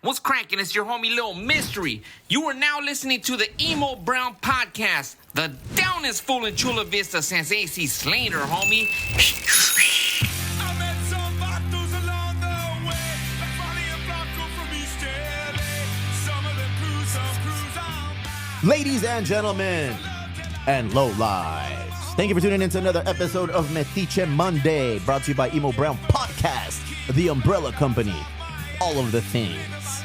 What's cracking? It's your homie Lil Mystery. You are now listening to the Emo Brown Podcast, the downest fool in Chula Vista since AC Slater, homie. I met some vatos along the way, like Molly and Blanco from East LA. Some of them cruise, some cruise on by. Ladies and gentlemen, and lowlives, thank you for tuning in to another episode of Metiche Monday, brought to you by Emo Brown Podcast, the Umbrella Company, all of the things,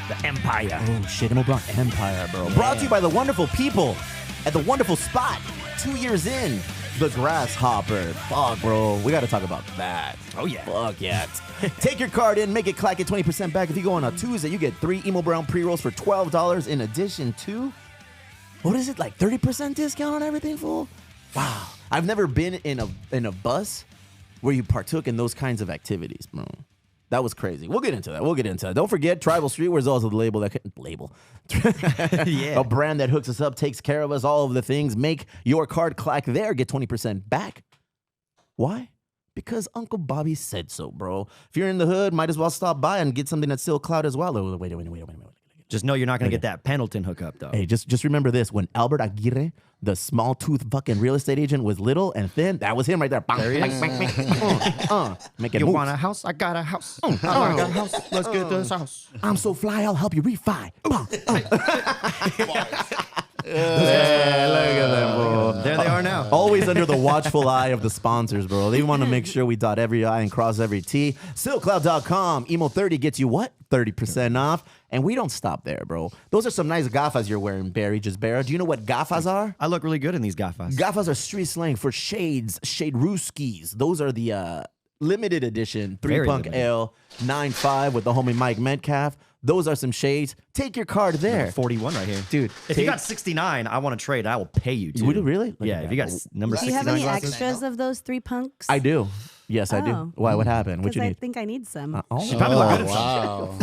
the Empire. Oh shit, Emo Brown Empire, bro. Brought to you by the wonderful people at the wonderful spot, 2 years in, the Grasshopper. Fuck, bro, we got to talk about that. Oh, yeah. Fuck yeah. Take your card in, make it clack, get 20% back. If you go on a Tuesday, you get 3 Emo Brown pre-rolls for $12 in addition to, what is it, like 30% discount on everything, fool? Wow. I've never been in a bus where you partook in those kinds of activities, bro. That was crazy. We'll get into that. Don't forget, Tribal Streetwear is also the label. Yeah. A brand that hooks us up, takes care of us, all of the things. Make your card clack there. Get 20% back. Why? Because Uncle Bobby said so, bro. If you're in the hood, might as well stop by and get something that's still cloud as well. Oh, wait. Just know you're not going to get that Pendleton hookup, though. Hey, just remember this. When Albert Aguirre, the small tooth fucking real estate agent, was little and thin, that was him right there. There he is. Make it You move. want a house? I got a house. I got a house. Let's get this house. I'm so fly, I'll help you refi. Yeah, look at them, bro. There they are now. Always under the watchful eye of the sponsors, bro. They want to make sure we dot every I and cross every T. SilkCloud.com. Emo30 gets you what? 30% off. And we don't stop there, bro. Those are some nice gafas you're wearing, Barry Gisbera. Do you know what gafas are? I look really good in these gafas. Gafas are street slang for shades, shade rooskies. Those are the limited edition 3 Very Punk limited. L 9.5 with the homie Mike Metcalf. Those are some shades. Take your card there. 41 right here. Dude, If you got 69, I want to trade. I will pay you, too. Would you really? Look Yeah, at if that. you got number Do you 69 have any glasses. extras of those 3 punks? I do. Yes, I do. Oh. Why? What happened? What Because you I need? think I need some. She probably look good at Wow.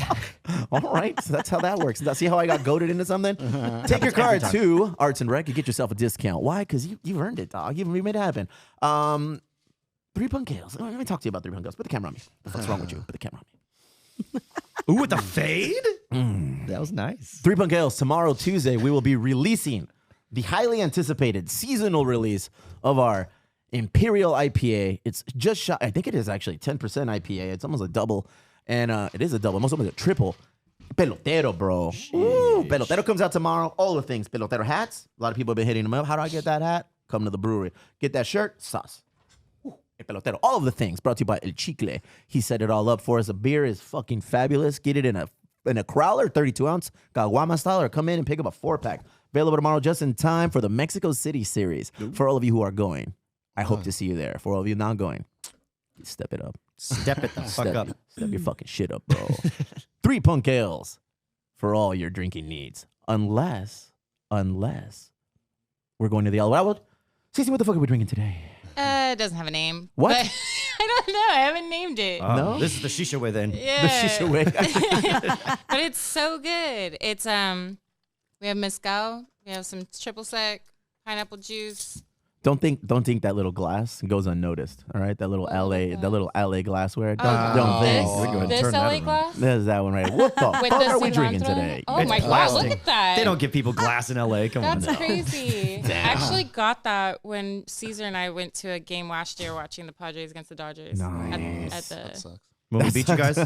All right, so that's how that works. See how I got goaded into something? Take your card to Arts and Rec. You get yourself a discount. Why? Because you earned it, dog. You made it happen. 3 Punk Ales. Let me talk to you about 3 Punk Ales. Put the camera on me. What the fuck's wrong with you? Put the camera on me. Ooh, with the fade? That was nice. 3 Punk Ales. Tomorrow, Tuesday, we will be releasing the highly anticipated seasonal release of our Imperial IPA. It's just shot. I think it is actually 10% IPA. It's almost a double. And it is a double. Almost a triple. Pelotero, bro. Ooh, Pelotero comes out tomorrow. All the things. Pelotero hats. A lot of people have been hitting them up. How do I get that hat? Come to the brewery. Get that shirt. Sauce. El Pelotero. All of the things brought to you by El Chicle. He set it all up for us. The beer is fucking fabulous. Get it in a crowler, 32 ounce, Caguama style, or come in and pick up a 4-pack. Available tomorrow just in time for the Mexico City series. For all of you who are going, I hope to see you there. For all of you not going, step it up. Step it the fuck up. Step your fucking shit up, bro. 3 Punk Ales for all your drinking needs. Unless we're going to the Elwood. CeCe, what the fuck are we drinking today? It doesn't have a name. What? But I don't know. I haven't named it. No? This is the shisha way then. Yeah. The shisha way. But it's so good. It's we have mezcal, we have some triple sec, pineapple juice. Don't think that little glass goes unnoticed. All right, that little LA glassware. Don't think. We're going to This turn that LA around. glass? There's that one right. What the With fuck the are we drinking cilantro? today? Oh It's my god, plastic. look at that. They don't give people glass in LA. Come on. That's now. crazy. I actually got that when Caesar and I went to a game last year watching the Padres against the Dodgers. Nice. At That the sucks. When we beat you guys?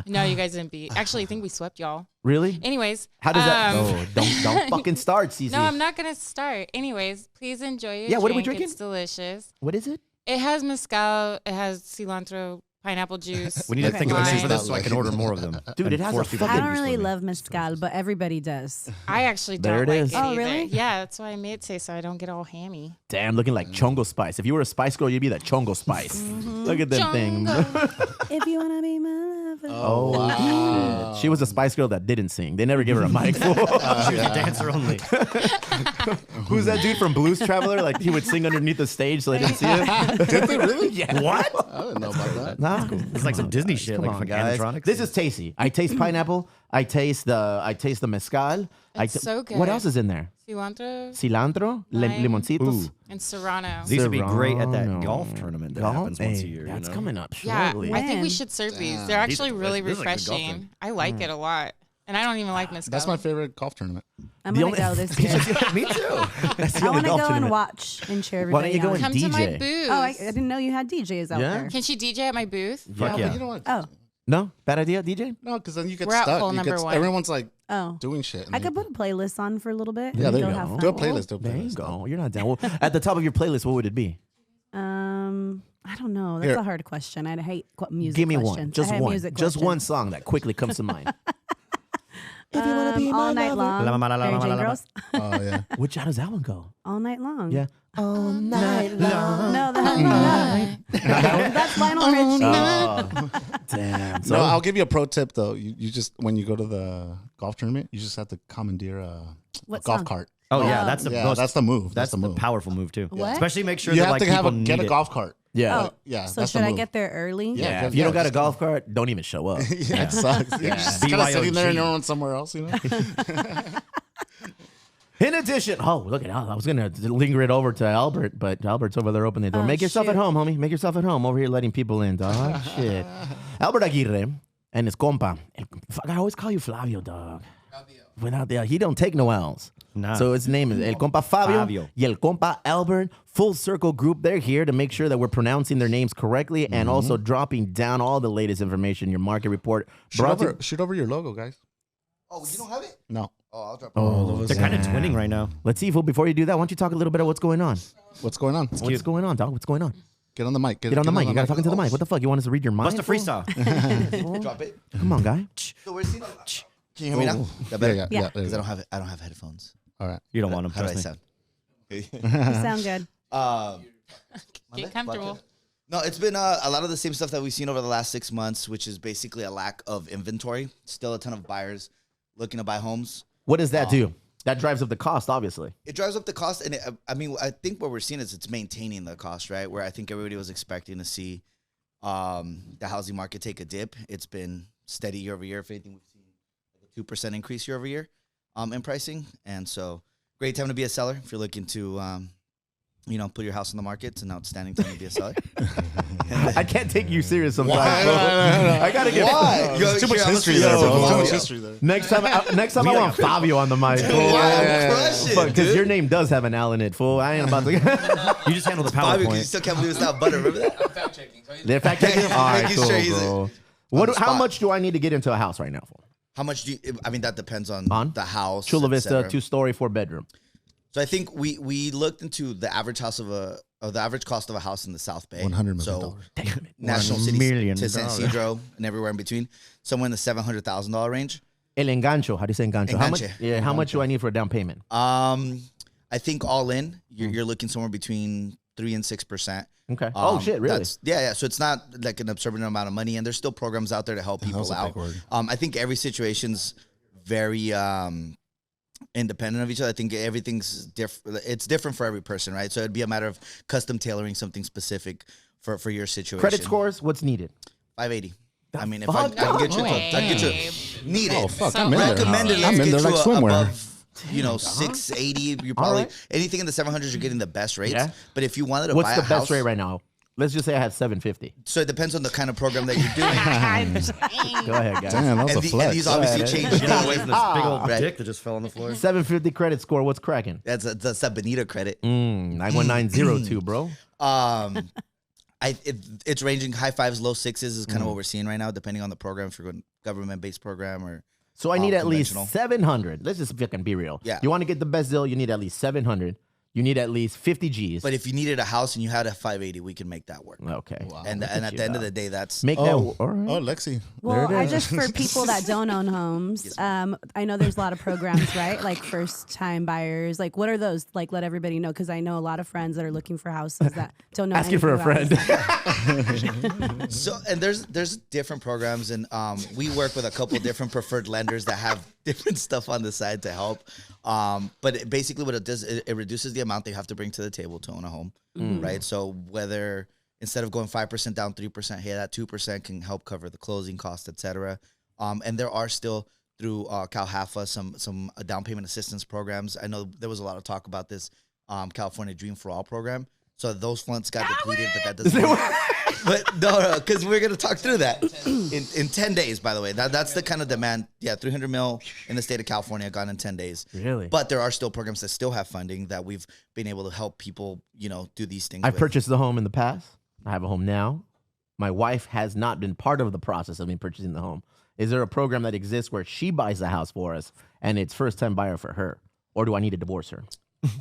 No, you guys didn't beat. Actually, I think we swept y'all. Really? Anyways. How does that? Oh, don't fucking start, CeCe. No, I'm not gonna start. Anyways, please enjoy your Yeah, what are we drink. drinking? It's delicious. What is it? It has mezcal. It has cilantro, pineapple juice. We need to Okay. think of a name for this Fine. so I can order more of them. Dude, And it has a force people to I fucking- don't use really for me. love mezcal, but everybody does. I actually There don't it like is. it Oh, either. really? Yeah, that's why I made it today, so I don't get all hammy. Damn, looking like Chongo Spice. If you were a Spice Girl, you'd be that Chongo Spice. Look at them things. If you want to be my lover. Oh, wow. shit. She was a Spice Girl that didn't sing. They never gave her a mic. She was a dancer only. Who's that dude from Blues Traveler? Like he would sing underneath the stage so they didn't see it. Did they really? Yeah. What? I didn't know about that. Nah. It's like some Disney shit, Come like on, from guys. animatronics. This is tasty. I taste pineapple. I taste the mezcal. It's so What good. else is in there? Cilantro Cilantro, Lime. limoncitos. Ooh. and serrano. These would be great at that Serrano. golf tournament that Golf? happens once a Hey, year. That's you know? coming up Yeah, shortly. I think we Man. should serve these. Damn. They're These are actually really delicious. This is like a good golf refreshing. drink. I like it a lot. And I don't even like mezcal. That's my favorite golf tournament. I'm going to go this year. Me too. That's the I only want to golf go and tournament. watch and cheer Why don't everybody you go on. and Come to my DJ? booth. Oh, I didn't know you had DJs out Yeah? there. Can she DJ at my booth? Fuck But yeah. you know what? Oh, No? Bad idea, DJ? No, because then you get We're at stuck. hole You number get, one. everyone's like oh. doing shit. and I you- could put a playlist on for a little bit. Yeah, and there go you have go. fun. do a playlist. Do a There you playlist. go. You're not down. Well, at the top of your playlist, what would it be? I don't know. That's Here. a hard question. I hate music Give me questions. one. Just I hate one. music Just one questions. song that quickly comes to mind. All night long. La, la, la, la, Mary la, Jane la, la. Girls. Oh, yeah. Which how does that one go? All night long. Yeah. All night long. No, that's Lionel Richie. Oh, damn. So No, I'll give you a pro tip, though. You just, when you go to the golf tournament, you just have to commandeer a What golf song? cart. Oh yeah, that's the Yeah, most. that's the move. That's the the move. powerful move too. What? Especially make sure You that have like to have people get need a it. golf cart. yeah. Oh, Yeah, so that's the should I move. get there early? Yeah, Yeah, if you don't yeah, got a just- golf cart, don't even show up. Yeah, it sucks. You're just kind of sitting there and BYOG. everyone's somewhere else, you know? In addition, look at that. I was going to linger it over to Albert, but Albert's over there opening the door. Oh, Make yourself at shoot. home, homie. Make yourself at home over here letting people in, dog. Shit. Albert Aguirre and his compa. Fuck, I always call you Flavio, dog. Without the he don't take no L's. Nah. So his name is El Compa Fabio, Fabio. y El Compa Albert. Full circle group. They're here to make sure that we're pronouncing their names correctly and also dropping down all the latest information. Your market report brought to Shoot over your logo, guys. Oh, you don't have it? No. Oh, I'll drop it. Oh, They're kind of damn. twinning right now. Latifah, before you do that, why don't you talk a little bit about what's going on? What's going on? What's going on, dog? What's going on? Get on the mic. Get on the mic. You got to talk into the mic. What the fuck? You want us to read your mind? What's the fool? freestyle? Drop it. Come on, guy. So where's he? Can you hear me now? That Yeah, better? yeah, Yeah. yeah. there you Because go. I don't have headphones. All right. You don't want them. How do I Trust me. sound? You sound good. Get comfortable. No, it's been a lot of the same stuff that we've seen over the last 6 months, which is basically a lack of inventory. Still a ton of buyers looking to buy homes. What does that do? That drives up the cost, obviously. It drives up the cost, and I think what we're seeing is it's maintaining the cost, right? Where I think everybody was expecting to see the housing market take a dip. It's been steady year over year. If anything, we've seen like a 2% increase year over year in pricing, and so great time to be a seller if you're looking to put your house on the market. It's an outstanding time to be a seller. I can't take you serious sometimes. bro. I gotta get. Why? There's too much I'm a history serious there, bro. seller. Too much history there. Next time, I want Fabio on the mic. Why? I'm crushing, Because dude. your name does have an L in it, fool. I ain't about to. You just handle the Bobby, 'cause you PowerPoint. still can't believe it's not butter. Remember that? Fact checking. They're fact checking. All right, Making cool, sure he's bro. on the How spot. much do I need to get into a house right now? For How much do you? I mean, that depends on the house. Chula et Vista, cetera. 2-story, 4-bedroom. So I think we looked into the average cost of a house in the South Bay. $100 million. So national $1 cities million to San Isidro and everywhere in between, somewhere in the $700,000 range. El engancho. How do you say engancho? How much? Enganche. Yeah. How much do I need for a down payment? I think all in, you're looking somewhere between 3% and 6%. Okay. Oh shit! Really? Yeah. So it's not like an absurd amount of money, and there's still programs out there to help people That's a out. big word. I think every situation's very independent of each other. I think everything's different. It's different for every person, right? So it'd be a matter of custom tailoring something specific for your situation. Credit scores. What's needed? 580. I mean, if fuck? I can get you, Wait. I can get you needed. Oh, fuck. So I'm in there. Recommended. I'm Let's in get there you like swimwear. above, 680. You probably right. anything in the 700s, you're getting the best rates. Yeah. But if you wanted to What's buy the a best house, rate right now? Let's just say I have 750. so it depends on the kind of program that you're doing. Go ahead, guys. Damn, that was and, a flex. and these obviously change. You know, waving this big old Right. dick that just fell on the floor. 750 credit score. What's cracking? That's a Benito credit. 91902, bro. It's ranging high fives, low sixes is kind of what we're seeing right now, depending on the program. If you're going government-based program or So I need at least conventional. 700. Let's just fucking be real. Yeah. You want to get the best deal, you need at least 700. You need at least 50 G's. But if you needed a house and you had a 580, we can make that work. Okay. And at the end of the day, that's Make that. Oh, All right. oh, Lexi. Well, There it I is. just for people that don't own homes, I know there's a lot of programs, right? Like first time buyers. Like what are those? Like let everybody know because I know a lot of friends that are looking for houses that don't know. Asking for a anything friend. about this. so. And there's different programs, and we work with a couple different preferred lenders that have different stuff on the side to help. But basically, what it does, it reduces the amount they have to bring to the table to own a home, right? So whether instead of going 5% down, 3%, hey, that 2% can help cover the closing cost, et cetera. And there are still through CalHAFA some down payment assistance programs. I know there was a lot of talk about this California Dream for All program. So those funds got depleted, but that doesn't. But no, because we're gonna talk through that in 10 days. By the way, that's the kind of demand. Yeah, 300 mil in the state of California gone in 10 days. Really? But there are still programs that still have funding that we've been able to help people, do these things. I've with. purchased the home in the past. I have a home now. My wife has not been part of the process of me purchasing the home. Is there a program that exists where she buys the house for us and it's first time buyer for her? Or do I need to divorce her?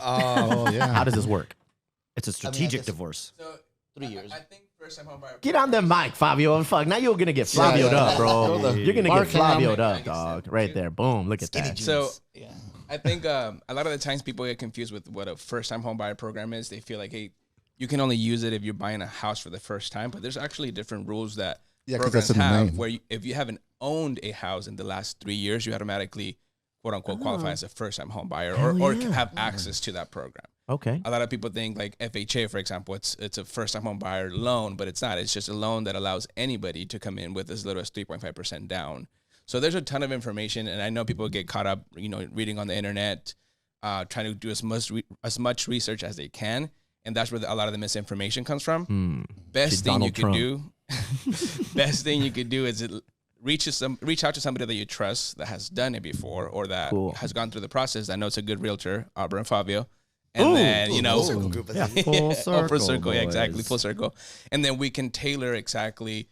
Oh, yeah. How does this work? It's a strategic divorce. So 3 years. I think first time home buyer. Get on the mic, Fabio. And fuck, now you're going to get Fabio'd up, bro. You're going to get Fabio'd up, dog. Right there. Boom. Look at that. So I think a lot of the times people get confused with what a first time home buyer program is. They feel like, hey, you can only use it if you're buying a house for the first time. But there's actually different rules that 'cause programs that's in the have name. where if you haven't owned a house in the last 3 years, you automatically, quote unquote, qualify as a first time home buyer or have access to that program. Okay. A lot of people think like FHA, for example, it's a first time home buyer loan, but it's not. It's just a loan that allows anybody to come in with as little as 3.5% down. So there's a ton of information, and I know people get caught up, reading on the internet, trying to do as much research as they can, and that's where a lot of the misinformation comes from. Best thing you could do is reach out to somebody that you trust that has done it before or that has gone through the process. I know it's a good realtor, Arbor and Fabio. And then, full circle group. Full circle. full circle. Yeah, boys. exactly. Full circle. And then we can tailor exactly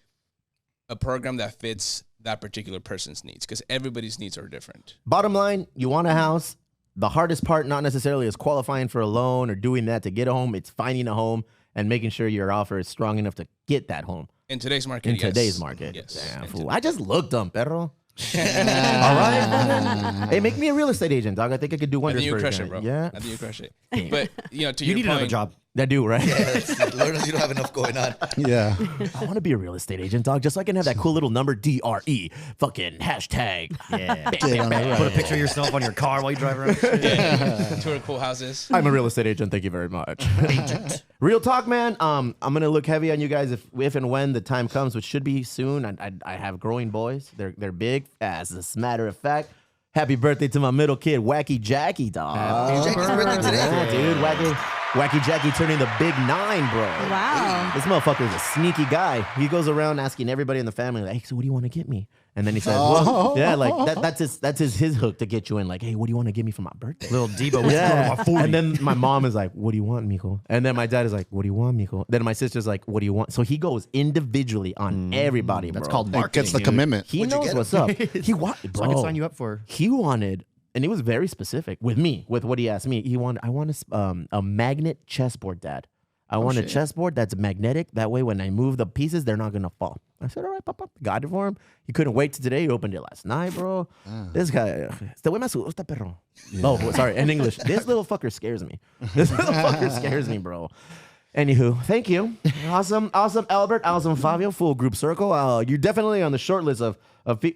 a program that fits that particular person's needs because everybody's needs are different. Bottom line, you want a house. The hardest part, not necessarily is qualifying for a loan or doing that to get a home. It's finding a home and making sure your offer is strong enough to get that home. In today's market, In yes. today's market. Yes. Damn, fool. I just looked them, perro. All right. Hey, make me a real estate agent, dog. I think I could do I wonders think you for crush you. it, bro. Yeah. I think you crush it. But, to You your need point, another job. I do, right? Lord knows you don't have enough going on. Yeah. I want to be a real estate agent, dog, just so I can have that cool little number, DRE, fucking hashtag. Yeah. Get on the Put a picture of yourself on your car while you drive around. tour cool houses. I'm a real estate agent. Thank you very much. Real talk, man. I'm gonna look heavy on you guys if and when the time comes, which should be soon. I have growing boys. They're big. As a matter of fact, happy birthday to my middle kid, Wacky Jackie, dog. Jackie's birthday today. Yeah, dude, Wacky Jackie turning the big 9, bro. Wow. This motherfucker is a sneaky guy. He goes around asking everybody in the family, like, hey, so what do you want to get me? And then he says, well, yeah, like that's his hook to get you in. Like, hey, what do you want to give me for my birthday? Little Debo. Yeah. And then my mom is like, what do you want, mijo? And then my dad is like, what do you want, mijo? Then my sister's like, what do you want? So he goes individually on everybody, That's bro. called It marketing. gets the dude. commitment. He What'd you knows get what's him? up. He wanted, So I can sign you up for. He wanted, and he was very specific with me, with what he asked me. I want a magnet chessboard, Dad. I want a chessboard that's magnetic. That way, when I move the pieces, they're not gonna fall. I said, all right, papa. Got it for him. He couldn't wait till today. He opened it last night, bro. This guy, este güey me asusta, perro. Oh, sorry, in English. This little fucker scares me. This little fucker scares me, bro. Anywho, thank you. Awesome, Albert, awesome, Fabio, full group circle. You're definitely on the short list of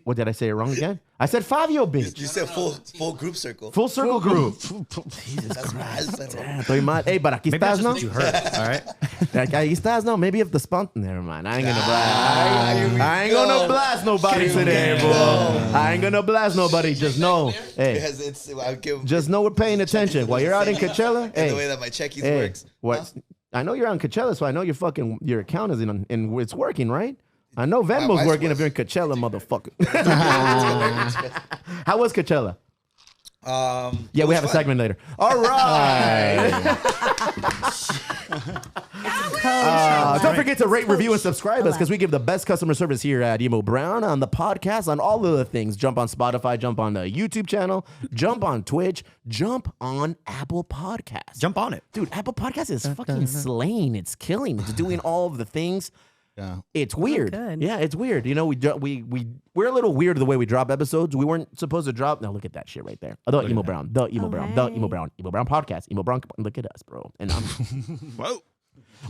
what did I say it wrong again? I said Fabio, bitch. You said full group circle. Full circle group. That's mal, perro. Estoy mal. Hey, but aquí Maybe estás, that's just no? what you heard. All right. Ahí estás, no? Maybe if the sponsor. Never mind. I ain't gonna blast. I ain't gonna blast nobody today, bro. I ain't gonna blast nobody. Just know, hey, Because I'll give just know we're paying attention. While you're out in Coachella, and the way hey, that my checkies hey, works. what? I know you're on Coachella, so I know your account is in, and it's working, right? I know Venmo's mine working was. if you're in Coachella, motherfucker. How was Coachella? Yeah, we have a segment later. All right. Don't forget to rate, review, and subscribe us because we give the best customer service here at Emo Brown on the podcast, on all of the things. Jump on Spotify, jump on the YouTube channel, jump on Twitch, jump on Apple Podcasts. Jump on it. Dude, Apple Podcasts is fucking slaying. It's killing. It's doing all of the things. Yeah. It's weird. good. Yeah, it's weird. You know, we're a little weird the way we drop episodes. We weren't supposed to drop. Now look at that shit right there. The Emo Brown, the Emo Brown, the Emo Brown, Emo Brown podcast, Emo Brown. Look at us, bro. And I'm Whoa.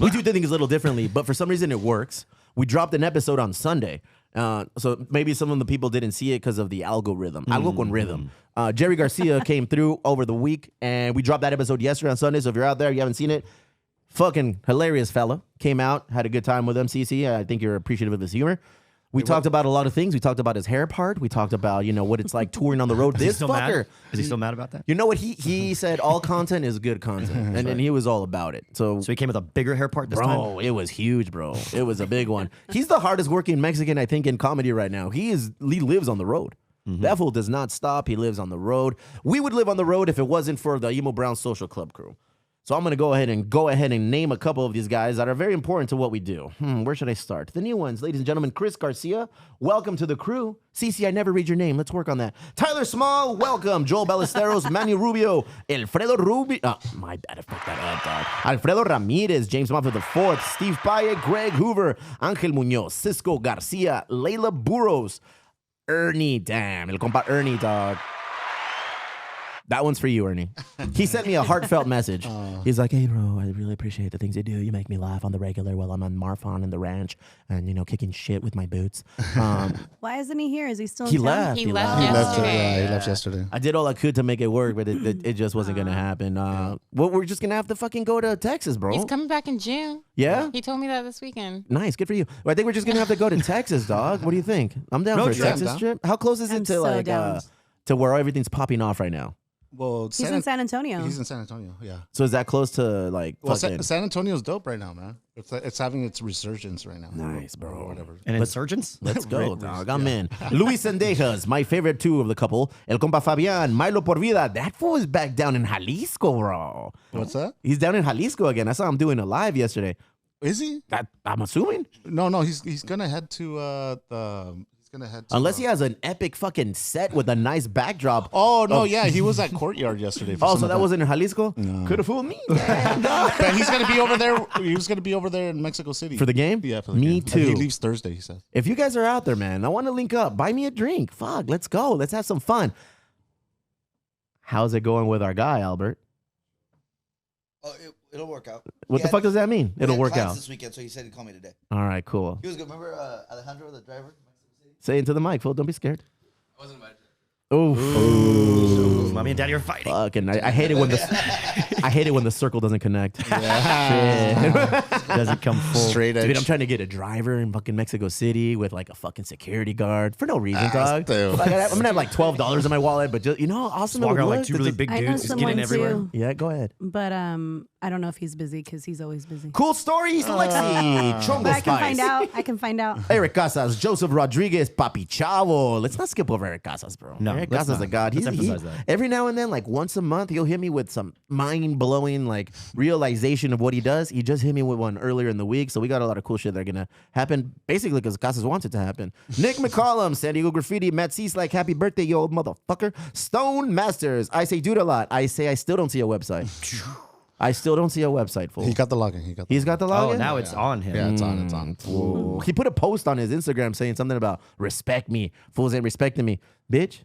we do things a little differently, but for some reason it works. We dropped an episode on Sunday. So maybe some of the people didn't see it because of the algorithm. Rhythm. Jerry Garcia came through over the week, and we dropped that episode yesterday on Sunday. So if you're out there, you haven't seen it, fucking hilarious fella. Came out, had a good time with him, CeCe. I think you're appreciative of his humor. We talked about a lot of things. We talked about his hair part. We talked about, what it's like touring on the road. Is he This still fucker. mad? Is he still mad about that? You know what? He said all content is good content. And then he was all about it. So So he came with a bigger hair part this time? bro, it was huge, bro. It was a big one. He's the hardest working Mexican, I think, in comedy right now. He lives on the road. That fool does not stop. He lives on the road. We would live on the road if it wasn't for the Emo Brown Social Club crew. So I'm gonna go ahead and name a couple of these guys that are very important to what we do. Where should I start? The new ones, ladies and gentlemen. Chris Garcia, welcome to the crew. CeCe, I never read your name. Let's work on that. Tyler Small, welcome. Joel Ballesteros, Manny Rubio, Alfredo Rubio. Oh, my bad, I fucked that up, dog. Alfredo Ramirez, James Moffitt IV, Steve Payet, Greg Hoover, Angel Munoz, Cisco Garcia, Layla Burros, Ernie. Damn, el compa Ernie, dog. That one's for you, Ernie. He sent me a heartfelt message. He's like, hey, bro, I really appreciate the things you do. You make me laugh on the regular while I'm on Marfon in the ranch and, kicking shit with my boots. Why isn't he here? Is he still in He town? left. He left He left. yesterday. He left yesterday. I did all I could to make it work, but it just wasn't going to happen. Well, we're just going to have to fucking go to Texas, bro. He's coming back in June. Yeah? He told me that this weekend. Nice. Good for you. Well, I think we're just going to have to go to Texas, dog. What do you think? I'm down Road for a trip. Texas Down. trip. How close is I'm it to, so down. to where everything's popping off right now? Well, He's in San Antonio. He's in San Antonio. Yeah. So is that close to, Well, fucking... San Antonio's dope right now, man. It's having its resurgence right now. Nice, bro. Or whatever. And insurgents? Let's go, dog. I'm in. Luis Sendejas, my favorite two of the couple. El compa Fabian, Milo Por Vida. That fool is back down in Jalisco, bro. What's that? He's down in Jalisco again. I saw him doing a live yesterday. Is he? I'm assuming. No. He's gonna head to Unless he has an epic fucking set with a nice backdrop. Oh no, yeah, he was at Courtyard yesterday. For Oh, some so that event. wasn't in Jalisco? Could have fooled me. Damn, dog. But he's gonna be over there. He was gonna be over there in Mexico City For the game? Yeah, for the Me game. too. He leaves Thursday. He says. If you guys are out there, man, I want to link up. Buy me a drink. Fuck, let's go. Let's have some fun. How's it going with our guy, Albert? Oh, it'll work out. What the fuck does that mean? It'll work out. This weekend, so he said he'd call me today. All right, cool. He was good. Remember Alejandro, the driver? Say into the mic, fool. Don't be scared. I wasn't invited. Oh, Mommy and Daddy are fighting. fucking! I hate it when the circle doesn't connect. Shit. Doesn't come full. Straight edge. Dude, I'm trying to get a driver in fucking Mexico City with like a fucking security guard for no reason, dog. dude. Like, I'm gonna have like $12 in my wallet, but just how awesome it Walking would around look. like two really It's a- big I know dudes just getting someone everywhere. too, Yeah, go ahead. but I don't know if he's busy because he's always busy. Cool stories, Lexy. Chongo But I can Spice. find out. I can find out. Eric Casas, Joseph Rodriguez, Papi Chavo. Let's not skip over Eric Casas, bro. No, Eric let's Casas is not. a god. Let's He- emphasize that. Every now and then, like once a month, he'll hit me with some mind-blowing like realization of what he does. He just hit me with one earlier in the week, so we got a lot of cool shit that are gonna happen, basically because Casas wants it to happen. Nick McCollum, San Diego Graffiti, Matt Cease, like happy birthday, you old motherfucker. Stone Masters, I say dude a lot. I say I still don't see a website. I still don't see a website, fool. He got the login. He's got the login? Oh, now it's on him. Yeah, it's on. It's on. Whoa. He put a post on his Instagram saying something about respect me. Fools ain't respecting me, bitch.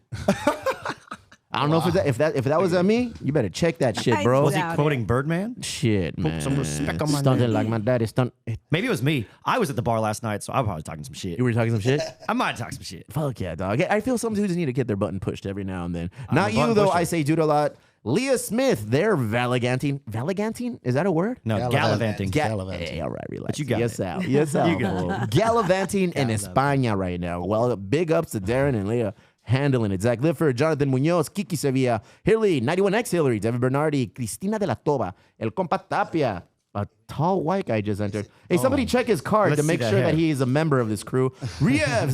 I don't know if that was on me. You better check that shit, I bro. Was he Doubt quoting Birdman? Shit, man. some respect on my Stunting name. like my daddy stunt. Maybe it was me. I was at the bar last night, so I'm probably talking some shit. You were talking some shit. I might talk some shit. Fuck yeah, dog. I feel some dudes need to get their button pushed every now and then. I'm Not a you button though. pusher. I say dude a lot. Leah Smith, they're valiganting. Valiganting? Is that a word? No, gallivanting. Gallivanting. Hey, all right, relax. you got yes, it. Al. Yes, Al. You got it. Gallivanting in España right now. Well, big ups to Darren and Leah handling it. Zach Lifford, Jonathan Munoz, Kiki Sevilla, Hillary, 91X Hillary, David Bernardi, Cristina de la Toba, El Compa Tapia. A tall white guy just entered. Hey, somebody check his card Let's to make see that sure that hair. he is a member of this crew. Riev,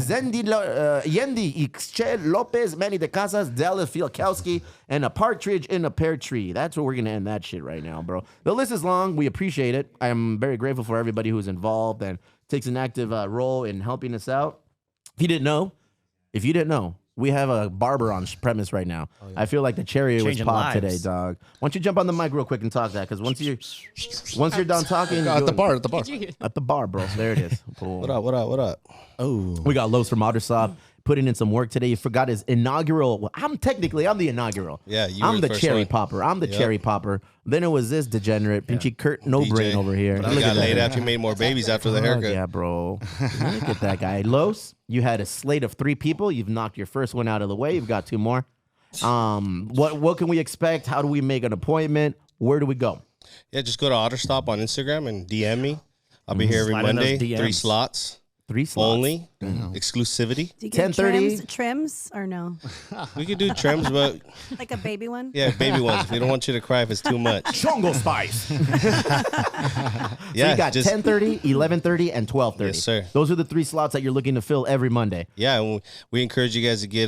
Yendi, Ixchel, Lopez, Manny de Casas, Dallas Fielkowski, and a partridge in a pear tree. That's where we're going to end that shit right now, bro. The list is long. We appreciate it. I am very grateful for everybody who's involved and takes an active role in helping us out. If you didn't know, we have a barber on premise right now. I feel like the cherry was Changing popped lives. today, dog. Why don't you jump on the mic real quick and talk that? Because once you're done talking, At the bar. at the bar, bro. There it is. Cool. What up? Oh, we got Los from Ottersoft putting in some work today. You forgot his inaugural. Well, I'm the inaugural. Yeah, you I'm were the the first cherry one. popper. I'm the cherry popper. Then it was this degenerate, pinchy Kurt No DJ. Brain over here. You Look at got that. laid after you made more babies after the Oh, haircut. yeah, bro. Look at that guy. Los, you had a slate of 3 people. You've knocked your first one out of the way. You've got 2 more. What can we expect? How do we make an appointment? Where do we go? Yeah, just go to Otterstop on Instagram and DM me. I'll be here every Slide in those Monday, 3 DMs. slots. 3 slots. only. Exclusivity. Do you get 10:30? trims or no? We could do trims, but Like a baby one? yeah, baby ones. We don't want you to cry if it's too much. Chongo Spice. Yeah, So you got just 10:30, 11:30, and 12:30. Yes, sir. Those are the 3 slots that you're looking to fill every Monday. yeah. And we encourage you guys to get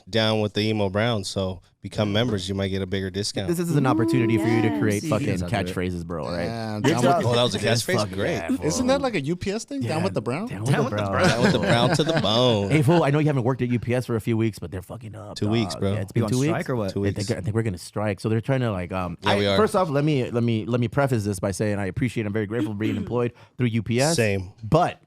down with the emo brown. So become members. You might get a bigger discount. This is an opportunity for you to yes. create See, fucking that's how I do it. catchphrases, bro. Right? Yeah, You're down telling- with- Oh, that was a This catchphrase? fucking- Great. yeah, fool. Isn't that like a UPS thing? Down with the brown? Down with the brown. Down with the brown to the bone. Hey, fool, I know you haven't worked at UPS for a few weeks, but they're fucking up. 2 weeks, dog. bro. Yeah, it's You been on 2 weeks. strike or what? 2 I weeks. think we're gonna strike. So they're trying to like we are. First off, let me preface this by saying I appreciate. I'm very grateful for being employed through UPS. Same. But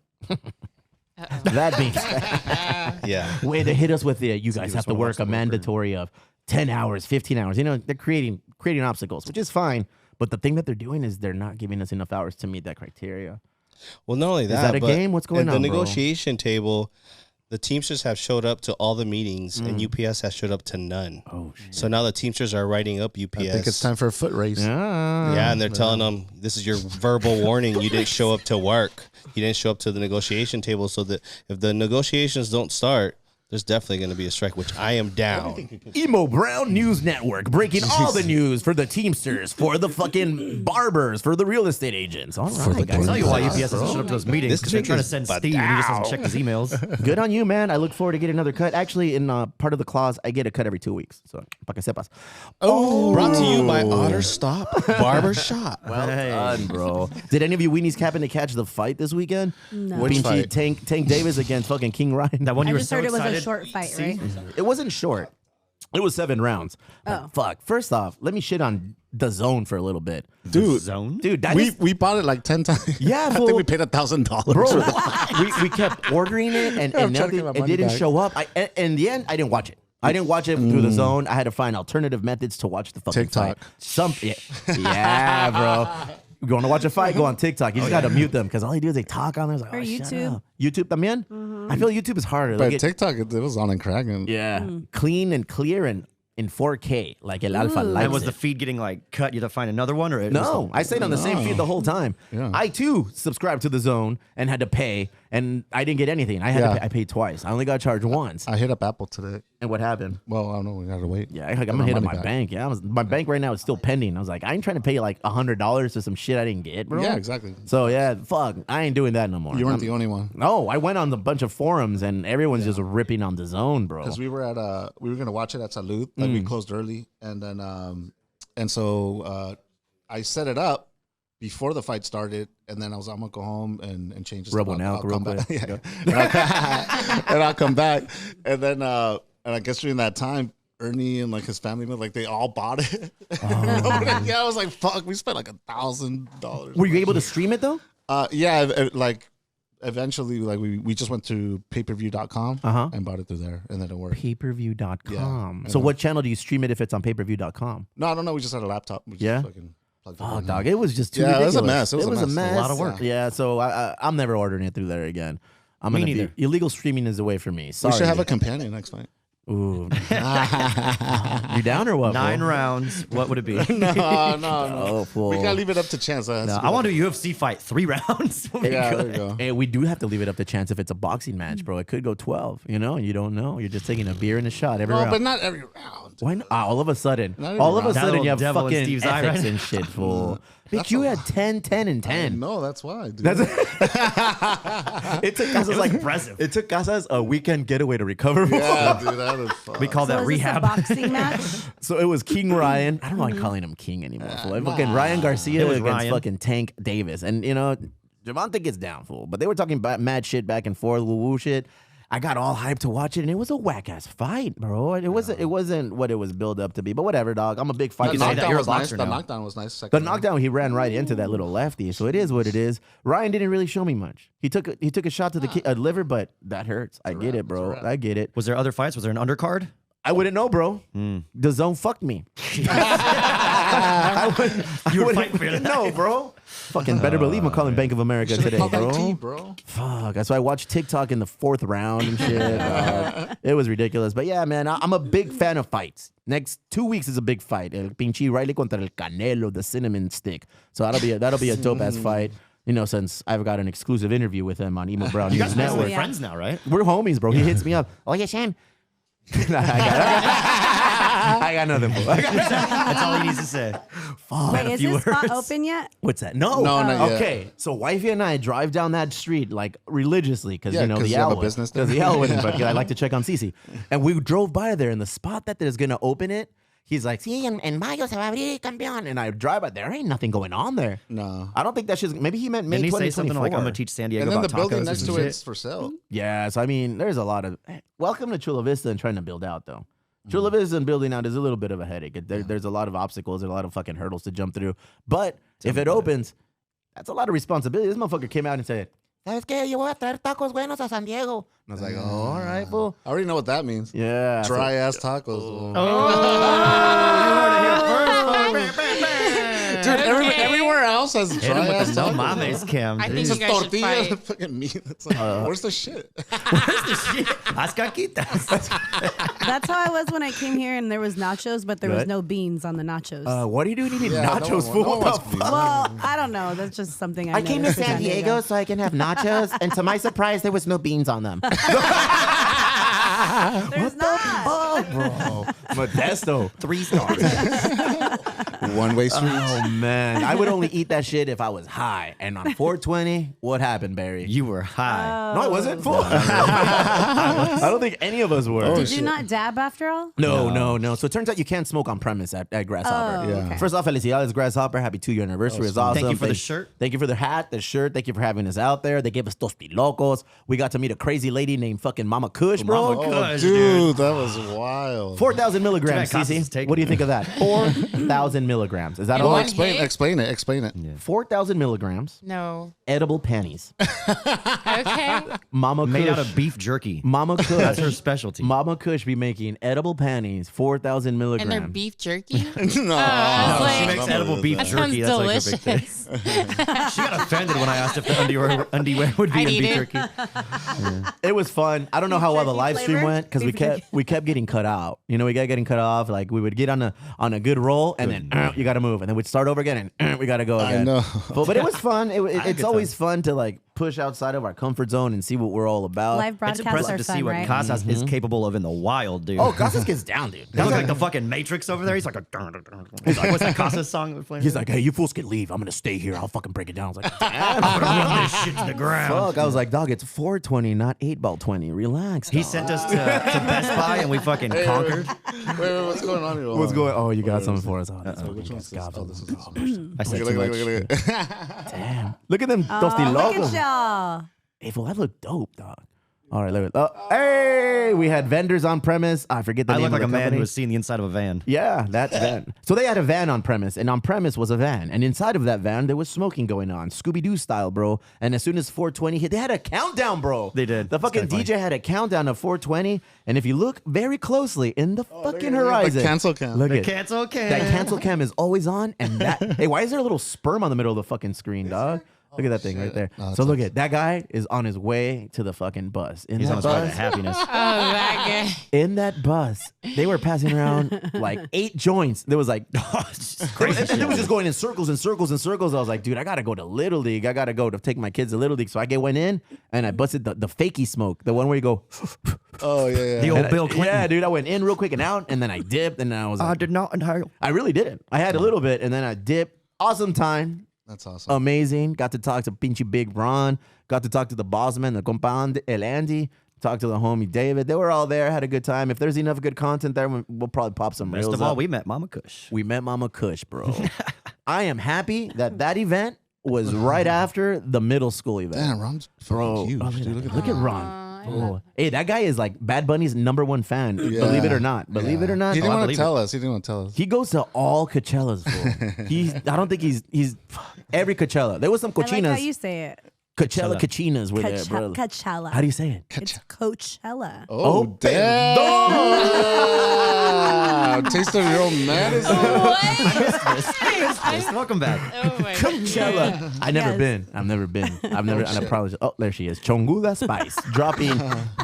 that being said, Yeah. way to hit us with the you guys have to work a mandatory of 10 hours, 15 hours. You know, they're creating obstacles, which is fine. But the thing that they're doing is they're not giving us enough hours to meet that criteria. Well, not only that, that a but game? What's going at on, the bro? negotiation table, the Teamsters have showed up to all the meetings, and UPS has showed up to none. Oh shit. So now the Teamsters are writing up UPS. I think it's time for a foot race. Yeah, and they're telling them this is your verbal warning. You didn't show up to work. You didn't show up to the negotiation table. So that if the negotiations don't start, there's definitely going to be a strike, which I am down. Emo Brown News Network breaking all the news for the Teamsters, for the fucking barbers, for the real estate agents. All right, guys. I'll tell you why UPS doesn't show up to those meetings This because they're chick trying to is send Steve and he just doesn't check his emails. Good on you, man. I look forward to getting another cut. Actually, in part of the clause, I get a cut every 2 weeks. So, pa que sepas. Oh, brought to you by Otter Stop Barber Shop. Well done, bro. Did any of you weenies happen to catch the fight this weekend? No. Which Pinchy fight? Tank Davis against fucking King Ryan. That one I you were just so heard it was excited. a short fight, right? It wasn't short. It was 7 rounds. Oh. Fuck. First off, let me shit on the zone for a little bit. Dude, Zone? Dude, that we is- we bought it like 10 times. Yeah, I fool. think we paid $1,000. bro, we kept ordering it and I'm trying to nothing, get my it money didn't back. show up. In the end, I didn't watch it. I didn't watch it through the zone. I had to find alternative methods to watch the fucking TikTok. fight. Yeah, bro. You want to watch a fight? Go on TikTok. You just got to mute them because all they do is they talk on there. It's like, Or oh, shut YouTube. up. YouTube también? I feel YouTube is harder. But Like it- TikTok, it was on and cracking. yeah, clean and clear and in 4K, like El Alpha likes And was the it. feed getting like cut? You had to find another one, or it was No, I stayed on the same feed the whole time. Yeah. I too subscribed to the zone and had to pay, and I didn't get anything. I had to Yeah. pay, I paid twice. I only got charged once. I hit up Apple today. And what happened? Well, I don't know. We got to wait. Yeah, I'm Get gonna hit up my money back. bank. Yeah, my bank right now is still pending. I was like, I ain't trying to pay like $100 for some shit I didn't get, bro. Yeah, exactly. So yeah, fuck, I ain't doing that no more. You weren't I'm- the only one. No, I went on a bunch of forums and everyone's just ripping on the zone, bro. Because we were at we were gonna watch it at Salud, like we closed early, and then so I set it up before the fight started, and then I'm gonna go home and change this. Rub stuff. one out I'll come real back. quick. Yeah. And I'll come back, and then and I guess during that time, Ernie and like his family, like they all bought it. Yeah, I was like, fuck, we spent like $1,000. Were you able to stream it though? Yeah, like. Eventually, like we just went to payperview.com and bought it through there, and then it worked. Payperview.com. Yeah. So what channel do you stream it if it's on payperview.com? No, we just had a laptop. We just Yeah? fucking plugged it Oh, in. dog, it was just too Yeah, it was ridiculous. a mess. It was a mess. A lot of work. Yeah, so I'm never ordering it through there again. I'm Me gonna neither. be illegal streaming is the way for me. Sorry. We should have a companion next fight. Ooh. You down or what? 9 bro? rounds. What would it be? No. Oh, fool. We gotta leave it up to chance. No, I want to do a UFC fight 3 rounds. Would be Yeah, there good. you go. Hey, we do have to leave it up to chance if it's a boxing match, bro. It could go 12. You know, you don't know. You're just taking a beer and a shot every No, round. but not every round. Why not? All of a sudden, Not every all of a round. That sudden, little you have devil in fucking Steve's eye, ethics right? and shit, fool. Bitch, That's you a- had 10, 10, and 10. No, that's why, dude. It took Casas like impressive. It took Casas a weekend getaway to recover. Yeah, dude, that is fun. We call So that is rehab. this a boxing match? So it was King Ryan. I don't like calling him King anymore. Fool. Fucking Ryan Garcia It was against Ryan. fucking Tank Davis, and you know Javante gets down, fool. But they were talking about mad shit back and forth, woo woo shit. I got all hyped to watch it, and it was a whack ass fight, bro. It wasn't what it was built up to be. But whatever, dog. I'm a big The fight. can say that knockdown you're a was nice. boxer The now. knockdown was nice. The Second round. knockdown, he ran right into that little lefty, so it is what it is. Ryan didn't really show me much. He took a shot to the liver, but that hurts. I get it, bro. I get it. Was there other fights? Was there an undercard? I wouldn't know, bro. The zone fucked me. I You would wouldn't fight for that. know, bro. Fucking better believe I'm calling Bank of America today, Called bro. IT, bro. Fuck. That's why I watched TikTok in the 4th round and shit. It was ridiculous. But yeah, man, I'm a big fan of fights. Next 2 weeks is a big fight. El Pinche Riley contra el Canelo, the cinnamon stick. So that'll be a dope ass fight. since I've got an exclusive interview with him on Emo Brown You News guys are Network. basically friends now, right? We're homies, bro. He hits me up. Oh yeah, Sham. I got nothing. That's all he needs to say. Wait, is this spot open yet? What's that? No, No, not yet. Okay, so wifey and I drive down that street like religiously because Yeah, 'cause the you have a Elwood, business there. because the Elwood, but I like to check on CeCe. And we drove by there, and the spot that is gonna open it, he's like, "Sí, en mayo se va a abrir, campeón." And I drive by, there ain't nothing going on there. No. I don't think that shit's. Maybe he meant May Didn't he say 2024. something like, I'm going to teach San Diego And then about the building tacos next and to shit? it's for sale. Yeah, so I mean, there's a lot of. Welcome to Chula Vista and trying to build out though. Mm. Chula Vista and building out is a little bit of a headache. There's a lot of obstacles, there's a lot of fucking hurdles to jump through. But if it opens, that's a lot of responsibility. This motherfucker came out and said, "¿Sabes qué? Yo voy a traer tacos buenos a San Diego." And I was like, "Oh, all right, fool." I already know what that means. Yeah. Dry ass tacos. Dude, everywhere else has Hit him dry with ass the no tacos. mames cam. I dude. think It's you just guys should tortilla fight. and fucking meat. It's like, where's the shit? Las caquitas. That's how I was when I came here and there was nachos, but there was Good. no beans on the nachos. What are you doing eating Yeah, no nachos, one- fool? no one What wants the beef. fuck? Well, I don't know. That's just something I came to noticed in San Diego so I can have nachos, and to my surprise, there was no beans on them. There's not. Oh, bro. Modesto. 3 stars. One-way streets. Oh, man. I would only eat that shit if I was high. And on 420, what happened, Barry? You were high. No, I wasn't. Fool. I don't think any of us were. Did you not dab after all? No. So it turns out you can't smoke on premise at Grasshopper. Oh, okay. First off, felicidades, Grasshopper. Happy 2-year anniversary. It's awesome. Thank you for the shirt. Thank you for the hat, the shirt. Thank you for having us out there. They gave us tostilocos. We got to meet a crazy lady named fucking Mama Kush, bro. Mama Oh, Kush, dude, that was wild. 4,000 milligrams, Too bad Casas is CeCe. taking What do you it. think of that? 4,000 milligrams. Is that In all? one Right? hit? Explain it. 4,000 milligrams. No. Edible panties. Okay. Mama Kush. Made out of beef jerky. Mama Kush. That's her specialty. Mama Kush be making edible panties, 4,000 milligrams. And they're beef jerky? No. I was No, like, she makes edible beef that jerky. sounds That's like her big delicious. thing. She got offended when I asked if the underwear would be I'd in eat beef it. jerky. It was fun. I don't know how well the jerky live stream flavor? went because Beef jerky. we kept getting cut out. We kept getting cut off. Like we would get on a good roll and then you got to move, and then we'd start over again and we got to go again. I know. But it was fun. had a It's good always fun to like push outside of our comfort zone and see what we're all about. Live It's broadcasts impressive are to see fun, what right? Casas is capable of in the wild, dude. Oh, Casas gets down, dude. He looks like the fucking Matrix over there. He's like a. He's like, what's that Casas song we're playing? He's like, hey, you fools can leave. I'm gonna stay here. I'll fucking break it down. I was like, damn. I'm gonna run this shit to the ground. Fuck. I was like, dog, it's 420, not 8 ball 20. Relax. He dog. sent us to Best Buy and we fucking conquered. Wait, what's going on here? What's going? Oh, you got something for us. Oh, this Which fucking one's guy's this? got Oh, this is something. I said Look too at much. Damn. Look at them Oh, look tostilocos. at y'all. Hey, fool, I look dope, dog. All right, look. Hey, we had vendors on premise. I forget the I name look like of a the man company. who was seeing the inside of a van. Yeah, that's van. So they had a van on premise, and on premise was a van. And inside of that van, there was smoking going on, Scooby-Doo style, bro. And as soon as 420 hit, they had a countdown, bro. They did. The It's fucking kinda DJ had a countdown of 420. And if you look very closely in the fucking at it. horizon. The cancel cam. Look The at cancel cam. that cancel cam is always on. And that, hey, why is there a little sperm on the middle of the fucking screen, dog? Look at that thing right there. No, So look at that guy is on his way to the fucking bus. In He's on that his way to bus, happiness. Oh, that guy. in that bus, they were passing around like 8 joints. There was like, Crazy and it was just going in circles and circles and circles. I was like, dude, I gotta go to Little League. I gotta go to take my kids to Little League. So I went in and I busted the fakey smoke, the one where you go. Oh yeah. The and old Bill Clinton. Yeah, dude, I went in real quick and out, and then I dipped, and then I was I like, did not inhale. I really didn't. I had a little bit, and then I dipped. Awesome time. That's awesome. Amazing. Got to talk to Pinchy Big Ron. Got to talk to the boss man, the compound, El Andy. Talked to the homie David. They were all there. Had a good time. If there's enough good content there, we'll probably pop some Best reels of all, up. we met Mama Kush. We met Mama Kush, bro. I am happy that event was right after the middle school event. Damn, Ron's Bro, fucking huge. oh, Dude, look at Ron. Oh. Hey, that guy is like Bad Bunny's #1 fan. Believe it or not. Believe it or not. He didn't I want to believe tell us. He didn't want to tell us. He goes to all Coachellas, bro. I don't think he's every Coachella. There was some I like how Cochinas. you say it. Coachella Cochinas were there, bro. Coachella. How do you say it? It's Coachella. Oh, damn. Taste of your own medicine. Welcome back. Oh, my God. Coachella. I've never Yes. been. I've never been. And I probably. Oh, there she is. Chongula Spice.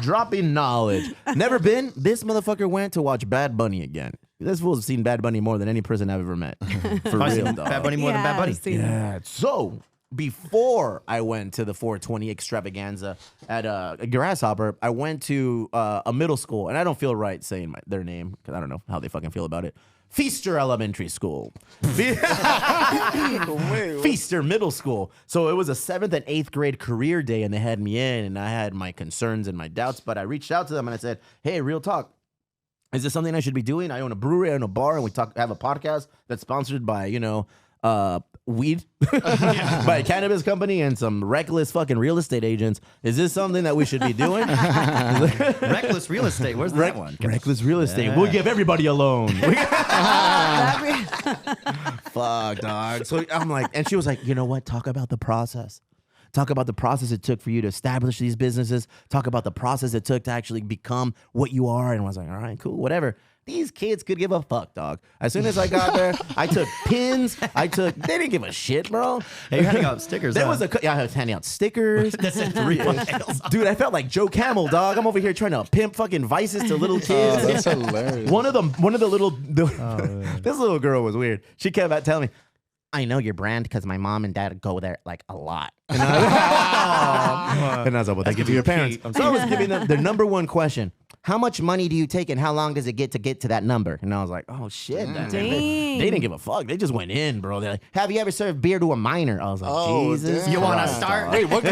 dropping knowledge. Never been. This motherfucker went to watch Bad Bunny again. This fool's seen Bad Bunny more than any person I've ever met. For Probably real, seen dog. Bad Bunny more than Bad Bunny. I've seen it. Yeah. So before I went to the 420 extravaganza at Grasshopper, I went to a middle school, and I don't feel right saying their name because I don't know how they fucking feel about it. Feaster Elementary School. Feaster Middle School. So it was a 7th and 8th grade career day, and they had me in, and I had my concerns and my doubts, but I reached out to them and I said, hey, real talk. Is this something I should be doing? I own a brewery, I own a bar, and we have a podcast that's sponsored by, weed by a cannabis company and some reckless fucking real estate agents. Is this something that we should be doing? Reckless real estate. Where's that one? Reckless real estate. Yeah. We'll give everybody a loan. Fuck, dog. So I'm like, and she was like, you know what? Talk about the process. Talk about the process it took for you to establish these businesses. Talk about the process it took to actually become what you are. And I was like, all right, cool, whatever. These kids could give a fuck, dog. As soon as I got there, I took pins. They didn't give a shit, bro. Hey, you're handing out stickers. I was handing out stickers. That's it. 3 miles. Dude, I felt like Joe Camel, dog. I'm over here trying to pimp fucking vices to little kids. Oh, that's hilarious. One of the little, this little girl was weird. She kept telling me, I know your brand because my mom and dad go there like a lot. And I was like, well, thank you to your parents. So I was giving them their number one question. How much money do you take and how long does it get to that number? And I was like, oh, shit. Dang. They didn't give a fuck. They just went in, bro. They're like, have you ever served beer to a minor? I was like, Jesus. Damn. You want to Christ, start? dog. Wait, what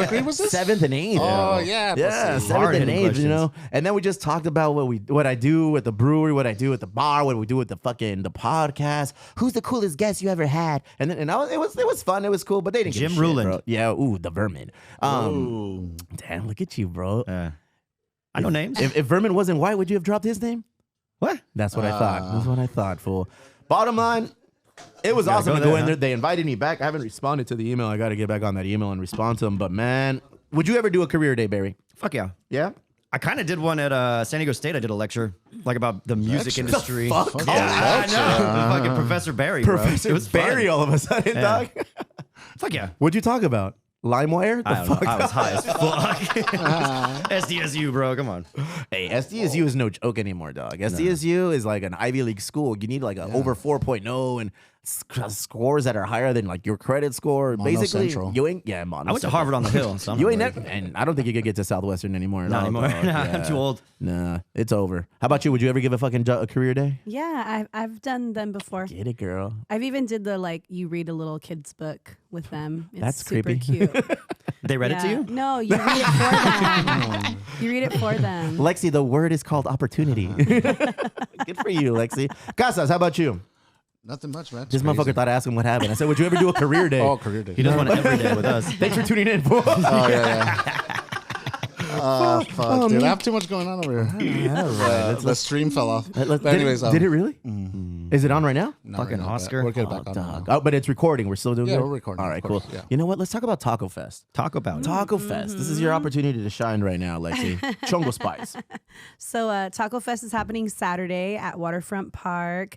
grade was this? 7th and 8th. Oh, yeah. Yeah, pussy. 7th and 8th, questions. you know? And then we just talked about what I do at the brewery, what I do at the bar, what we do with the podcast. Who's the coolest guest you ever had? And then it was fun. It was cool, but they didn't give Jim a shit, Ruland. bro. Yeah, the Vermin. Damn, look at you, bro. I know names. If Vermin wasn't white, would you have dropped his name? What? That's what I thought. That's what I thought, fool. Bottom line, it was awesome go to go there, in huh? there. They invited me back. I haven't responded to the email. I got to get back on that email and respond to them. But man, would you ever do a career day, Barry? Fuck yeah. Yeah? I kind of did one at San Diego State. I did a lecture like about the music industry. fuck? Yeah, I know. Fucking Professor Barry. Bro. Professor It was fun. Barry all of a sudden, dog. Fuck yeah. What'd you talk about? LimeWire? I don't know. I was high as fuck. SDSU, bro. Come on. Hey, SDSU is no joke anymore, dog. SDSU is like an Ivy League school. You need like a over 4.0 and scores that are higher than like your credit score. Mono Basically, Central. you ain't. Yeah, Mono I went to Central. Harvard on the Hill. So I'm You ain't like, never, and I don't think you could get to Southwestern anymore. At Not all, anymore. dog. Nah, I'm too old. Nah, it's over. How about you? Would you ever give a fucking a career day? Yeah, I've done them before. Get it, girl. I've even did the you read a little kid's book with them. It's That's super creepy. cute. They read it to you? No, you read it for them. You read it for them. Lexy, the word is called opportunity. Good for you, Lexy. Casas, how about you? Nothing much, man. This motherfucker thought I asked him what happened. I said, would you ever do a career day? Oh, career day. He does one every day with us. Thanks for tuning in, fool. Oh, yeah. Fuck, dude. I have too much going on over here. The stream fell off. But anyways, did it really? Is it on right now? not Fucking right now, but Oscar. We'll get it back on. Dog. Oh, but it's recording. We're still doing Yeah, it? we're recording, All of right, course, cool. yeah. You know what? Let's talk about Taco Fest. Talk about it. Taco Fest. This is your opportunity to shine right now, Lexi. Chongo Spice. So Taco Fest is happening Saturday at Waterfront Park.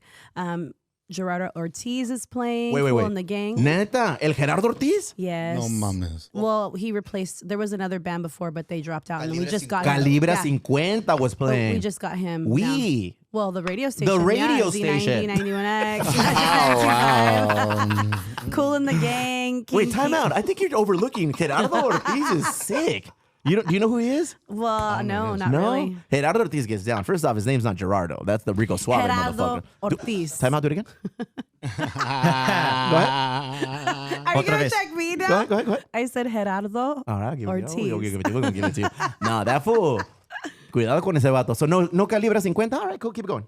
Gerardo Ortiz is playing. Wait. Cool in the Gang. Neta, El Gerardo Ortiz? Yes. No mames. Well, he replaced. There was another band before, but they dropped out, and we just got him. Calibra Yeah. 50 was playing. We just got him. We. now. Well, the radio station. The radio yeah, station. Z90, 91X. Oh, wow. Cool in the Gang. Wait, time Kinky. out. I think you're overlooking Gerardo Ortiz is sick. Do you know who he is? Well, no, not No? really. Gerardo Ortiz gets down. First off, his name's not Gerardo. That's the Rico Suave Gerardo motherfucker. Ortiz. Time out, do it again. Go ahead. Are you Otra gonna vez. check me Go now? ahead. I said Gerardo All right, I'll give it Ortiz. to you. We're gonna give it to you. Nah, that fool. Cuidado con ese vato. So no Calibra 50? All right, cool. Keep it going.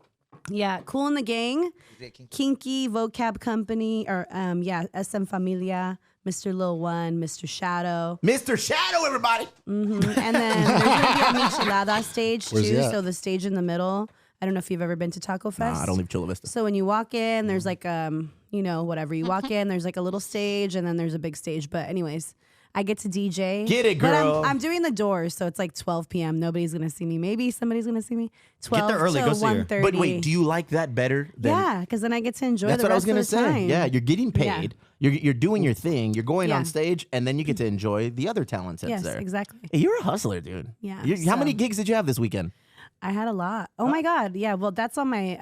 Yeah, Cool in the Gang, Kinky Vocab Company, or SM Familia, Mr. Lil One, Mr. Shadow, Mr. Shadow, everybody. and then there's gonna be a Michelada stage Where's he too. at? So the stage in the middle. I don't know if you've ever been to Taco Fest. Nah, I don't leave Chula Vista. So when you walk in, there's like whatever you walk in, there's like a little stage, and then there's a big stage. But anyways, I get to DJ. Get it, girl. But I'm doing the doors, so it's like 12 p.m. Nobody's gonna see me. Maybe somebody's gonna see me. 12 there early, to go see her. 1:30. But wait, do you like that better than... Yeah, because then I get to enjoy That's the what I was rest gonna of the say. time. Yeah, you're getting paid. You're doing your thing. You're going on Yeah. stage, and then you get to enjoy the other talents that's Yes, there. exactly. Hey, you're a hustler, dude. Yeah, How many so- gigs did you have this weekend? I had a lot. Oh my God. Yeah, well, that's on my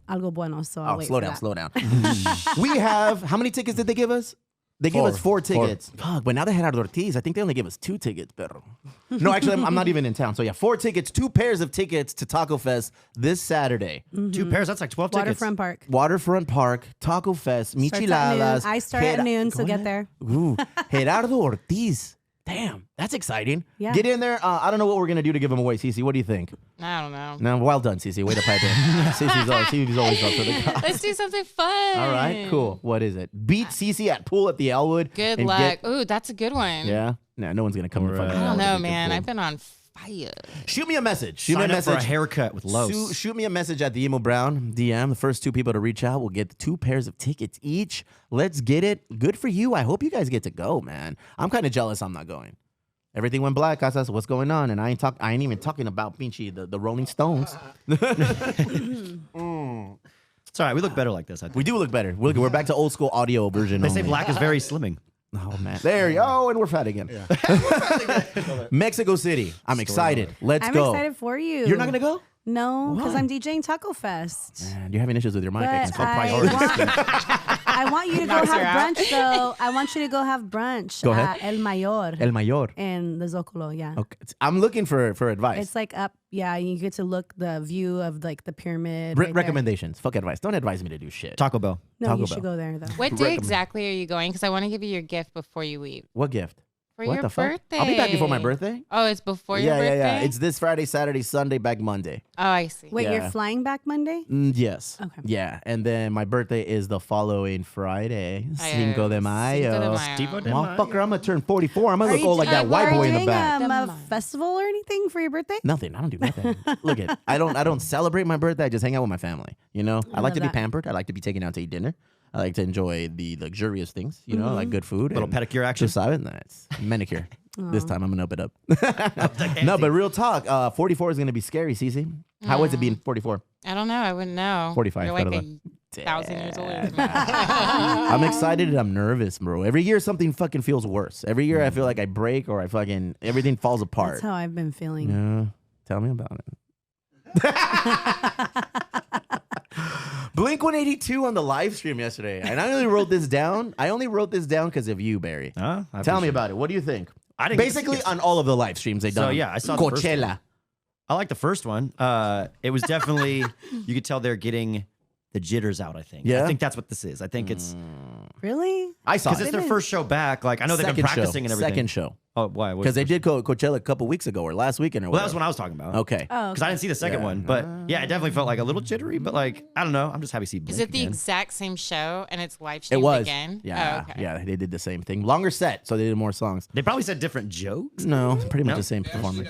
algo bueno, so I'll wait Slow for down, that. slow down. We have... How many tickets did they give us? They gave us 4 tickets. Fuck, but now they had out of Ortiz. I think they only gave us 2 tickets, perro. No, actually, I'm not even in town. So yeah, 4 tickets, 2 pairs of tickets to Taco Fest this Saturday. 2 pairs, that's like 12 tickets. Waterfront Park. Taco Fest, Starts at Micheladas. noon. I start at noon, so get there. Ooh, Gerardo Ortiz. Damn, that's exciting. Yeah. Get in there. I don't know what we're going to do to give him away, Cece. What do you think? I don't know. No, well done, Cece. Way to pipe in. Cece's always up for the cause. Let's do something fun. All right, cool. What is it? Beat Cece at pool at the Elwood. Good luck. Ooh, that's a good one. Yeah? Nah, no one's going to come to fucking I don't Elwood know, to get man. pool. I've been on fire. Shoot me a message. Sign up for a haircut with Los. Shoot me a message at the Emo Brown DM. The first 2 people to reach out will get 2 pairs of tickets each. Let's get it. Good for you. I hope you guys get to go, man. I'm kind of jealous I'm not going. Everything went black. Casas, what's going on? And I ain't even talking about Pinchy, the Rolling Stones. It's all right. We look better like this. I think. We do look better. We're back to old school audio version. They say only. black is very slimming. Oh man, there you go, and we're fat again. Yeah. Mexico City. I'm excited. Let's I'm go. excited for you. You're not gonna go? No, because Why? I'm DJing Taco Fest. Man, you're having issues with your mic. I can But tell priorities. I want you to go Knocks her have out. brunch, though. I want you to go have brunch Go ahead. at El Mayor El Mayor. in the Zocalo. Yeah. Okay. I'm looking for advice. It's like up. Yeah, you get to look the view of like the pyramid. right there. Recommendations. Fuck advice. Don't advise me to do shit. Taco Bell. No, Taco you should Bell. go there though. What day exactly are you going? Because I want to give you your gift before you leave. What gift? For What your the fuck? birthday. I'll be back before my birthday. Oh, it's before your Yeah, birthday? yeah. It's this Friday, Saturday, Sunday, back Monday. Oh, I see. Wait, Yeah. you're flying back Monday? Yes. Okay. Yeah, and then my birthday is the following Friday, Cinco de Cinco Mayo. de Mayo. Motherfucker, I'm gonna turn 44. I'm gonna Are look you old like that white are you boy in the doing back. a festival or anything for your birthday? Nothing. I don't do nothing. Look at. I don't celebrate my birthday. I just hang out with my family. You know, I like love to be that. pampered. I like to be taken out to eat dinner. I like to enjoy the luxurious things. You know, I like good food. Little and pedicure action. Just sabes, nice manicure. This time I'm gonna up it up. No, but real talk. 44 is gonna be scary, Cece. How is it being 44? I don't know. I wouldn't know. 45, You're like better 1,000 years older than me. I'm excited and I'm nervous, bro. Every year something fucking feels worse. Every year I feel like I break or I fucking everything falls apart. That's how I've been feeling. Yeah. Tell me about it. Blink 182 on the live stream yesterday. And I only wrote this down. Because of you, Barry. I Tell me appreciate about it. What do you think? I didn't get to Basically see it. on all of the live streams they've So, done. yeah, I saw the first one. Coachella. I like the first one. It was definitely, you could tell they're getting the jitters out, I think. Yeah? I think that's what this is. I think it's, Really? I saw because it. it's their first show back. Like, I know they've been Second show. practicing and everything. Second show. Oh, why? Because they did Coachella a couple weeks ago or last weekend or Well, that was whatever. what I was talking about. Okay. Oh, Because I didn't see the second Yeah. one. But yeah, it definitely felt like a little jittery, but like, I don't know. I'm just happy to see Blink Is it the again. exact same show and it's live It streamed was. again? Yeah. Oh, okay. Yeah, they did the same thing. Longer set, so they did more songs. They probably said different jokes. No, pretty much No? the same performance.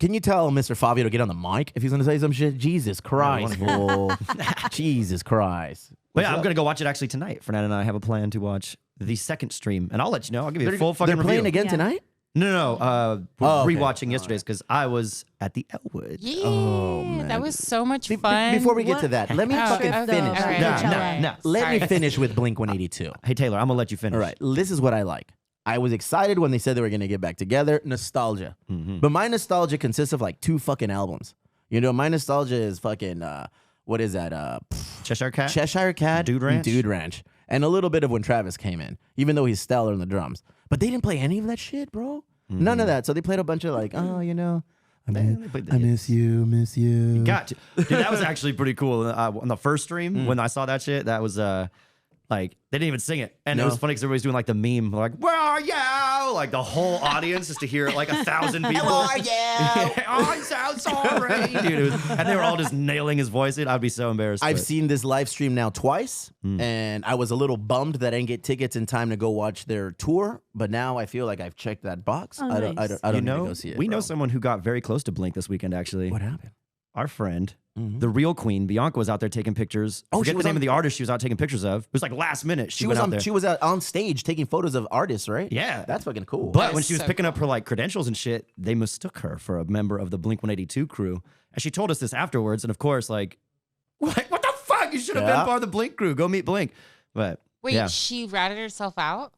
Can you tell Mr. Fabio to get on the mic if he's going to say some shit? Jesus Christ, fool. Jesus Christ. But yeah, I'm going to go watch it actually tonight. Fernando and I have a plan to watch the second stream, and I'll let you know. I'll give you a full fucking They're review. playing again Yeah. tonight? No. We're Oh, okay. rewatching yesterday's because I was at the Elwood. Yeah, man. that was so much fun. Before we get to that, let me Oh, fucking okay. finish. All right. Nah, Coachella. nah. Let me Sorry. finish with Blink 182. Hey, Taylor, I'm going to let you finish. All right, this is what I like. I was excited when they said they were going to get back together. Nostalgia. But my nostalgia consists of like 2 fucking albums. You know, my nostalgia is fucking, what is that? Cheshire Cat? Cheshire Cat. Dude Ranch? Dude Ranch. And a little bit of when Travis came in, even though he's stellar on the drums. But they didn't play any of that shit, bro. None of that. So they played a bunch of like, oh, you know, I played the miss you. Got to. Dude, that was actually pretty cool. On the first stream, when I saw that shit, that was like, they didn't even sing it. And it No. was funny because everybody's doing like the meme, like, where are you? Like the whole audience just to hear it like 1,000 people. Where are you? I'm so sorry. Dude, and they were all just nailing his voice in. I'd be so embarrassed. I've but- seen this live stream now twice, and I was a little bummed that I didn't get tickets in time to go watch their tour. But now I feel like I've checked that box. Oh, I don't nice. need you to know, go see it. we know bro. someone who got very close to Blink this weekend, actually. What happened? Our friend, the real queen, Bianca, was out there taking pictures. Oh, Forget she the was name on- of the artist she was out taking pictures of. It was like last minute. She, She went was out on. there. She was on stage taking photos of artists, right? Yeah. that's fucking cool. But That when is she was so picking up her like credentials and shit, they mistook her for a member of the Blink 182 crew. And she told us this afterwards. And of course, like, what the fuck? You should have Yeah. been part of the Blink crew. Go meet Blink. But Wait, yeah. she ratted herself out?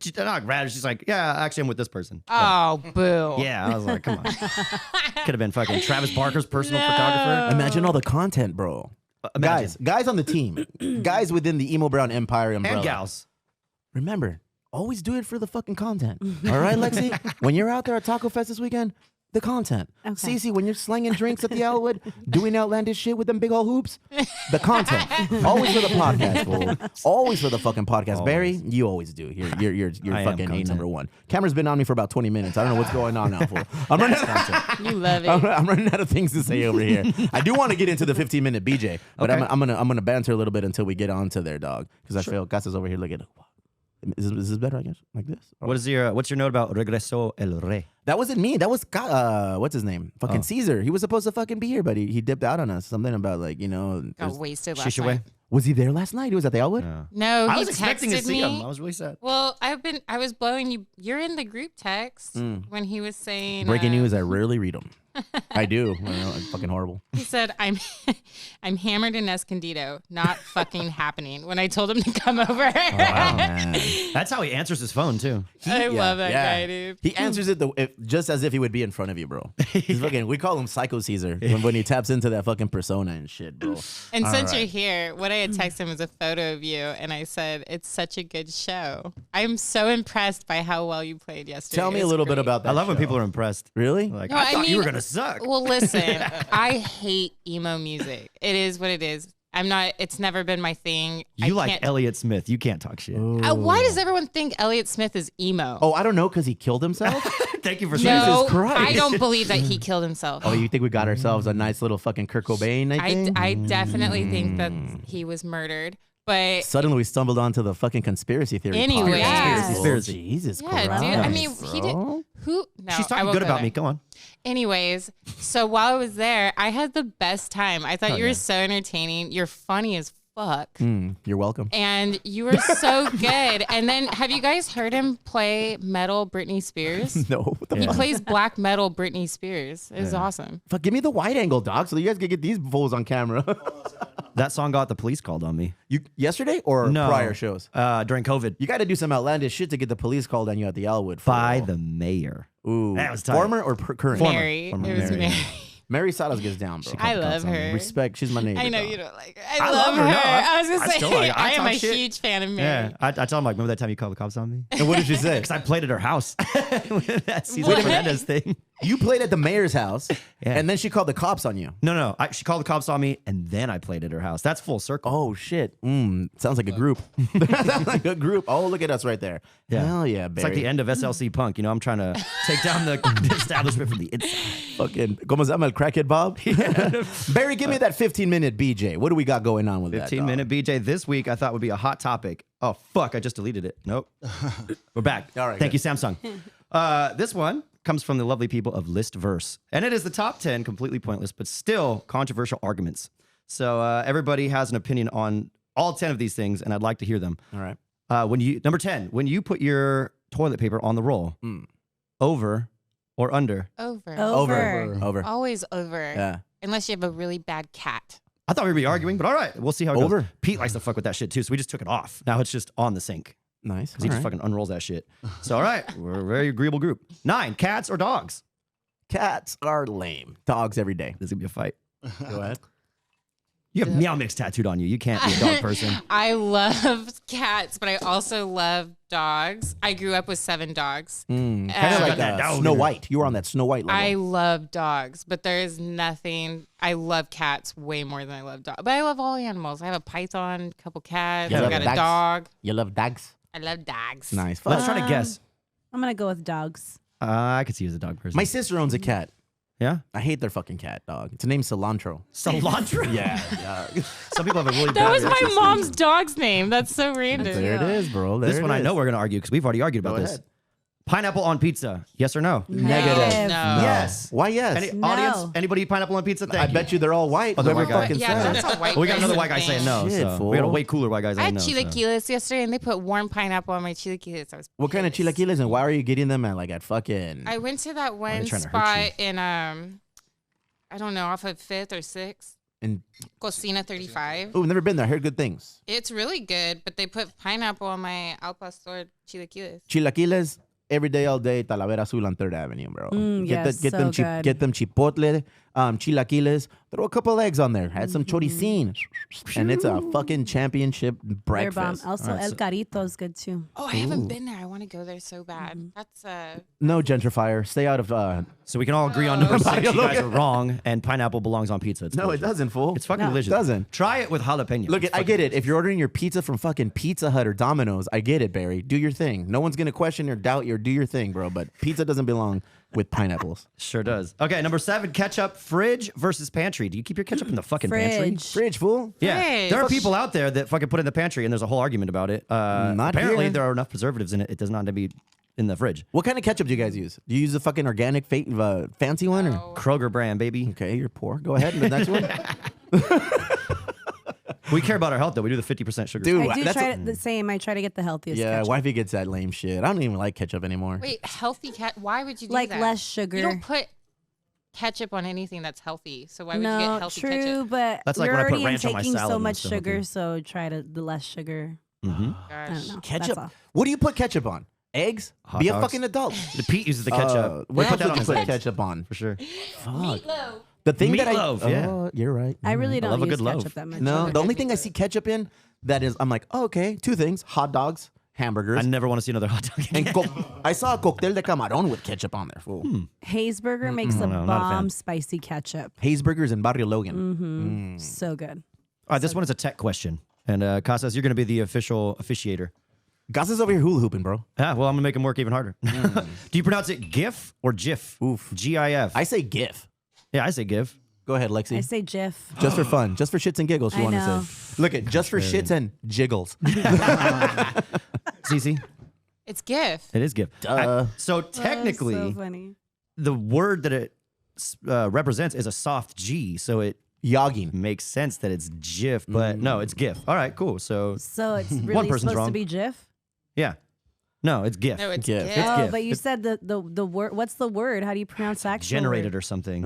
She, not rather. She's like, yeah, actually, I'm with this person. Oh, boo. Yeah, I was like, come on. Could have been fucking Travis Barker's personal photographer. Imagine all the content, bro. Imagine. Guys on the team, guys within the Emo Brown Empire umbrella. And gals. remember, always do it for the fucking content. All right, Lexi? When you're out there at Taco Fest this weekend, the content. Okay. CeCe, when you're slinging drinks at the Elwood, doing outlandish shit with them big old hoops, the content. Always for the podcast, fool. Always for the fucking podcast. Barry, you always do. You're I am fucking content. number one. Camera's been on me for about 20 minutes. I don't know what's going on now, fool. I'm running You love it. I'm running out of things to say over here. I do want to get into the 15-minute BJ, but Okay. I'm gonna banter a little bit until we get on to their dog because I feel Casas over here looking. Is this better? I guess like this. Or- What's your note about Regreso el Rey? That wasn't me. That was what's his name? Fucking Caesar. He was supposed to fucking be here, but he dipped out on us. Something about like Got there's- wasted last Shisha way? night. was he there last night? He was at the Elwood. No, I he was expecting to texted see me. him. I was really sad. Well, I was blowing you. You're in the group text when he was saying Breaking news. I rarely read them. I do. It's fucking horrible. He said, "I'm hammered in Escondido. Not fucking happening." When I told him to come over, Wow, man. That's how he answers his phone too. I love that guy, dude. He answers it just as if he would be in front of you, bro. He's fucking. We call him Psycho Caesar when he taps into that fucking persona and shit, bro. And All since right. you're here, what I had texted him was a photo of you, and I said, "It's such a good show. I'm so impressed by how well you played yesterday." Tell me It a was little bit great." about that. I love when show. people are impressed. Really. Like, No, I thought you were mean, gonna suck. Well, listen, I hate emo music. It is what it is. I'm not. It's never been my thing. You I like can't- Elliott Smith. You can't talk shit. Why does everyone think Elliott Smith is emo? Oh, I don't know, because he killed himself. Thank you for saying no, Jesus Christ. I don't believe that he killed himself. Oh, you think we got ourselves a nice little fucking Kurt Cobain? I think. I definitely think that he was murdered. But Suddenly we stumbled onto the fucking conspiracy theory. Anyway. podcast. Yes. Conspiracy. Jesus yeah, Christ. dude. I mean, he did. bro. Who? No, She's I talking won't good go about there. me. Go on. Anyways, so while I was there, I had the best time. I thought you were so entertaining. You're funny as fuck. You're welcome. And you were so good. And then, have you guys heard him play metal Britney Spears? No. What the He fuck? plays black metal Britney Spears. It was awesome. Fuck, give me the wide angle, dog, so you guys can get these fools on camera. That song got the police called on me. You yesterday or No. prior shows? During COVID. You got to do some outlandish shit to get the police called on you at the Elwood. By fool. the mayor. Ooh, That was tight. former or current? Mary. Former It was Mary. Mary. Mary Salas gets down, bro. I love her. Respect. She's my neighbor. I know dog. you don't like her. I, I love love her. her. No, I was I gonna say, still like her. I I am talk a shit. huge fan of Mary. Yeah. I tell him, like, remember that time you called the cops on me? And what did you say? Because I played at her house. That Cesar What? Fernandez thing. You played at the mayor's house, Yeah. and then she called the cops on you. No. She called the cops on me, and then I played at her house. That's full circle. Oh shit! Sounds like a group. Sounds like a group. Oh, look at us right there. Yeah. Hell yeah, It's like Barry. the end of SLC Punk. You know, I'm trying to take down the establishment from the inside. Fucking, ¿cómo se llama el crackhead Bob? Barry, give me that 15-minute BJ. What do we got going on with that? 15-minute BJ this week I thought would be a hot topic. Oh, fuck. I just deleted it. Nope. We're back. All right, Thank good. you, Samsung. This one comes from the lovely people of Listverse. And it is the top 10 completely pointless, but still controversial arguments. So everybody has an opinion on all 10 of these things, and I'd like to hear them. All right. Number 10, when you put your toilet paper on the roll, over or under? Over. Over. Always over. Yeah. Unless you have a really bad cat. I thought we'd be arguing, but all right. We'll see how it Over. goes. Pete likes to fuck with that shit too, so we just took it off. Now it's just on the sink. Nice. Because he just fucking unrolls that shit. So, all right. We're a very agreeable group. 9, cats or dogs? Cats are lame. Dogs every day. This is going to be a fight. Go ahead. You have Meow Mix tattooed on you. You can't be a dog person. I love cats, but I also love dogs. I grew up with 7 dogs. Kind of Um, like that dog Snow here. White. You were on that Snow White level. I love dogs, but there is nothing. I love cats way more than I love dogs. But I love all animals. I have a python, a couple cats. You I love got a dogs? dog. You love dogs? I love dogs. Nice. Let's try to guess. I'm gonna go with dogs. I could see you as a dog person. My sister owns a cat. yeah? I hate their fucking cat, dog. It's named Cilantro. Cilantro? Yeah. Some people have a really That bad was my reaction. mom's dog's name. That's so random. There it is, bro. There This it one I is. know we're going to argue because we've already argued about Go this. ahead. Pineapple on pizza. Yes or no? Negative. No. Yes. Why yes? Any No. audience? Anybody eat pineapple on pizza? Thank I bet you they're all white. Oh, they're Whoever white guy. fucking Yeah, said. that's a white Well, we got another person white guy saying thing. no. Shit, So fool. we got a way cooler white guy I saying had no. so. chilaquiles yesterday, and they put warm pineapple on my chilaquiles. I was What kind of pissed. chilaquiles and why are you getting them at fucking? I went to that one trying to hurt spot in I don't know, off of 5th or 6th, in, Cocina 35. oh, never been there. I heard good things. It's really good, but they put pineapple on my al pastor chilaquiles. Chilaquiles every day, all day. Talavera Azul on 3rd Avenue, bro. Yes, get so them good. get them chipotle, chilaquiles. Throw a couple eggs on there. Add some choricín. And it's a fucking championship They're bomb. breakfast. Also, El Carito is good too. Oh, I haven't been there. I want to go there so bad. That's No gentrifier. Stay out of... So we can all agree on number 6. You guys are wrong, and pineapple belongs on pizza. It's no, it delicious. doesn't, fool. It's fucking No. delicious. It doesn't. Try it with jalapeno. Look, It's I fucking get it. If you're ordering your pizza from fucking Pizza Hut or Domino's, I get it, Barry. Do your thing. No one's going to question or doubt you. Do your thing, bro. But pizza doesn't belong with pineapples. Sure does. Okay, number 7, ketchup, fridge versus pantry. Do you keep your ketchup in the fucking pantry? Fridge. Fridge, fool. Yeah, Fridge. there are people out there that fucking put it in the pantry, and there's a whole argument about it. Not apparently, here. there are enough preservatives in it. It does not need to be in the fridge. What kind of ketchup do you guys use? Do you use the fucking organic fancy one? Or? Kroger brand, baby. Okay, you're poor. Go ahead. The next one. We care about our health, though. We do the 50% sugar. Dude, I do that's try a- the same. I try to get the healthiest Yeah, ketchup. wifey gets that lame shit. I don't even like ketchup anymore. wait, healthy Why would you do Like that? less sugar. You don't put ketchup on anything that's healthy. So why would you No, get healthy true, ketchup? but That's like you're when I put already ranch on my intaking salad so and much stuff, sugar, okay. so try the less sugar. I don't Gosh. know. Ketchup? That's all. What do you put ketchup on? Eggs? Hot Be a dogs. fucking adult. The Pete uses the ketchup. What We else put that would on you his put eggs, ketchup on? for sure. Fuck. The thing that Meatloaf, yeah. Oh, you're right. I really don't love a use good loaf. ketchup that much. No, the only thing I see ketchup in that is, I'm like, oh, okay, 2 things: hot dogs, hamburgers, I never want to see another hot dog again. and I saw a cocktail de camarón with ketchup on there. Fool. Hazeburger makes a no, not a fan. bomb spicy ketchup. Hazeburgers in Barrio Logan. So good. All right, this one is a tech question. And Casas, you're going to be the official officiator. Gus is over here hula hooping, bro. Yeah, well, I'm going to make him work even harder. Do you pronounce it GIF or GIF? Oof. GIF. I say GIF. Yeah, I say GIF. Go ahead, Lexi. I say Jif. Just for fun, just for shits and giggles. You I want know. to say? Look at just for shits and jiggles. CeCe, It's GIF. it is GIF. Duh. So That's technically, so funny. the word that it represents is a soft G, so it Yogging. makes sense that it's GIF, but no, it's GIF. All right, cool. So So it's really person's supposed wrong. to be Jif. yeah, no, it's GIF. No, it's GIF. GIF. It's Oh, GIF. but you said the word. What's the word? How do you pronounce the actual Generated word? or something.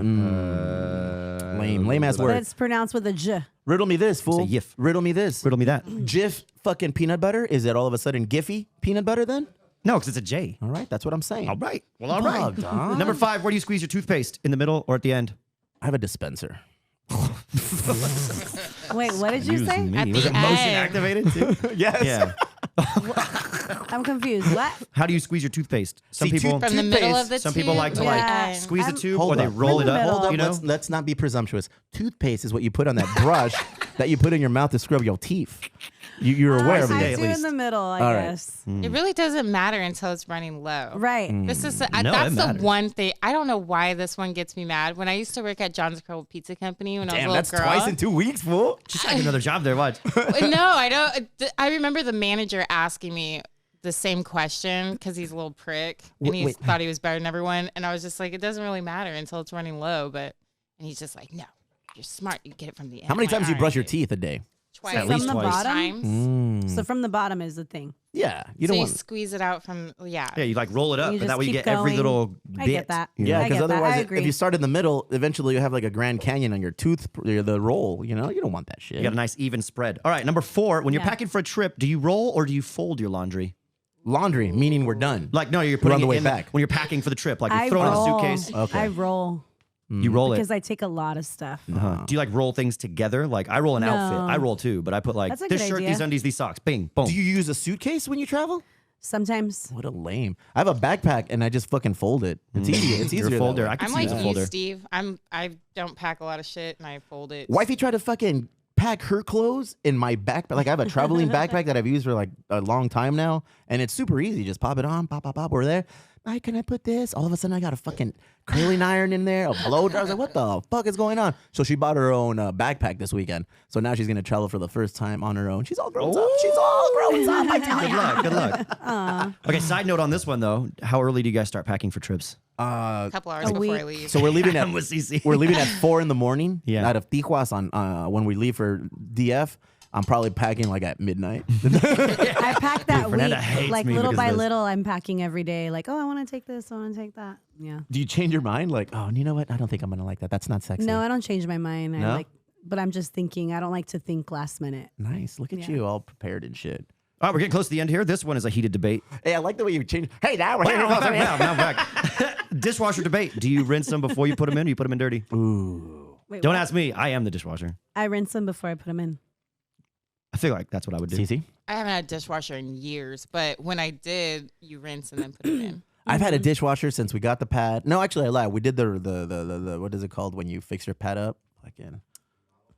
Lame ass But word. it's pronounced with a J. Riddle me this, fool. Say yif. Riddle me this. Riddle me that. Jif fucking peanut butter. Is it all of a sudden Giffy peanut butter then? No, because it's a J. All right, that's what I'm saying. All right. Well, all right. Dog. Number 5, where do you squeeze your toothpaste? In the middle or at the end? I have a dispenser. Wait, what did you say? At Was the it motion end. activated too? Yes. Yeah. I'm confused. What? How do you squeeze your toothpaste? Some See, people From the middle of the some people like to Yeah. squeeze the I'm- tube Hold or they up. roll it up. Middle. Hold up. You know? Let's not be presumptuous. Toothpaste is what you put on that brush that you put in your mouth to scrub your teeth. You're aware of I day it. at do least. in the middle, I All right. guess. It really doesn't matter until it's running low. Right. This is No, that's it the matters. one thing. I don't know why this one gets me mad. When I used to work at John's Curl Pizza Company when I Damn, was a that's little girl. twice in 2 weeks, fool. Just like another job there. Watch. No, I don't. I remember the manager asking me the same question because he's a little prick and he Wait. thought he was better than everyone. And I was just like, it doesn't really matter until it's running low. But and he's just like, no, you're smart. You get it from the end. How many I'm like, times do you "All brush your right, teeth a day? Twice. At least From the twice. bottom? Times. So from the bottom is the thing. Yeah, you So don't you want. squeeze it out from Yeah, you like roll it up, You and that just way you keep get every going. little bit. I get that. Yeah, I because get that. otherwise, I if agree. you start in the middle, eventually you have like a Grand Canyon on your tooth, the roll. You know, you don't want that shit. You got a nice even spread. All right, number 4. When you're Yeah. packing for a trip, do you roll or do you fold your laundry? Laundry, meaning we're done. Like, no, you're We're putting on the it way in back. when you're packing for the trip. Like, I you throw it in a roll. suitcase. Okay. I roll You roll it. because I take a lot of stuff. Do you like roll things together? Like, I roll an outfit. No. I roll too, but I put like That's a this good shirt, idea. these undies, these socks. Bing, boom. Do you use a suitcase when you travel? Sometimes. What a lame. I have a backpack and I just fucking fold it. It's easier. It's You're easier. a folder. that way. I can I'm see like you as a you, folder. Steve. I don't pack a lot of shit and I fold it. Wifey tried to fucking pack her clothes in my backpack. Like I have a traveling backpack that I've used for like a long time now, and it's super easy. Just pop it on, pop, pop, pop. We're there. Mike, can I put this? All of a sudden, I got a fucking curling iron in there, a blow dryer. I was like, what the fuck is going on? So she bought her own backpack this weekend. So now she's gonna travel for the first time on her own. She's all grown up. She's all grown up. I tell Good you. luck. Good luck. Okay, side note on this one though. How early do you guys start packing for trips? A couple hours A before I week. leave. So we're leaving at I'm with CeCe. we're leaving at 4 a.m. Yeah. out of Tijuas on when we leave for DF. I'm probably packing like at midnight. I pack that Fernanda week. hates Like me little because by of this. little, I'm packing every day. Like, oh, I want to take this. I want to take that. Yeah. Do you change your mind? Like, oh, you know what? I don't think I'm gonna like that. That's not sexy. No, I don't change my mind. No? But I'm just thinking. I don't like to think last minute. Nice. Look at Yeah. you, all prepared and shit. All right, we're getting close to the end here. This one is a heated debate. Hey, I like the way you changed. Hey, now we're Wait, here. no, now I'm back. Dishwasher debate. Do you rinse them before you put them in, or you put them in dirty? Wait, Don't what? ask me. I am the dishwasher. I rinse them before I put them in. I feel like that's what I would do. CeCe? I haven't had a dishwasher in years, but when I did, you rinse and then put it in. I've had a dishwasher since we got the pad. No, actually, I lied. We did the what is it called when you fix your pad up? Again.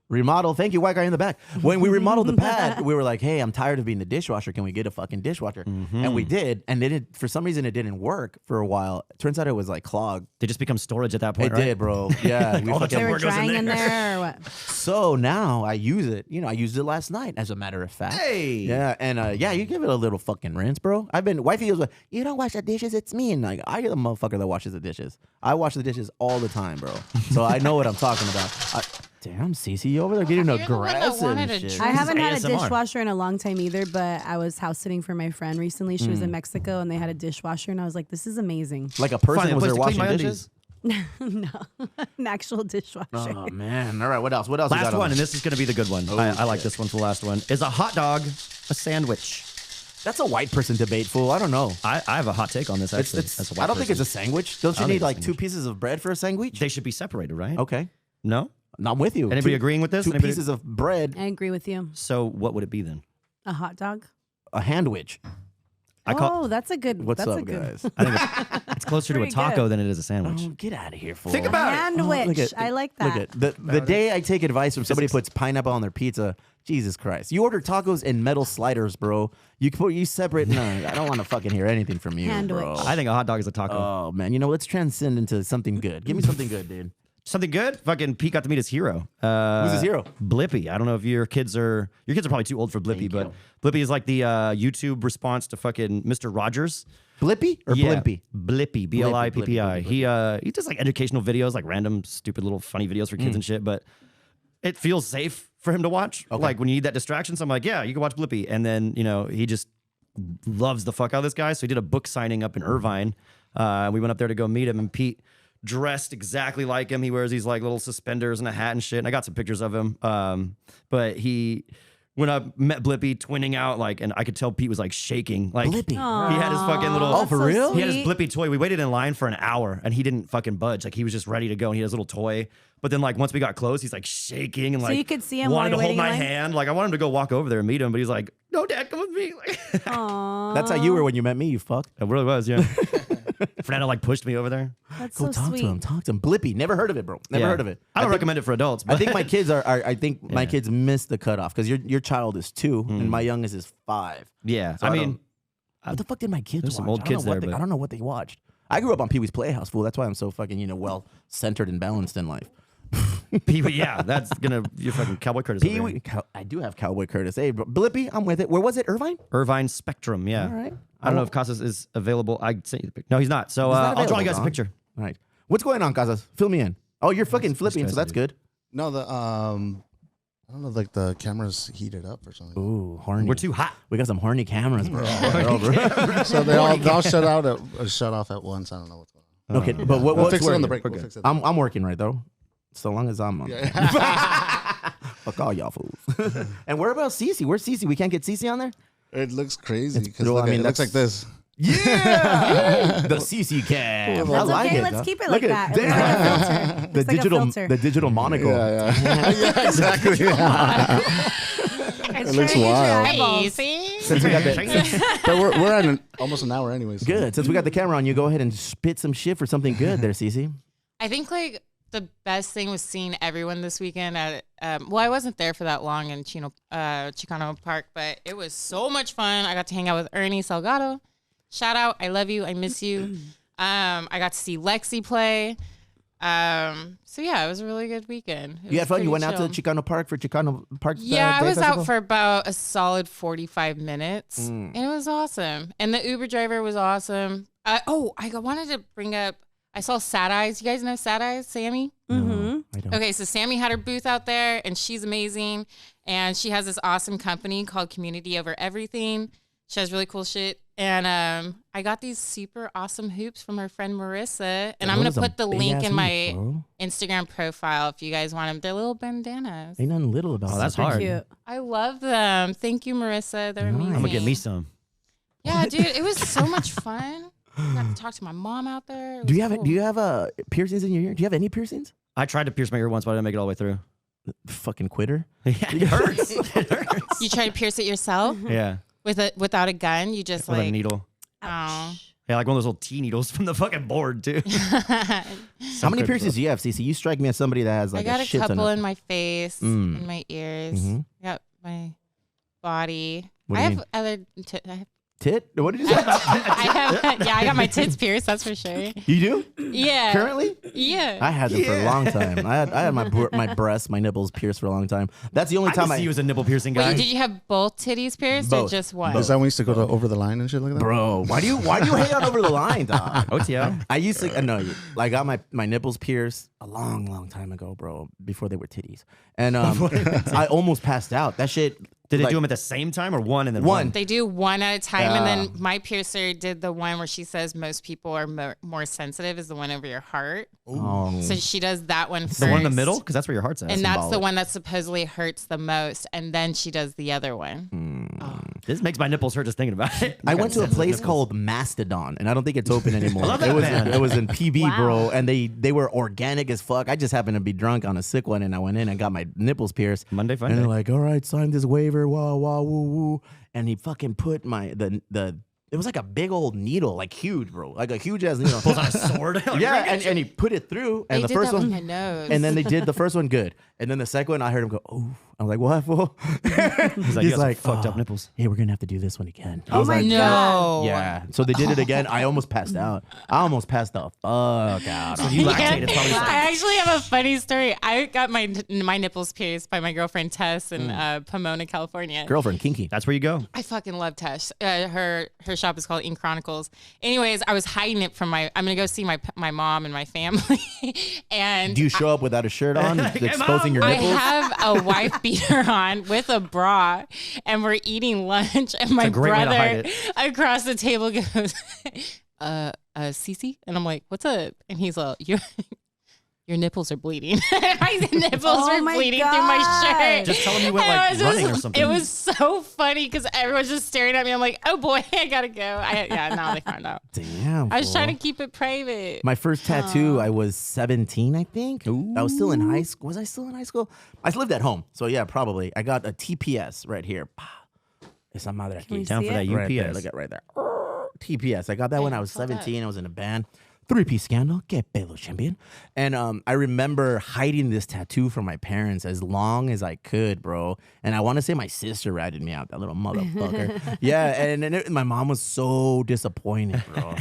Remodel. Thank you, white guy in the back. When we remodeled the pad, we were like, hey, I'm tired of being the dishwasher. Can we get a fucking dishwasher? And we did. And for some reason, it didn't work for a while. It turns out it was like clogged. They just become storage at that point, It right? did, bro. Yeah. We All the fucking- They were Where goes in drying in there? there or what? so now I use it. I used it last night, as a matter of fact. Hey. Yeah. And you give it a little fucking rinse, bro. Wifey was like, you don't wash the dishes, it's me. And like, I the motherfucker that washes the dishes. I wash the dishes all the time, bro. So I know what I'm talking about. Damn, CeCe, you over there getting You're the one that aggressive wanted and to shit. drink. I haven't had a ASMR. dishwasher in a long time either, but I was house sitting for my friend recently. She was in Mexico and they had a dishwasher, and I was like, this is amazing. Like a person Finally, a was place there to clean washing my dishes? No, an actual dishwasher. Oh, man. All right, what else? What else? we Last got on one, and this? this is going to be the good one. I like this one for the last one. Is a hot dog a sandwich? That's a white person debate, fool. I don't know. I have a hot take on this, actually. as a white I don't think it's a person. sandwich. Don't you I don't need think like it's a two sandwich. pieces of bread for a sandwich? They should be separated, right? Okay. No? I'm with you. Anybody agreeing with this? Two Anybody- pieces of bread, I agree with you. So what would it be then? A hot dog. a handwich. I call. That's a good. What's that's up, a good. guys? I think it's closer to a Pretty taco good. than it is a sandwich. Oh, get out of here, fool. Think about it. Sandwich. Look at- I like Look that. at the day I take advice from somebody who puts pineapple on their pizza. Jesus Christ! You order tacos in metal sliders, bro. You separate. No, I don't want to fucking hear anything from you, bro. Handwich. I think a hot dog is a taco. Oh man, let's transcend into something good. Give me something good, dude. Something good? Fucking Pete got to meet his hero. Who's his hero? Blippy. I don't know if your kids are probably too old for Blippy, Thank but you. Blippy is like the YouTube response to fucking Mr. Rogers. Blippy or Yeah, Blimpy? Blippy, Blippi. Blippy. He does like educational videos, like random stupid little funny videos for kids and shit, but it feels safe for him to watch. Okay. Like when you need that distraction, so I'm like, yeah, you can watch Blippy. And then, he just loves the fuck out of this guy. So he did a book signing up in Irvine. We went up there to go meet him, and Pete dressed exactly like him. He wears these like little suspenders and a hat and shit. And I got some pictures of him. But when I met Blippy twinning out, and I could tell Pete was like shaking. Like Blippy. he had his fucking little. Oh, for real? He had his Blippy toy. We waited in line for an hour, and he didn't fucking budge. Like he was just ready to go, and he had his little toy. But then, once we got close, he's like shaking and So like you could see him while wanted to you're hold waiting in my line? hand. Like I wanted him to go walk over there and meet him, but he's like, "No, Dad, come with me." Aww. That's how you were when you met me. You fuck. It really was, yeah. Fernando pushed me over there. That's Go so talk sweet. to him. Talk to him. Blippy. Never heard of it, bro. Never Yeah. heard of it. I don't think- recommend it for adults. I But think my kids are. I think my kids missed the cutoff because your child is 2 and my youngest is 5. yeah, So I I mean, What the fuck did my kids there's watch? some old I don't know kids what there, they- but- I don't know what they watched. I grew up on Pee Wee's Playhouse, fool. That's why I'm so fucking well centered and balanced in life. Pee-wee, yeah, that's gonna you're fucking Cowboy Curtis. over Pee here. Wee. I do have Cowboy Curtis. Hey, Blippy, I'm with it. Where was it? Irvine. Irvine Spectrum, yeah. All right. I don't know if Casas is available. I sent you the picture. No, he's not. So He's not I'll draw available, you guys a dog. picture. All right. What's going on, Casas? Fill me in. Oh, you're fucking flipping, so that's good. No, I don't know, like the camera's heated up or something. Ooh, horny. We're too hot. We got some horny cameras, bro. So they all shut off at once. I don't know what's going on. Okay, but We'll what's fix it on working? the break. We'll fix it. I'm working right though, so long as I'm on. Fuck all y'all fools. And where about CeCe? Where's CeCe? We can't get CeCe on there. It looks crazy because well, I mean, it looks like that's- this. Yeah, the CeCe cam. That's I like okay. it. Let's huh? keep it Look like at that. It looks like a filter. The Looks like a digital, filter. the digital monocle. Yeah, exactly. It's It looks trying to get your wild. eyeballs. Since we got the, But we're at almost an hour anyways. good. Since we got the camera on, you go ahead and spit some shit for something good there, CeCe. I think the best thing was seeing everyone this weekend at I wasn't there for that long in Chicano Park, but it was so much fun. I got to hang out with Ernie Salgado. Shout out, I love you, I miss you. I got to see Lexy play. So yeah, it was a really good weekend. You had fun. You went out to Chicano Park for Chicano Park. Yeah, I Day was Festival? out for about a solid 45 minutes. And it was awesome. And the Uber driver was awesome. I wanted to bring up, I saw Sad Eyes. You guys know Sad Eyes, Sammy? Mm-hmm. I don't. Okay, so Sammy had her booth out there, and she's amazing. And she has this awesome company called Community Over Everything. She has really cool shit. And I got these super awesome hoops from her friend Marissa. And I'm Those going to are put the big link ass in my hoops, bro. Instagram profile if you guys want them. They're little bandanas. Ain't nothing little about Oh, that. that's hard. Cute. I love them. Thank you, Marissa. They're amazing. I'm gonna get me some. Yeah, dude, it was so much fun. I got to talk to my mom out there. It Do you was have cool. do you have piercings in your ear? Do you have any piercings? I tried to pierce my ear once, but I didn't make it all the way through. Fucking quitter. Yeah, it hurts. It hurts. You try to pierce it yourself Yeah, without a gun? You just with like a needle. Oh. Yeah, like one of those little tea needles from the fucking board too. How many piercings do you have, CeCe? You strike me as somebody that has like I got a a shit ton couple of. in my face, in my ears. Mhm. I got my body. What I do you have other. I have, Tit? What did you say? I got my tits pierced. That's for sure. You do? Yeah. Currently? Yeah. I had them for a long time. I had my breasts, my nipples pierced for a long time. That's the only I time can see you as a nipple piercing guy. Wait, did you have both titties pierced or Both. just one? Is that when you used to go to over the line and shit like that? Bro, why do you hate on over the line, dog? OTL. I used to no, I got my nipples pierced a long time ago, bro, before they were titties, and I almost passed out. That shit. Did they like, do them at the same time or one and then One. They do one at a time, and Yeah. then my piercer did the one where she says most people are more sensitive is the one over your heart. Oh. So she does that one first. The one in the middle? Because that's where your heart's at. And that's the symbolic. one that supposedly hurts the most, and then she does the other one. This makes my nipples hurt just thinking about it. I went to a place called Mastodon, and I don't think it's open anymore. love that it was band. it was in PB, Wow. bro, and they were organic as fuck. I just happened to be drunk on a sick one, and I went in and got my nipples pierced. Monday fun and they're day. like, "All right, sign this waiver, wah wah woo woo," and he fucking put the. It was like a big old needle, like huge, bro, like a huge ass needle. Pulls out a sword. Yeah, and he put it through, and They the did first that with one, my nose. and then they did the first one good, and then the second one, I heard him go, "Oh," I was like, "What?" Fool? He's like, you got some fucked up nipples. Hey, we're gonna have to do this one again. I Oh was my like, God. yeah. So they did it again. I almost passed out. I almost passed the fuck out. You lactate. It's probably I actually have a funny story. I got my nipples pierced by my girlfriend Tess in Pomona, California. Girlfriend, kinky. That's where you go. I fucking love Tess. Her shop is called Ink Chronicles. Anyways, I was hiding it from I'm gonna go see my mom and my family, and Do you show up without a shirt on, exposing your I nipples? have a wife beater on with a bra, and we're eating lunch, and my a great way to hide brother across the table goes, Cece? And I'm like, what's up? And he's like, your nipples are bleeding. My nipples Oh were my bleeding through my God. shirt. Just tell him you went And like it was running just- or something. It was so funny because everyone's just staring at me. I'm like, oh boy, I gotta go. Now they found out. Damn. I was trying to fool. keep it private. My first tattoo, I was 17, I think. I was still in high school. Was I still in high school? I lived at home. So yeah, probably. I got a TPS right here. Esa madre Can we aquí. Down see for that it? Right there. UPS. Look at right there. TPS. I got that when I was hold up. 17. I was in a band. 3-piece scandal. Que pedo, champion. And I remember hiding this tattoo from my parents as long as I could, bro. And I want to say my sister ratted me out, that little motherfucker. Yeah, and my mom was so disappointed, bro.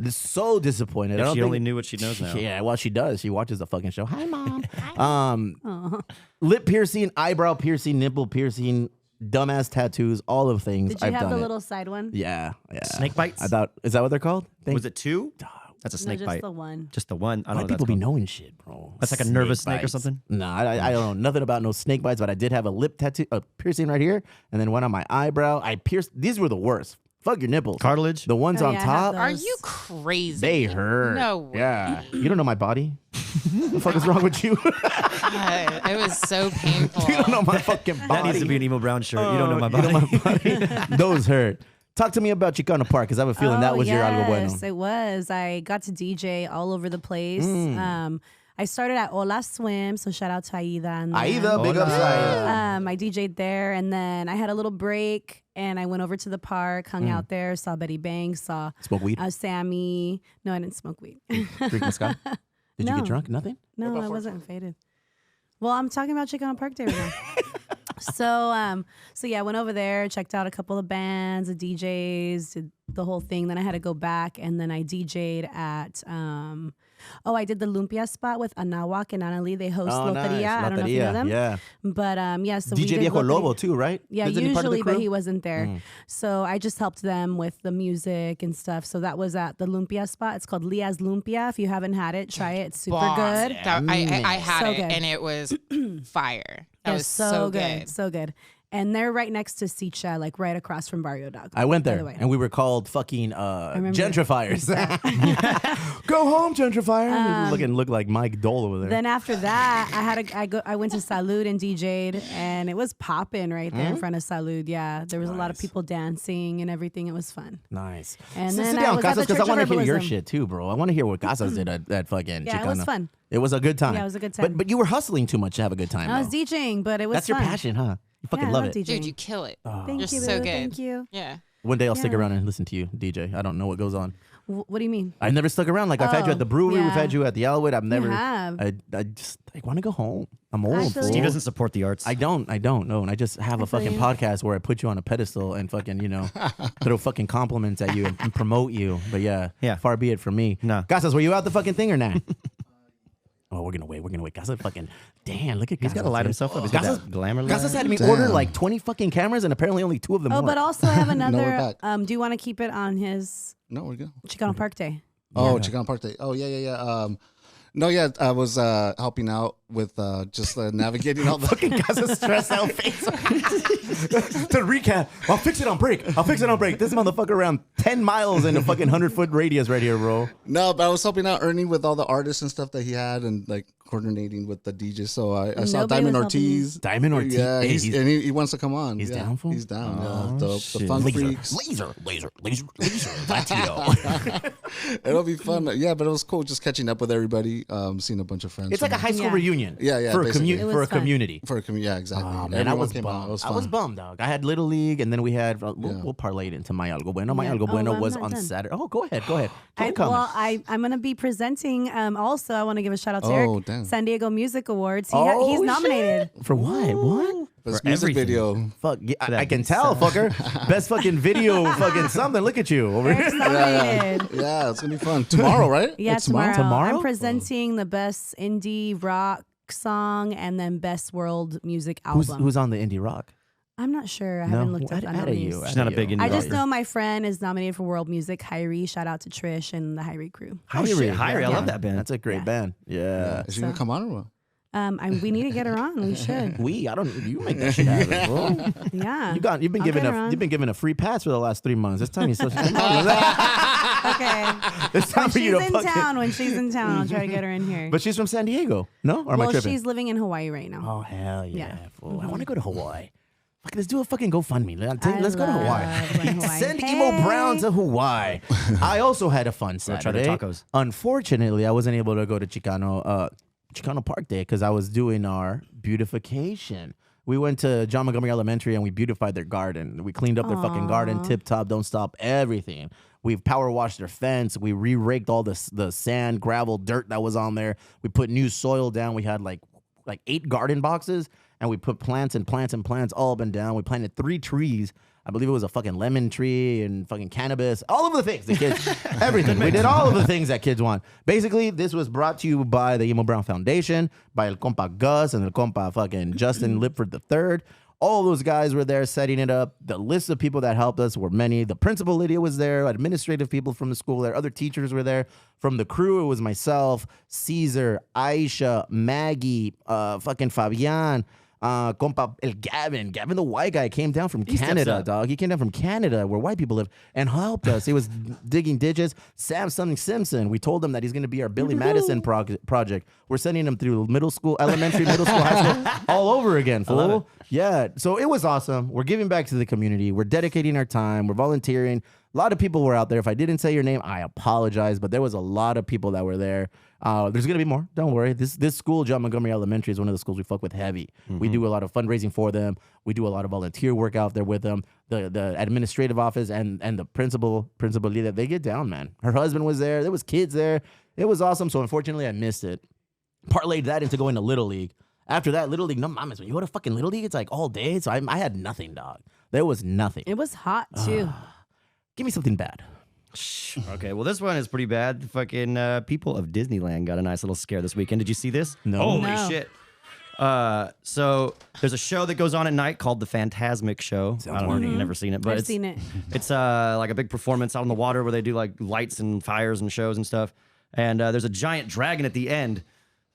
So disappointed. I don't She think- only knew what she knows now. Yeah, well, she does. She watches the fucking show. Hi, mom. Lip piercing, eyebrow piercing, nipple piercing, dumbass tattoos, all of things. Did you I've have done the it. little side one? Yeah. Snake bites? I thought, is that what they're called? Was it two? That's a No, snake just bite. the one. Just the one. I Why don't know. do What people be that's called. knowing shit, bro? That's like a nervous snake or bites. something? No, I don't know nothing about no snake bites, but I did have a lip tattoo, a piercing right here, and then one on my eyebrow. I pierced. These were the worst. Fuck your nipples. Cartilage? The ones Oh, on yeah, I have top. those. Are you crazy? They hurt. No way. Yeah. You don't know my body. What the fuck is wrong with you? God, it was so painful. You don't know my fucking body. That needs to be an emo brown shirt. You don't know my body. Those hurt. Talk to me about Chicano Park, because I have a feeling that was your algo bueno. Yes, it was. I got to DJ all over the place. I started at Ola Swim, so shout out to Aida. And Aida, big ups, Aida. I DJ'd there, and then I had a little break, and I went over to the park, hung out there, saw Betty Banks, saw Smoke weed? Sammy. No, I didn't smoke weed. Drink mezcal? Did you No. get drunk? Nothing? No, I wasn't faded. Well, I'm talking about Chicano Park Day right now. So yeah, I went over there, checked out a couple of bands, the DJs, did the whole thing. Then I had to go back, and then I DJ'd at I did the Lumpia spot with Anawak and Annalie. They host Oh, Loteria. nice. I don't know if you know Loteria, them. yeah. But yeah, so we DJ did Viejo Loteria. Lobo too, right? Yeah, Isn't he part of the usually, but crew? he wasn't there. So I just helped them with the music and stuff. So that was at the Lumpia spot. It's called Lia's Lumpia. If you haven't had it, try it. It's super Bomb. good. I had So it, good. and it was fire. That Yeah, was so good. So good. And they're right next to CeCe, like right across from Barrio Dog. I went by there, the way. and we were called fucking remember. gentrifiers. Go home, gentrifier. Look like Mike Dole over there. Then after that, I went to Salud and DJ'd, and it was popping right there in front of Salud. Yeah, there was a lot of people dancing and everything. It was fun. Nice. And Sit then I down, was at the Casas, because I Church of want to hear your Herbalism. shit too, bro. I want to hear what Casas did at fucking Yeah, Chicano. it was fun. It was a good time. Yeah, it was a good time. But you were hustling too much to have a good time. I was though. DJing, but it was That's fun. your passion, huh? You fucking Yeah, I love love it. DJing. Dude, you kill it. Thank You're you, so boo. good. Thank you. Yeah. One day I'll stick Yeah. around and listen to you, DJ. I don't know what goes on. What do you mean? I've never stuck around. Like I've had you at the brewery, we've yeah. had you at the Elwood. I've never. have. I just want to go home. I'm old. feel fool. Steve doesn't support the arts. I don't know. And I just have a feel fucking you. podcast where I put you on a pedestal and fucking, throw fucking compliments at you and promote you. But yeah, far be it from me. No. Casas, were you out the fucking thing or not? Oh, we're gonna wait. Casas fucking, damn, look at He's Casas. got to light dude. himself up. He's got Casas, that glamour. Casas had me Damn. order like 20 fucking cameras and apparently only 2 of them Oh, work. but also I have we're another. back. Do you want to keep it on his No, we're good. Chicano Park Day? Oh, Chicano Park Day. Oh, yeah. No, yeah, I was helping out with just navigating all the fucking Casas stressed out face. To recap, I'll fix it on break. This motherfucker around 10 miles in a fucking 100-foot radius right here, bro. No, but I was helping out Ernie with all the artists and stuff that he had and like coordinating with the DJ. So I saw Nobody Diamond was helping you? Ortiz. Diamond Ortiz. Yeah, Hey, he wants to come on. He's Yeah, down for? He's down. Oh, yeah. The shit. Fun Freaks. Laser. Latino. It'll be fun. Yeah, but it was cool just catching up with everybody, seeing a bunch of friends. It's like a high school Yeah. reunion. Yeah, For a, basically. It was for a fun. community. for a community. Yeah, exactly. Oh, man, I Everyone was came out. It bummed. was I was fun. bummed, dog. I had Little League, and then we had, we'll parlay it into My Algo Bueno. My Yeah. Algo Bueno I'm was not on done. Saturday. Oh, go ahead. Keep coming. I'm going to be presenting. Also, I want to give a shout out to Oh, Eric. damn. San Diego Music Awards. Oh, He's nominated. shit. For what? What? This For music everything. video. Fuck, yeah, I that can beat tell, fucker. Best fucking video, fucking something. Look at you over Eric's here. nominated. Yeah, it's gonna be fun tomorrow, right? Yeah, It's tomorrow. tomorrow? I'm presenting the best indie rock song and then best world music album. Who's on the indie rock? I'm not sure. I haven't looked up. Out of you. She's not a big indie I just rocker. know my friend is nominated for world music. Hyrie, shout out to Trish and the Hyrie crew. Oh, shit. Hyrie, I love that band. That's a great band. Yeah. Is she gonna come on or what? We need to get her on. We should. You make that shit happen, bro. Yeah. You've been I'll given get her on. you've been given a free pass for the last 3 months. It's time you start. Okay. It's time When for you she's to in town, when she's in town, I'll try to get her in here. But she's from San Diego, no? Or am I well, tripping? she's living in Hawaii right now. Oh hell yeah! Yeah. Fool. I want to go to Hawaii. Fuck, let's do a fucking GoFundMe. I Let's go to love Hawaii. going to Hawaii. Send Hey. Emo Brown to Hawaii. I also had a fun try the Saturday. tacos. Unfortunately, I wasn't able to go to Chicano Park Day because I was doing our beautification. We went to John Montgomery Elementary and we beautified their garden. We cleaned up their fucking garden, tip top, don't stop, everything. We've power washed their fence. We re-raked all the sand, gravel, dirt that was on there. We put new soil down. We had like 8 garden boxes and we put plants and plants and plants all up and down. We planted 3 trees. I believe it was a fucking lemon tree and fucking cannabis. All of the things the kids, everything. We did all of the things that kids want. Basically, this was brought to you by the Emo Brown Foundation, by El Compa Gus and El Compa fucking Justin Lipford III. All those guys were there setting it up. The list of people that helped us were many. The principal, Lydia, was there. Administrative people from the school there. Other teachers were there. From the crew, it was myself, Caesar, Aisha, Maggie, fucking Fabian, compa El Gavin the white guy came down from Canada, dog. He came down from Canada where white people live and helped us. He was digging ditches. Sam Simpson, we told him that he's going to be our Billy Madison project. We're sending him through middle school, elementary, middle school, high school, all over again, fool. Yeah, so it was awesome. We're giving back to the community. We're dedicating our time. We're volunteering. A lot of people were out there. If I didn't say your name, I apologize, but there was a lot of people that were there. There's going to be more. Don't worry. This school, John Montgomery Elementary, is one of the schools we fuck with heavy. We do a lot of fundraising for them. We do a lot of volunteer work out there with them. The administrative office and the principal leader, they get down, man. Her husband was there. There was kids there. It was awesome. So unfortunately, I missed it. Parlayed that into going to Little League. After that, Little League, no mames, when you go to fucking Little League, it's like all day. So I had nothing, dog. There was nothing. It was hot too. Give me something bad. Okay, well, this one is pretty bad. The fucking people of Disneyland got a nice little scare this weekend. Did you see this? No. Holy No. shit. So there's a show that goes on at night called the Phantasmic Show. I don't know if you've never seen it, but I've it's seen it. It's like a big performance out on the water where they do like lights and fires and shows and stuff. And there's a giant dragon at the end.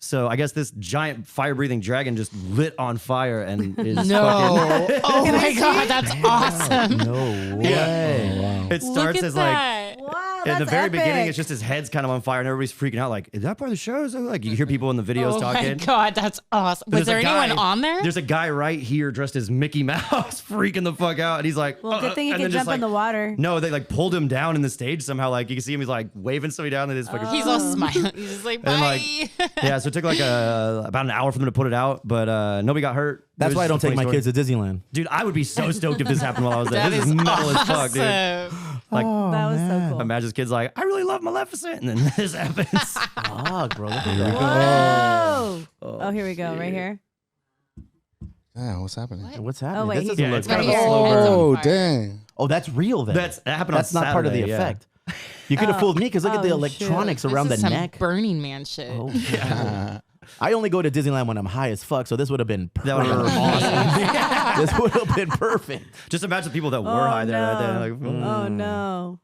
So I guess this giant fire-breathing dragon just lit on fire and is fucking. Oh my God, that's awesome. No way. It Look starts at as that. Wow, in the that's very epic. beginning, it's just his head's kind of on fire and everybody's freaking out. Like, is that part of the show? So, like, you hear people in the videos Oh talking. my God, that's awesome. Was There's there a guy- anyone on there? There's a guy right here dressed as Mickey Mouse freaking the fuck out. And he's like, Well, good thing he and can then just, jump in the water. No, they like pulled him down in the stage somehow. Like, you can see him, he's like waving somebody down and this fucking. He's all smiling. He's just like, bye. And like, yeah, so it took like about an hour for them to put it out, but nobody got hurt. It That's was why I don't just a take my funny kids to Disneyland. Dude, I would be so stoked if this happened while I was there. That This is is metal as fuck, dude. awesome. Like, That was so cool. imagine this kid's like, I really love Maleficent, and then this happens. Fuck, bro. Look at that. Whoa. Oh, here we go. Right here. Yeah, what's happening? What's happening? Oh, wait, This he- doesn't Yeah, look it's kind of Right a here. slow Heads burn. on Oh, fire. dang. Oh, that's real then. That happened That's on not part of the Saturday, yeah. effect. You could have fooled me because look at the Oh, electronics This around is the some neck. Burning Man shit. Oh, I only go to Disneyland when I'm high as fuck, so this would have been That would have been perfect. awesome. This would have been perfect. Just imagine the people that were Oh, high there that day. no. Like, Oh, no.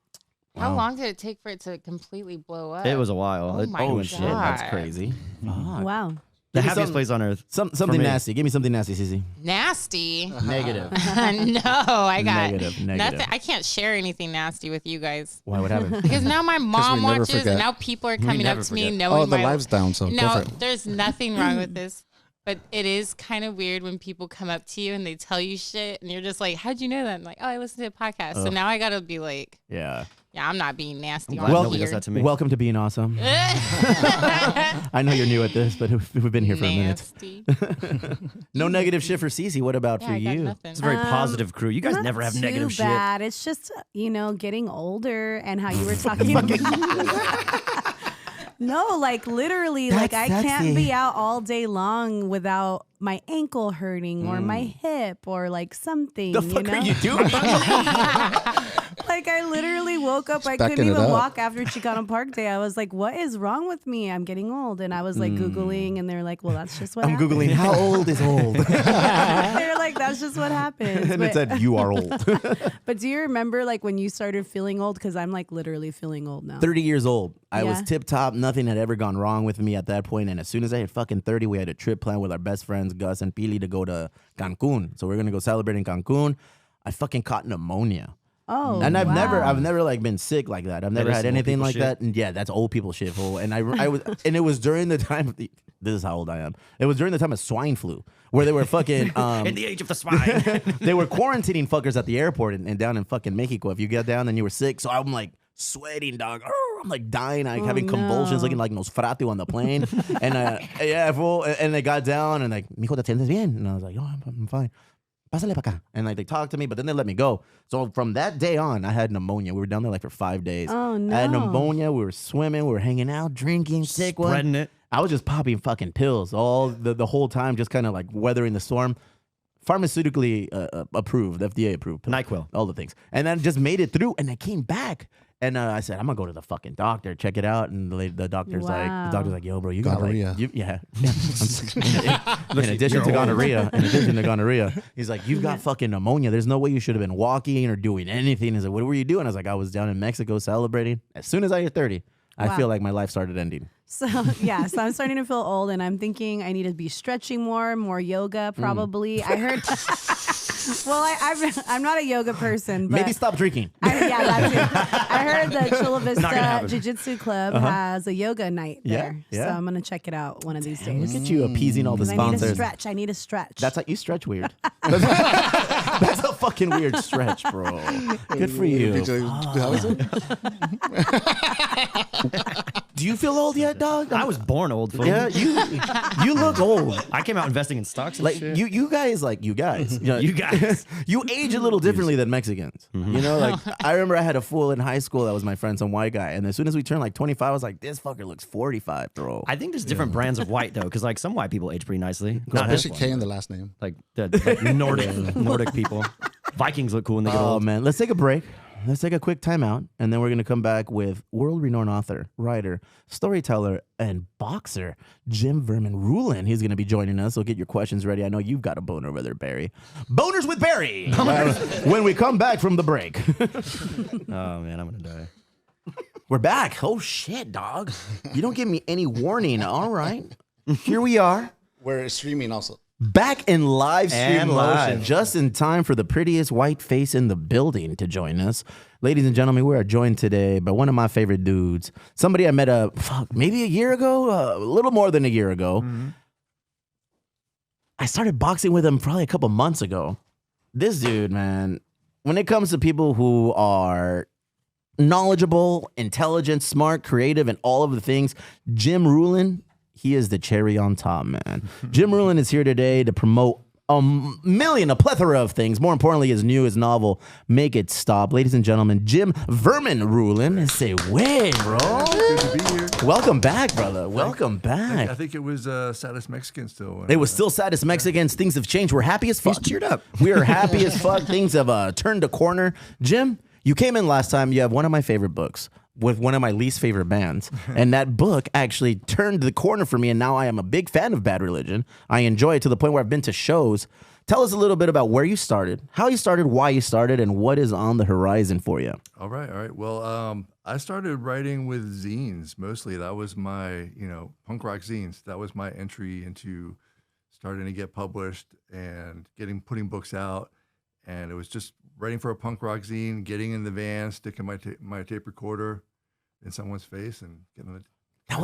How long did it take for it to completely blow up? It was a while. Oh It my Oh went shit, slow. that's God. crazy. Fuck. Wow. The Give me happiest some- place on earth. Something me. nasty. Give me something nasty, CeCe. Nasty. Negative. No, I got Negative. nothing. I can't share anything nasty with you guys Why? What happened? because now my mom never watches, forget. and now people are coming up never to me forget. knowing Oh, the my live's down, so go No, for it. there's nothing wrong with this. But it is kind of weird when people come up to you and they tell you shit, and you're just like, "How'd you know that?" I'm like, "Oh, I listened to a podcast." So now I gotta be like, Yeah. "Yeah, I'm not being nasty Glad on nobody here." does that to me. Welcome to being awesome. I know you're new at this, but we've been here for a minute. Nasty. No negative shit for CeCe. What about Yeah, for I got you? nothing. It's a very positive crew. You guys Not never have too negative shit. bad. It's just, getting older and how you were talking. No, like literally, like I That's can't sexy. be out all day long without my ankle hurting or my hip or like something. The fuck you know? are you doing? Like I literally woke up, I backing couldn't it even up. walk after Chicano Park Day. I was like, what is wrong with me? I'm getting old. And I was like Googling and they're like, well, that's just what I'm happens. Googling how old is old. They're like, that's just what happens. And it But, said you are old. but do you remember like when you started feeling old? Because I'm like literally feeling old now. 30 years old. I was Yeah. tip top. Nothing had ever gone wrong with me at that point. And as soon as I hit fucking 30, we had a trip planned with our best friends, Gus and Pili, to go to Cancun. So we're going to go celebrate in Cancun. I fucking caught pneumonia. Oh, And I've wow. never like been sick like that. I've never is had some old anything people like shit. that. And yeah, that's old people shit, fool. And I was, and it was during the time of this is how old I am. It was during the time of swine flu where they were fucking, In the age of the swine. they were quarantining fuckers at the airport and down in fucking Mexico. If you get down and you were sick. So I'm like sweating, dog. I'm like dying. I'm having convulsions, no. looking like Nosferatu on the plane. And yeah, fool. And they got down and like, mijo, ¿te sientes bien? And I was like, oh, I'm fine. Pásale pa' acá. And like they talked to me, but then they let me go. So from that day on, I had pneumonia. We were down there like for 5 days. Oh, I had no. pneumonia. We were swimming. We were hanging out, drinking, sick one. Spreading it. I was just popping fucking pills all the whole time, just kind of like weathering the storm. Pharmaceutically approved, FDA approved. pill. NyQuil. All the things. And then just made it through, and I came back. And I said, I'm gonna go to the fucking doctor, check it out. And the doctor's Wow. like, yo, bro, you got Gonorrhea. like, yeah. in addition to gonorrhea, he's like, you've got fucking pneumonia. There's no way you should have been walking or doing anything. He's like, what were you doing? I was like, I was down in Mexico celebrating. As soon as I hit 30, I Wow. feel like my life started ending. So yeah, so I'm starting to feel old, and I'm thinking I need to be stretching more yoga, probably. I heard. Well, I'm not a yoga person, but Maybe stop drinking. yeah, that's it. I heard the Chula Vista happen. Jiu-Jitsu Club has a yoga night Yeah, there, yeah. so I'm gonna check it out one of these Look days. at you appeasing all the 'Cause I need a sponsors. stretch. I need a stretch. That's how you stretch weird. That's a fucking weird stretch, bro. Good for you. How is it? Do you feel old yet, dog? I was born old. Fool. Yeah, you look old. I came out investing in stocks and Like shit. you guys, you know, You guys. you age a little differently than Mexicans. You know, like I remember I had a fool in high school that was my friend, some white guy, and as soon as we turned like 25, I was like, this fucker looks 45, bro. I think there's different brands of white though, because like some white people age pretty nicely. Not There's this a one. K in the last name. Like the Nordic people. Vikings look cool when they get Oh old. man, let's take a break. Let's take a quick timeout, and then we're gonna come back with world-renowned author, writer, storyteller, and boxer Jim Ruland. He's gonna be joining us. So get your questions ready. I know you've got a boner over there, Barry. Boners with Barry. When we come back from the break, Oh man, I'm gonna die. we're back. Oh shit, dog! You don't give me any warning. All right. here we are. We're streaming also. Back in live stream And motion, live. just in time for the prettiest white face in the building to join us. Ladies and gentlemen, we are joined today by one of my favorite dudes. Somebody I met maybe a year ago, a little more than a year ago. I started boxing with him probably a couple months ago. This dude, man, when it comes to people who are knowledgeable, intelligent, smart, creative, and all of the things, Jim Ruland, he is the cherry on top, man. Jim Ruland is here today to promote a plethora of things. More importantly, his novel, Make It Stop. Ladies and gentlemen, Jim Vermin Ruland. Say, way, bro. Good to be here. Welcome back, brother. Welcome back. I think it was Saddest Mexican still. It was still Saddest Mexicans. Things have changed. We're happy as fuck. He's cheered up. We are happy as fuck. Things have turned a corner. Jim, you came in last time. You have one of my favorite books with one of my least favorite bands. And that book actually turned the corner for me. And now I am a big fan of Bad Religion. I enjoy it to the point where I've been to shows. Tell us a little bit about where you started, how you started, why you started, and what is on the horizon for you. All right. Well, I started writing with zines mostly. That was my, punk rock zines. That was my entry into starting to get published and putting books out. And it was just writing for a punk rock zine, getting in the van, sticking my tape recorder in someone's face, and getting it. That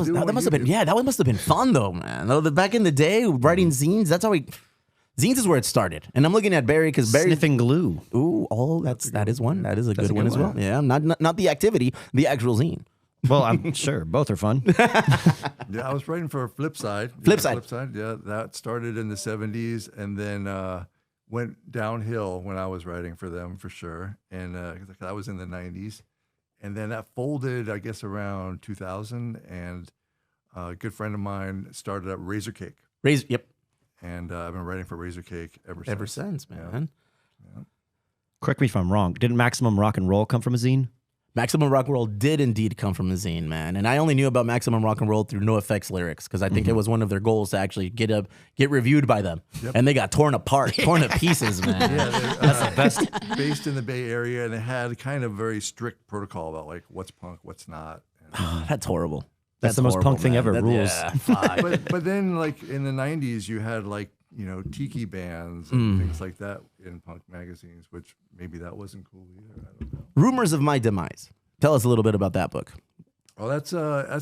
must have been fun though, man. Back in the day, writing zines. That's how zines is where it started. And I'm looking at Barry because Barry Sniffing glue. Ooh, that is one. That is a good one as well. Yeah, not the activity, the actual zine. Well, I'm sure both are fun. Yeah, I was writing for Flipside. Flipside. Yeah, that started in the 70s, and then went downhill when I was writing for them for sure. And I was in the 90s. And then that folded, I guess, around 2000. And a good friend of mine started up Razor Cake. Yep. And I've been writing for Razor Cake ever since. Ever since, man. Yeah. Correct me if I'm wrong. Didn't Maximum Rock and Roll come from a zine? Maximum Rock and Roll did indeed come from a zine, man. And I only knew about Maximum Rock and Roll through NoFX lyrics because I think it was one of their goals to actually get reviewed by them. Yep. And they got torn apart, torn to pieces, man. Yeah, That's the best. Based in the Bay Area, and they had kind of very strict protocol about like what's punk, what's not. That's horrible. That's the most horrible, punk thing man. ever. Rules. Yeah, but then like in the 90s, you had like tiki bands and things like that in punk magazines, which maybe that wasn't cool either. I don't know. Rumors of My Demise. Tell us a little bit about that book. Oh, that's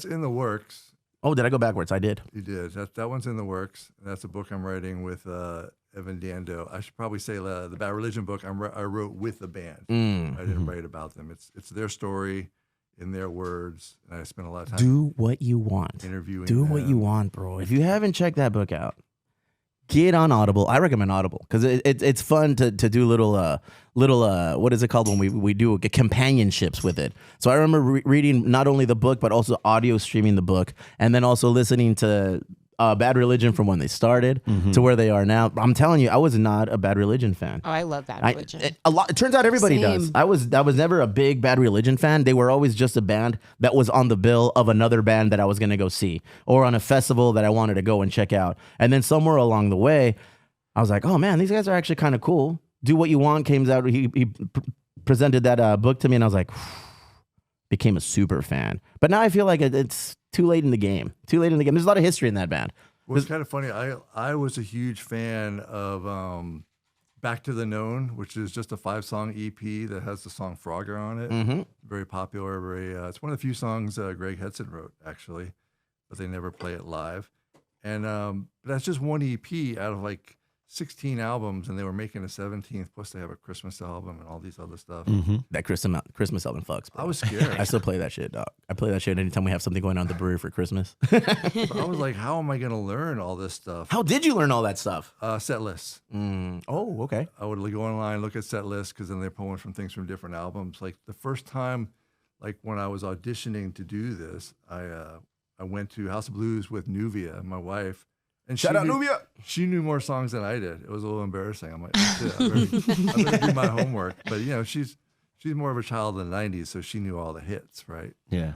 in the works. Oh, did I go backwards? I did. You did. That one's in the works. That's a book I'm writing with Evan Dando. I should probably say the Bad Religion book I wrote with the band. I didn't write about them. It's their story in their words, and I spent a lot of time. Do what you want. Interviewing. Do what you want, bro. If you haven't checked that book out, get on Audible. I recommend Audible because it's fun to do little what is it called when we do companionships with it. So I remember reading not only the book but also audio streaming the book, and then also listening to Bad Religion from when they started to where they are now. I'm telling you, I was not a Bad Religion fan. Oh, I love Bad Religion. It turns out everybody Same. does. I was never a big Bad Religion fan. They were always just a band that was on the bill of another band that I was going to go see, or on a festival that I wanted to go and check out. And then somewhere along the way, I was like, oh man, these guys are actually kind of cool. Do What You Want came out. He presented that book to me, and I was like, became a super fan. But now I feel like it's too late in the game. There's a lot of history in that band. Well, it's kind of funny. I was a huge fan of Back to the Known, which is just a 5-song EP that has the song Frogger on it. Very popular. It's one of the few songs Greg Hedson wrote, actually, but they never play it live. And that's just one EP out of like 16 albums, and they were making a 17th. Plus, they have a Christmas album and all these other stuff. That Christmas album fucks, bro. I was scared. I still play that shit, dog. I play that shit anytime we have something going on at the brewery for Christmas. But I was like, how am I going to learn all this stuff? How did you learn all that stuff? Set lists. Oh, okay. I would go online, look at set lists, because then they're pulling from things from different albums. Like the first time, like when I was auditioning to do this, I went to House of Blues with Nuvia, my wife. And Shout out Nubia. She knew more songs than I did. It was a little embarrassing. I'm like, shit, I better do my homework. But she's more of a child of the '90s, so she knew all the hits, right? Yeah.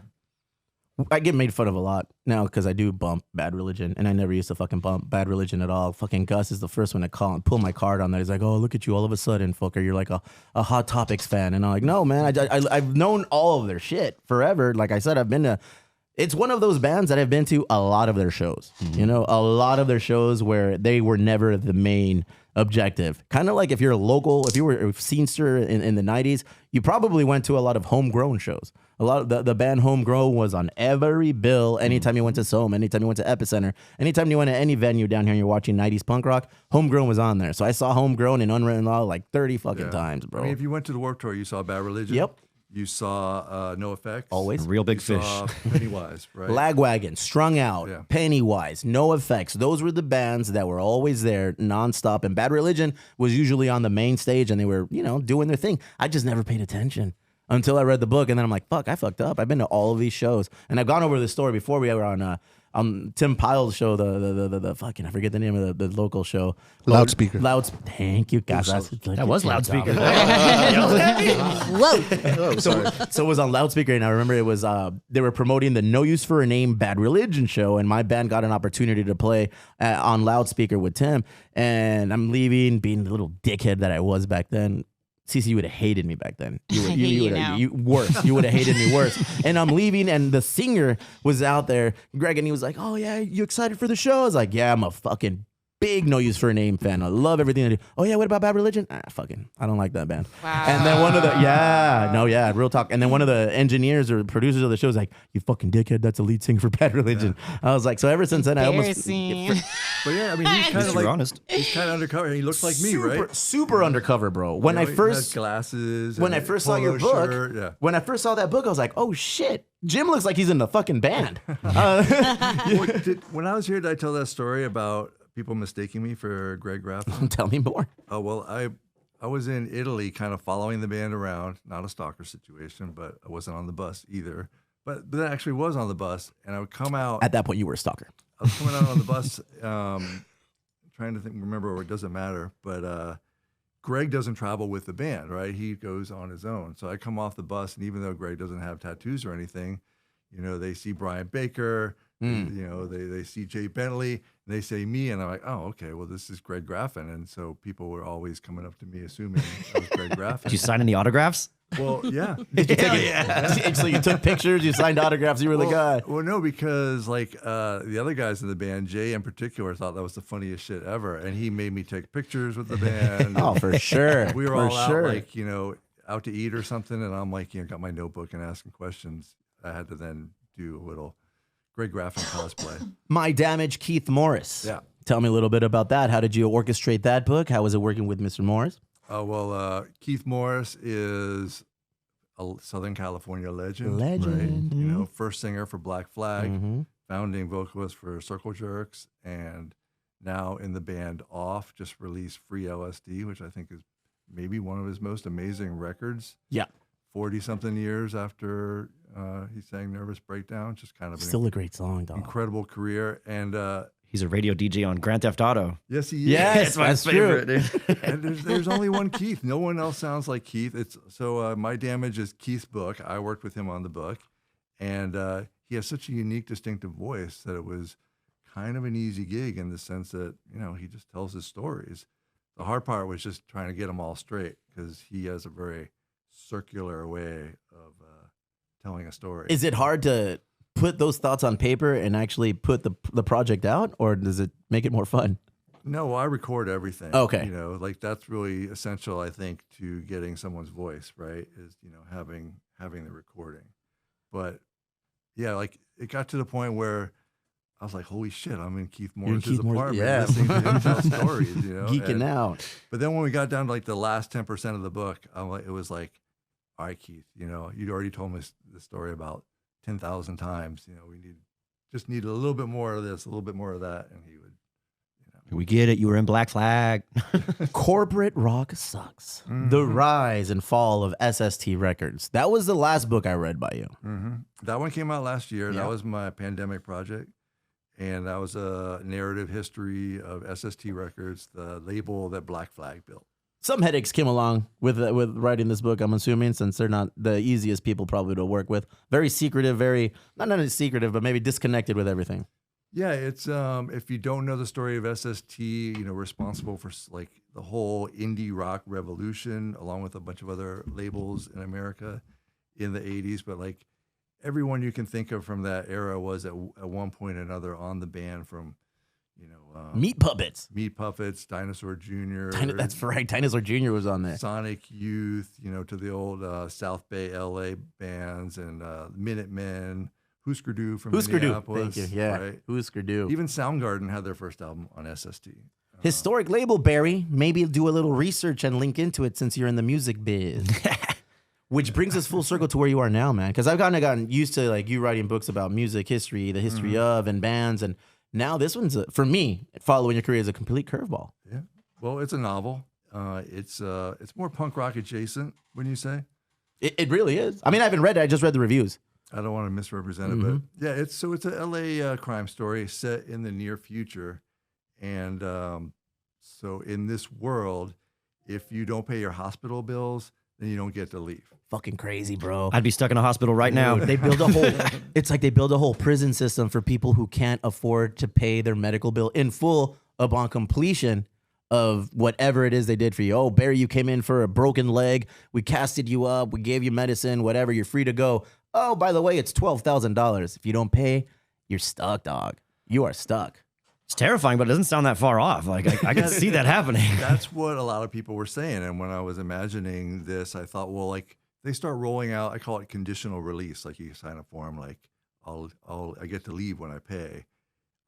I get made fun of a lot now because I do bump Bad Religion, and I never used to fucking bump Bad Religion at all. Fucking Gus is the first one to call and pull my card on that. He's like, "Oh, look at you! All of a sudden, fucker, you're like a Hot Topics fan." And I'm like, "No, man, I've known all of their shit forever. Like I said, I've been to It's one of those bands that I've been to a lot of their shows. You know, a lot of their shows where they were never the main objective. Kind of like if you're a local, if you were a scenester in the 90s, you probably went to a lot of homegrown shows. A lot of the band Homegrown was on every bill. Anytime you went to SOM, anytime you went to Epicenter, anytime you went to any venue down here and you're watching 90s punk rock, Homegrown was on there. So I saw Homegrown and Unwritten Law like 30 fucking times, bro. I mean, if you went to the Warped Tour, you saw Bad Religion. Yep. You saw No Effects. Always. Real big You fish. saw Pennywise, right? Lagwagon, Strung Out, Yeah. Pennywise, No Effects. Those were the bands that were always there nonstop. And Bad Religion was usually on the main stage and they were, you know, doing their thing. I just never paid attention until I read the book. And then I'm like, fuck, I fucked up. I've been to all of these shows. And I've gone over this story before. We were on Tim Pyle's show, the fucking, I forget the name of the local show. Loudspeaker. Thank you, guys. That was loudspeaker. Whoa. So it was on Loudspeaker, and I remember it was they were promoting the No Use for a Name Bad Religion show, and my band got an opportunity to play on Loudspeaker with Tim. And I'm leaving, being the little dickhead that I was back then. CeCe, you would have hated me back then. You would, I hate you would've- now. worse. You would have hated me worse. And I'm leaving, and the singer was out there, Greg, and he was like, "Oh yeah, you excited for the show?" I was like, "Yeah, I'm a fucking big No Use for a Name fan. I love everything they do." "Oh yeah, what about Bad Religion?" I don't like that band. Wow. And then one of the real talk. And then one of the engineers or producers of the show was like, "You fucking dickhead, that's the lead singer for Bad Religion." I was like, so ever since then, I almost Embarrassing. But yeah, I mean, he's kind Just of to be like honest. he's kind of undercover. He looks like me, right? super undercover, bro. When You know, I he first has glasses. when and I first saw your polo book, shirt, yeah. when I first saw that book, I was like, "Oh shit, Jim looks like he's in the fucking band." Well, when I was here, did I tell that story about people mistaking me for Greg Graffin? Tell me more. Oh well, I was in Italy, kind of following the band around. Not a stalker situation, but I wasn't on the bus either. But I actually was on the bus, and I would come out. At that point, you were a stalker. I was coming out on the bus, trying to remember, or it doesn't matter. But Greg doesn't travel with the band, right? He goes on his own. So I come off the bus, and even though Greg doesn't have tattoos or anything, you know, they see Brian Baker, you know, they see Jay Bentley, and they say me, and I'm like, "Oh, okay, well, this is Greg Graffin." And so people were always coming up to me, assuming I was Greg Graffin. Did you sign any autographs? Well, yeah. So you took pictures, you signed autographs, you were the guy. Well, no, because like the other guys in the band, Jay in particular, thought that was the funniest shit ever, and he made me take pictures with the band. Oh, for sure. We were For all out, sure. like, you know, out to eat or something, and I'm like, you know, got my notebook and asking questions. I had to then do a little Greg Graffin cosplay. My Damage, Keith Morris. Yeah. Tell me a little bit about that. How did you orchestrate that book? How was it working with Mr. Morris? Well, Keith Morris is a Southern California legend. Legend. Right? You know, first singer for Black Flag, Mm-hmm. founding vocalist for Circle Jerks, and now in the band Off, just released Free LSD, which I think is maybe one of his most amazing records. Yeah. 40-something years after he sang Nervous Breakdown, just kind of an Still a great song, dog. incredible career. And He's a radio DJ on Grand Theft Auto. yes, he is. Yes, that's true. dude. And there's only one Keith. No one else sounds like Keith. It's so My Damage is Keith's book. I worked with him on the book, and he has such a unique, distinctive voice that it was kind of an easy gig in the sense that, you know, he just tells his stories. The hard part was just trying to get them all straight because he has a very circular way of telling a story. Is it hard to put those thoughts on paper and actually put the project out, or does it make it more fun? No, I record everything. Okay. You know, like that's really essential, I think, to getting someone's voice, right? Is, you know, having the recording. But yeah, like it got to the point where I was like, holy shit, I'm in Keith Morris's Keith Morris, apartment yeah. listening to him tell stories, you know? Geeking And- out. But then when we got down to like the last 10% of the book, it was like, all right, Keith, you know, you'd already told me the story about 10,000 times. You know, we just need a little bit more of this, a little bit more of that. And he would, you know. We get it. You were in Black Flag. Corporate rock sucks. The rise and fall of SST Records. That was the last book I read by you. Mm-hmm. That one came out last year. Yeah. That was my pandemic project. And that was a narrative history of SST Records, the label that Black Flag built. Some headaches came along with writing this book, I'm assuming, since they're not the easiest people probably to work with. Very secretive, very, not only secretive, but maybe disconnected with everything. Yeah, it's if you don't know the story of SST, you know, responsible for like the whole indie rock revolution, along with a bunch of other labels in America in the 80s. But like everyone you can think of from that era was at one point or another on the band, from Meat Puppets. Meat Puppets, Dinosaur Jr. That's right. Dinosaur Jr. was on there. Sonic Youth, to the old South Bay LA bands, and Minutemen, Husker Du from Minneapolis. Thank you. Yeah, right? Husker Du. Even Soundgarden had their first album on SST. Historic label, Barry. Maybe do a little research and link into it since you're in the music biz. Which brings us full circle to where you are now, man. Because I've kind of gotten used to like you writing books about music history, the history of, and bands, and now this one's for me following your career is a complete curveball. Yeah. Well, it's a novel. It's more punk rock adjacent, wouldn't you say? It really is. I mean, I haven't read it. I just read the reviews. I don't want to misrepresent it, but yeah, it's a LA crime story set in the near future. And so in this world, if you don't pay your hospital bills, then you don't get to leave. Fucking crazy, bro. I'd be stuck in a hospital right now. They build a whole it's like they build a whole prison system for people who can't afford to pay their medical bill in full upon completion of whatever it is they did for you. Oh, Barry, you came in for a broken leg. We casted you up. We gave you medicine, whatever. You're free to go. Oh, by the way, it's $12,000. If you don't pay, you're stuck, dog. You are stuck. It's terrifying, but it doesn't sound that far off. Like I can see that happening. That's what a lot of people were saying. And when I was imagining this, I thought, well, like they start rolling out, I call it conditional release. Like you sign a form, like I get to leave when I pay.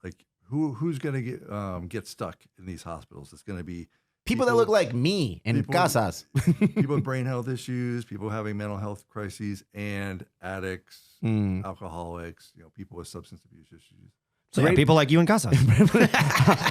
Like who's gonna get stuck in these hospitals? It's gonna be people that look like me in Casas. People with brain health issues, people having mental health crises, and addicts, alcoholics, people with substance abuse issues. So yeah, people like you in Casas.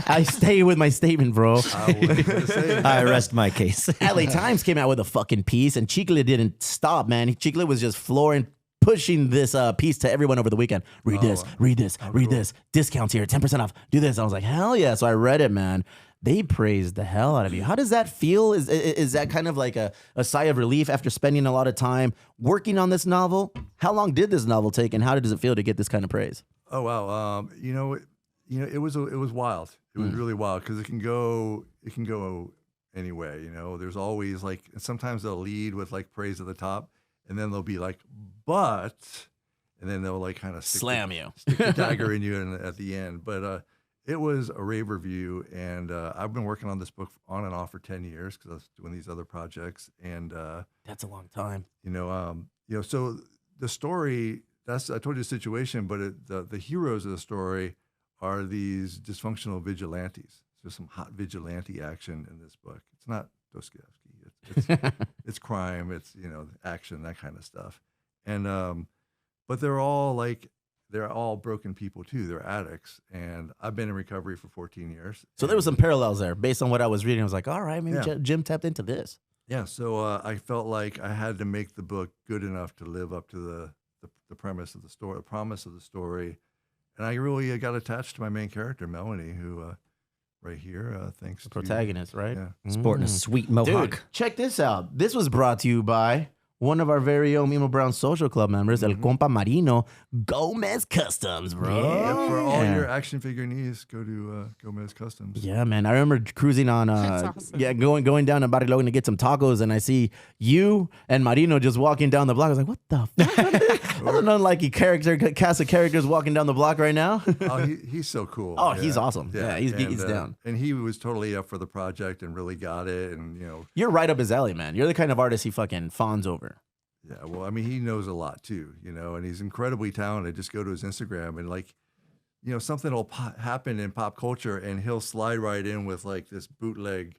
I stay with my statement, bro. I rest my case. LA Times came out with a fucking piece, and Chicle didn't stop, man. Chicle was just flooring, pushing this piece to everyone over the weekend. Read this, read this. Discounts here, 10% off. Do this. I was like, hell yeah. So I read it, man. They praised the hell out of you. How does that feel? Is that kind of like a sigh of relief after spending a lot of time working on this novel? How long did this novel take, and how does it feel to get this kind of praise? Oh wow, it was wild. It was really wild because it can go any way. There's always like sometimes they'll lead with like praise at the top, and then they'll be like, but, and then they'll like kind of slam you, stick the dagger in you at the end. But it was a rave review, and I've been working on this book on and off for 10 years because I was doing these other projects, and that's a long time. So the story. I told you the situation, but the heroes of the story are these dysfunctional vigilantes. There's some hot vigilante action in this book. It's not Dostoevsky. It's crime. It's action, that kind of stuff. And but they're all broken people too. They're addicts, and I've been in recovery for 14 years. So there was some parallels there based on what I was reading. I was like, all right, maybe Jim tapped into this. Yeah. So I felt like I had to make the book good enough to live up to the premise of the story, the promise of the story. And I really got attached to my main character, Melanie, who right here, thanks to protagonist, right? Yeah. Sporting a sweet mohawk. Dude, check this out. This was brought to you by one of our very own Mimo Brown Social Club members, El Compa Marino, Gomez Customs, bro. Yeah, for all your action figure needs, go to Gomez Customs. Yeah, man. I remember cruising on, awesome. going down to Barilogan to get some tacos, and I see you and Marino just walking down the block. I was like, what the fuck? I don't know, like a cast of characters walking down the block right now. Oh, he's so cool. Oh, yeah. He's awesome. Yeah, he's down. And he was totally up for the project and really got it. And you're right up his alley, man. You're the kind of artist he fucking fawns over. Yeah, well, I mean, he knows a lot too, and he's incredibly talented. Just go to his Instagram and something will happen in pop culture, and he'll slide right in with like this bootleg.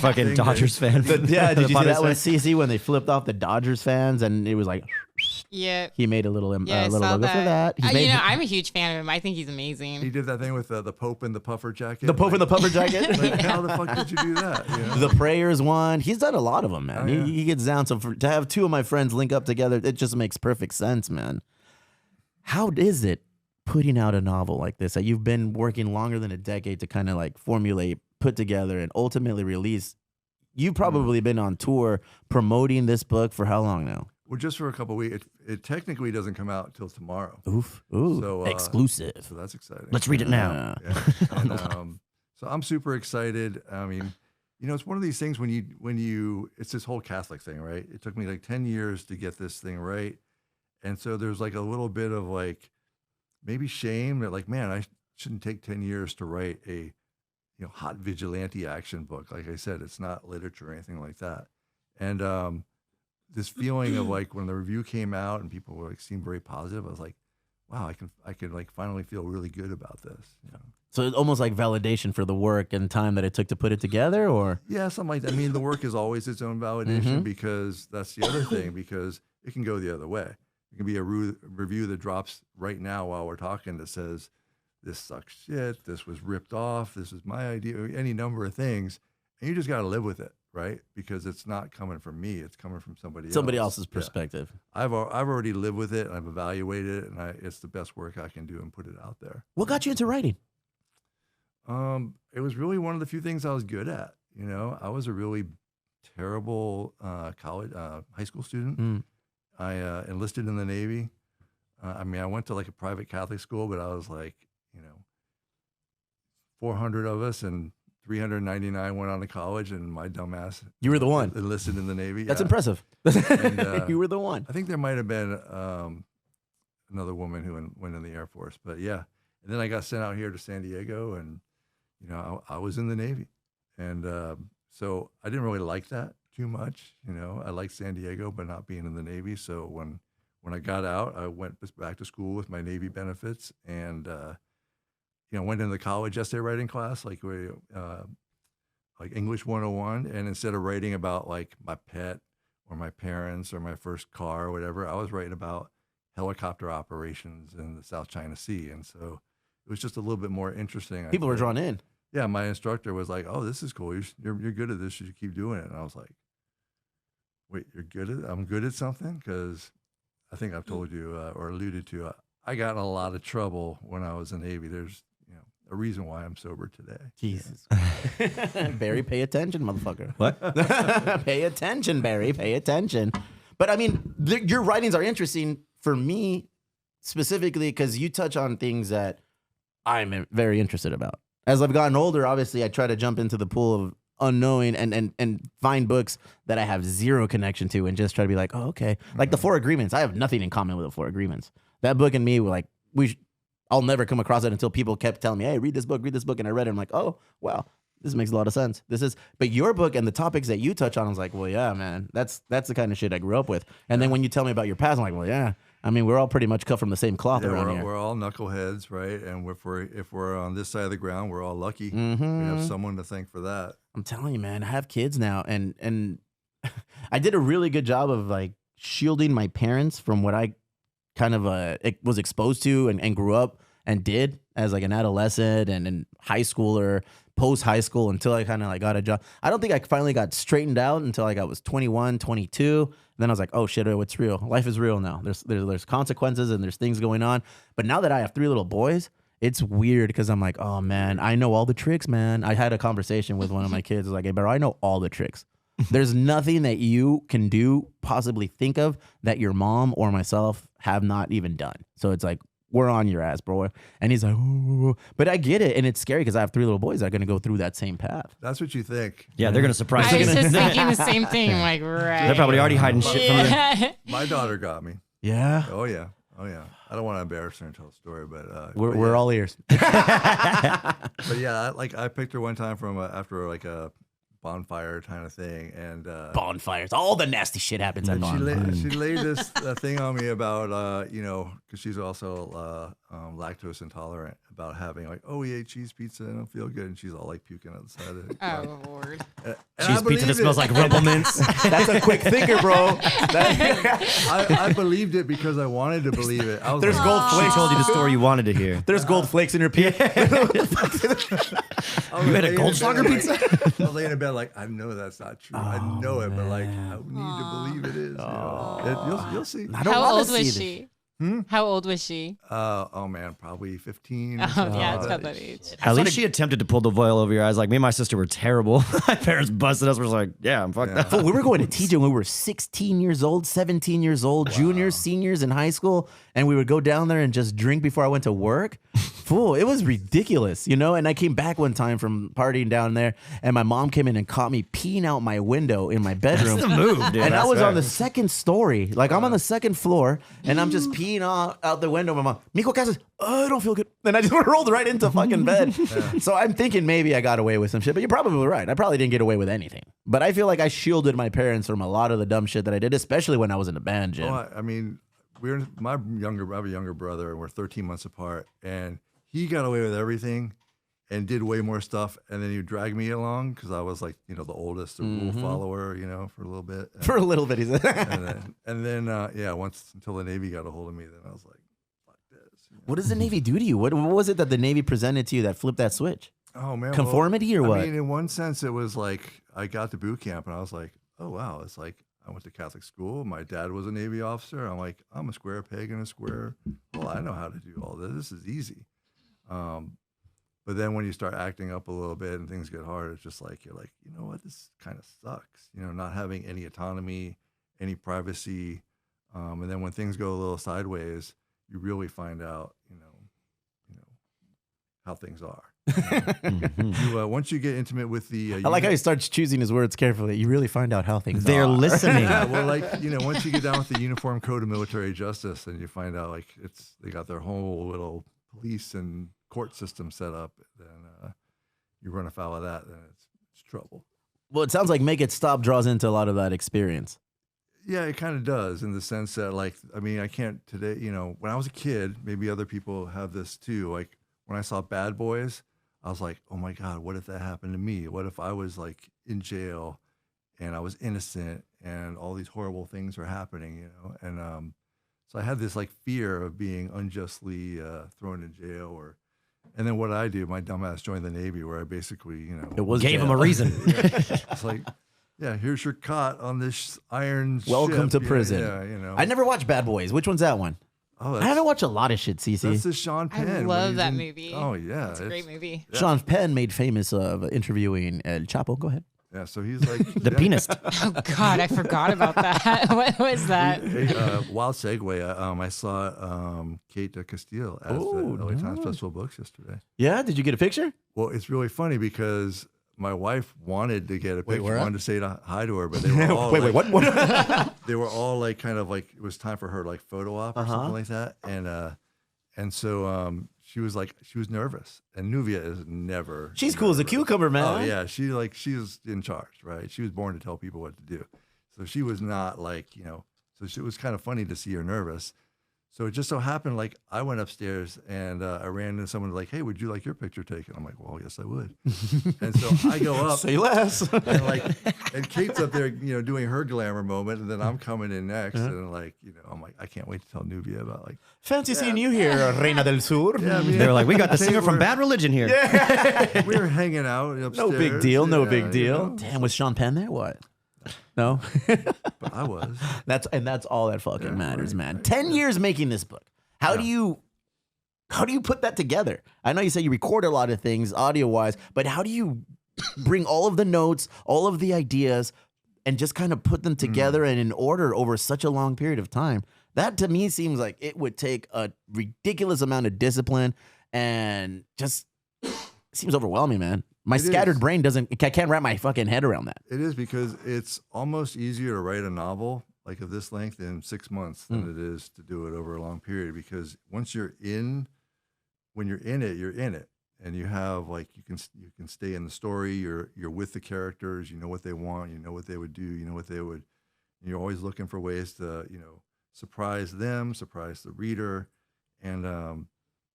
Fucking Dodgers fan. Did you see that with CeCe when they flipped off the Dodgers fans, and it was like, yeah, he made a little logo for that. I'm a huge fan of him. I think he's amazing. He did that thing with the Pope and the puffer jacket. The Pope and the puffer jacket. Like, how the fuck did you do that? The prayers one. He's done a lot of them, man. He gets down. So to have two of my friends link up together, it just makes perfect sense, man. How is it putting out a novel like this that you've been working longer than a decade to kind of like formulate, put together, and ultimately release? You've probably been on tour promoting this book for how long now? Well, just for a couple of weeks. It technically doesn't come out till tomorrow. Oof. Ooh. So, exclusive. So that's exciting. Let's read it now. Yeah. And, so I'm super excited. I mean, it's one of these things when you it's this whole Catholic thing, right? It took me like 10 years to get this thing right. And so there's like a little bit of like maybe shame that like, man, I shouldn't take 10 years to write a hot vigilante action book. Like I said, it's not literature or anything like that. And this feeling of like when the review came out and people were like seemed very positive, I was like, wow, I can like finally feel really good about this. So it's almost like validation for the work and time that it took to put it together, or yeah, something like that. I mean, the work is always its own validation because that's the other thing, because it can go the other way. It can be a review that drops right now while we're talking that says, this sucks shit, this was ripped off, this is my idea, any number of things. And you just got to live with it, right? Because it's not coming from me, it's coming from somebody else's perspective. Yeah. I've already lived with it, and I've evaluated it, and it's the best work I can do and put it out there. What got you into writing? It was really one of the few things I was good at. I was a really terrible high school student. I enlisted in the Navy. I went to like a private Catholic school, but I was like, 400 of us and 399 went on to college, and my dumbass. You were the one. Enlisted in the Navy. That's yeah. impressive. And, you were the one. I think there might have been another woman who went in the Air Force, but yeah. And then I got sent out here to San Diego, and I was in the Navy, and so I didn't really like that too much. I liked San Diego, but not being in the Navy. So when I got out, I went back to school with my Navy benefits, and went into the college essay writing class, like English 101, and instead of writing about like my pet or my parents or my first car or whatever, I was writing about helicopter operations in the South China Sea, and so it was just a little bit more interesting. People were drawn in. Yeah, my instructor was like, "Oh, this is cool. You're good at this. You should keep doing it." And I was like, "Wait, you're good at it? I'm good at something?" Because I think I've told you or alluded to, I got in a lot of trouble when I was in the Navy. There's a reason why I'm sober today. Jesus. Barry, pay attention, motherfucker. What? Pay attention, Barry. Pay attention. But I mean, your writings are interesting for me specifically because you touch on things that I'm very interested about. As I've gotten older, obviously, I try to jump into the pool of unknowing and find books that I have zero connection to and just try to be like, oh, okay. Like the Four Agreements. I have nothing in common with the Four Agreements. That book and me were like, I'll never come across it until people kept telling me, hey, read this book. And I read it. I'm like, oh, wow, this makes a lot of sense. But your book and the topics that you touch on, I was like, well, yeah, man, that's the kind of shit I grew up with. And then when you tell me about your past, I'm like, well, yeah, I mean, we're all pretty much cut from the same cloth around here. We're all knuckleheads, right? And if we're on this side of the ground, we're all lucky. We have someone to thank for that. I'm telling you, man, I have kids now. And I did a really good job of like shielding my parents from what I kind of was exposed to and grew up and did as like an adolescent and high schooler, post high school until I kind of like got a job. I don't think I finally got straightened out until like I was 21, 22. And then I was like, oh shit, it's real. Life is real now. There's consequences and there's things going on. But now that I have 3 little boys, it's weird because I'm like, oh man, I know all the tricks, man. I had a conversation with one of my kids. I was like, hey, bro, I know all the tricks. There's nothing that you can do, possibly think of, that your mom or myself have not even done. So it's like, we're on your ass, bro. And he's like, ooh. But I get it. And it's scary because I have 3 little boys that are going to go through that same path. That's what you think. Yeah, they're going to surprise I you. was just thinking the same thing. Like, right. They're probably already hiding shit from you. My daughter got me. Yeah. Oh, yeah. I don't want to embarrass her and tell a story, but we're all ears. But yeah, I picked her one time from after like a bonfire kind of thing, and bonfires, all the nasty shit happens at bonfires. She laid this thing on me about because she's also lactose intolerant, about having like, oh, we ate cheese pizza and I don't feel good, and she's all like puking outside of it. Oh Lord. Cheese pizza that smells like Rumble Mints. That's a quick thinker, bro. I believed it because I wanted to believe it. There's gold flakes. She told you the story you wanted to hear. There's gold flakes in your pizza. You had a Goldschlager pizza? I was laying in bed like, I know that's not true. I know it, but like, I need to believe it is. You'll see. How old was she? How old was she? Oh man, probably 15. Oh, yeah, it's about that age. At least she attempted to pull the veil over your eyes. Like me and my sister were terrible. My parents busted us. We were like, yeah, I'm fucked up. Fool, we were going to TJ when we were 16 years old, 17 years old, juniors, seniors in high school, and we would go down there and just drink before I went to work. Fool, it was ridiculous, you know? And I came back one time from partying down there, and my mom came in and caught me peeing out my window in my bedroom. That's the move, dude. And I That's was fair. on the second story. Like, I'm on the second floor, and I'm just peeing out the window. My mom, Mico Casas, I don't feel good. And I just rolled right into fucking bed. So I'm thinking maybe I got away with some shit, but you're probably right. I probably didn't get away with anything. But I feel like I shielded my parents from a lot of the dumb shit that I did, especially when I was in a band, Jim. Well, I mean, I have a younger brother, and we're 13 months apart, and he got away with everything and did way more stuff. And then he dragged me along because I was like, you know, the oldest, the rule follower, you know, for a little bit. And, For a little bit, he said. and then once until the Navy got a hold of me, then I was like, fuck this. You know? What does the Navy do to you? What was it that the Navy presented to you that flipped that switch? Oh man, Conformity or what? I mean, in one sense, it was like I got to boot camp and I was like, oh wow, it's like I went to Catholic school. My dad was a Navy officer. I'm like, I'm a square peg in a square. Well, I know how to do all this. This is easy. But then when you start acting up a little bit and things get hard, it's just like you're like, you know what, this kind of sucks. You know, not having any autonomy, any privacy, and then when things go a little sideways, you really find out, you know how things are. Once you get intimate with the, I like how he starts choosing his words carefully. You really find out how things They're are. listening. Yeah, well, like, you know, once you get down with the Uniform Code of Military Justice and you find out like they got their whole little police and court system set up, then you run afoul of that, then it's trouble. Well, it sounds like Make It Stop draws into a lot of that experience. Yeah, it kind of does in the sense that, like, I mean, I can't today, you know, when I was a kid, maybe other people have this too. Like when I saw Bad Boys, I was like, oh my God, what if that happened to me? What if I was like in jail and I was innocent and all these horrible things are happening, you know? And so I had this like fear of being unjustly thrown in jail and then what I do, my dumbass joined the Navy where I basically, you know, Gave him a reason. it's like, yeah, here's your cot on this iron Welcome ship. to prison. Yeah, you know. I never watched Bad Boys. Which one's that one? Oh, I haven't watched a lot of shit, CeCe. That's the Sean Penn. I when love he's that movie. Oh yeah, It's a great movie. Yeah. Sean Penn made famous of interviewing El Chapo. Go ahead. Yeah, so he's like The pianist. Oh God, I forgot about that. What was that? Wild segue. I saw Kate Castile at the LA Times Festival of Books yesterday. Yeah, did you get a picture? Well, it's really funny because my wife wanted to get a picture, where at? wanted to say hi to her, but they were all Wait, like, what? they were all like kind of like it was time for her like photo op or something like that, and so she was nervous, and Nuvia is never. She's cool as a cucumber, man. Oh yeah, she's in charge, right? She was born to tell people what to do, so she was not like So it was kind of funny to see her nervous. So it just so happened, like I went upstairs and I ran into someone like, "Hey, would you like your picture taken?" I'm like, "Well, yes, I would." And so I go up, Say less. and Kate's up there, doing her glamour moment, and then I'm coming in next, and I'm like, I can't wait to tell Nubia about like. Fancy seeing you here, Reina del Sur. Yeah, I mean, They were like, we got the Kate, singer from we're- Bad Religion here. We were hanging out upstairs. No big deal. No yeah, big deal. know. Damn, was Sean Penn there? What? No. But I was. That's all that fucking Yeah, matters, right, man. right, 10 years making this book. How do you put that together? I know you said you record a lot of things audio wise, but how do you bring all of the notes, all of the ideas, and just kind of put them together and in order over such a long period of time? That to me seems like it would take a ridiculous amount of discipline and just seems overwhelming, man. My It scattered is. brain I can't wrap my fucking head around that. It is because it's almost easier to write a novel like of this length in 6 months than it is to do it over a long period. Because when you're in it, you're in it, and you have like you can stay in the story. You're with the characters. You know what they want. You know what they would do. You know what they would. You're always looking for ways to surprise them, surprise the reader, and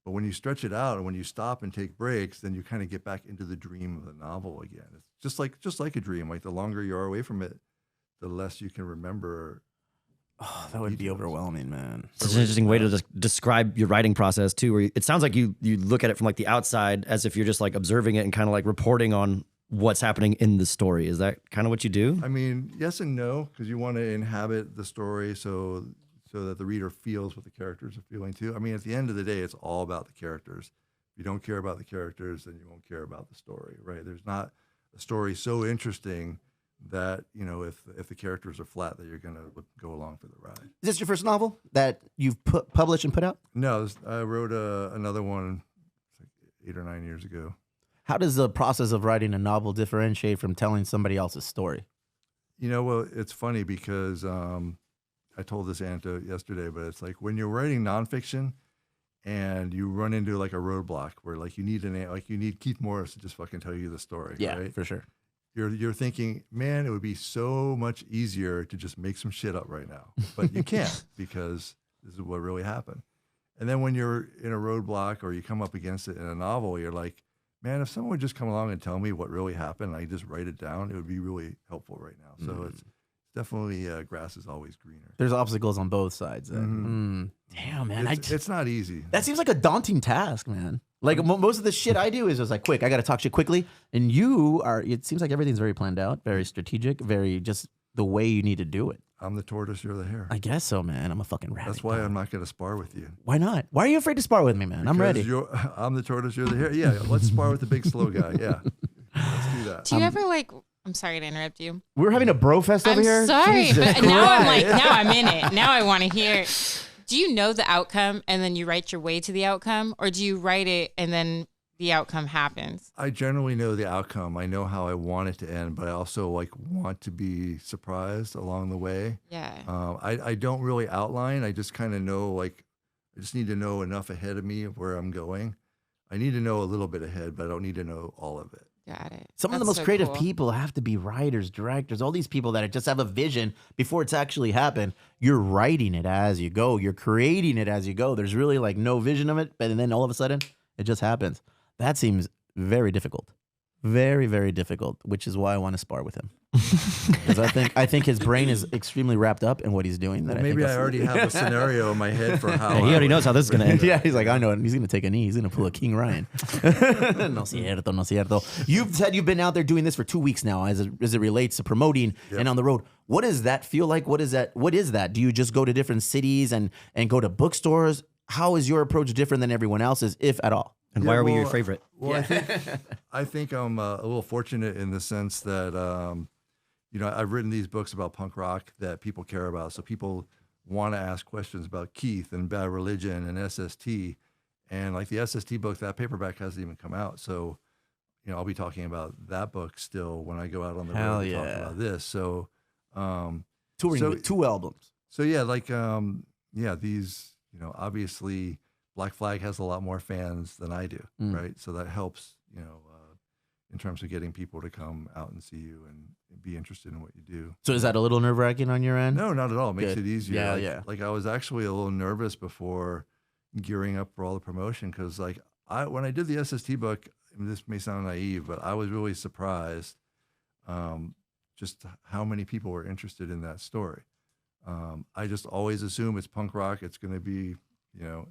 but when you stretch it out and when you stop and take breaks, then you kind of get back into the dream of the novel again. It's just like a dream. Like the longer you are away from it, the less you can remember. Oh, that would be overwhelming, man. It's an interesting way to describe your writing process too, where it sounds like you look at it from like the outside as if you're just like observing it and kind of like reporting on what's happening in the story. Is that kind of what you do? I mean, yes and no, because you want to inhabit the story. So so that the reader feels what the characters are feeling too. I mean, at the end of the day, it's all about the characters. If you don't care about the characters, then you won't care about the story, right? There's not a story so interesting that, you know, if the characters are flat, that you're going to go along for the ride. Is this your first novel that you've published and put out? No, I wrote another one like 8 or 9 years ago. How does the process of writing a novel differentiate from telling somebody else's story? You know, well, it's funny because I told this anecdote yesterday, but it's like when you're writing nonfiction and you run into like a roadblock where like you need Keith Morris to just fucking tell you the story. Yeah, right? for sure. You're thinking, man, it would be so much easier to just make some shit up right now, but you can't because this is what really happened. And then when you're in a roadblock or you come up against it in a novel, you're like, man, if someone would just come along and tell me what really happened, and I just write it down, it would be really helpful right now. So it's definitely grass is always greener. There's obstacles on both sides. Damn, man. It's not easy. That seems like a daunting task, man. Like most of the shit I do is just like quick. I got to talk shit quickly. And you are, it seems like everything's very planned out, very strategic, very just the way you need to do it. I'm the tortoise, you're the hare. I guess so, man. I'm a fucking rabbit. That's why I'm not going to spar with you. Why not? Why are you afraid to spar with me, man? I'm ready. I'm the tortoise, you're the hare. Yeah, let's spar with the big slow guy. Yeah, let's do that. Do you ever like? I'm sorry to interrupt you. We're having a bro fest over here. I'm sorry, Jesus but now I'm Christ. like, now I'm in it. Now I want to hear. Do you know the outcome and then you write your way to the outcome, or do you write it and then the outcome happens? I generally know the outcome. I know how I want it to end, but I also like want to be surprised along the way. Yeah. I don't really outline. I just kind of know, like, I just need to know enough ahead of me of where I'm going. I need to know a little bit ahead, but I don't need to know all of it. Got it. Some of the most creative people have to be writers, directors, all these people that just have a vision before it's actually happened. You're writing it as you go. You're creating it as you go. There's really like no vision of it, but then all of a sudden it just happens. That seems very difficult. Very, very difficult, which is why I want to spar with him. Because I think his brain is extremely wrapped up in what he's doing. Well, maybe I already have a scenario in my head for how he already knows how this is going to end. Yeah, he's like, I know it. He's going to take a knee. He's going to pull a King Ryan. No cierto, no cierto. You've said you've been out there doing this for 2 weeks now as it relates to promoting and on the road. What does that feel like? What is that? Do you just go to different cities and go to bookstores? How is your approach different than everyone else's, if at all? And why are we your favorite? Well, I think I'm a little fortunate in the sense that, you know, I've written these books about punk rock that people care about. So people want to ask questions about Keith and Bad Religion and SST. And like the SST book, that paperback hasn't even come out. So, you know, I'll be talking about that book still when I go out on the road and talk about this. So, touring with 2 albums. So yeah, like, these, you know, obviously Black Flag has a lot more fans than I do, right? So that helps, you know, in terms of getting people to come out and see you and be interested in what you do. So is that a little nerve-wracking on your end? No, not at all. It makes it easier. Yeah, Like I was actually a little nervous before gearing up for all the promotion because, like, when I did the SST book, and this may sound naive, but I was really surprised just how many people were interested in that story. I just always assume it's punk rock. It's going to be, you know,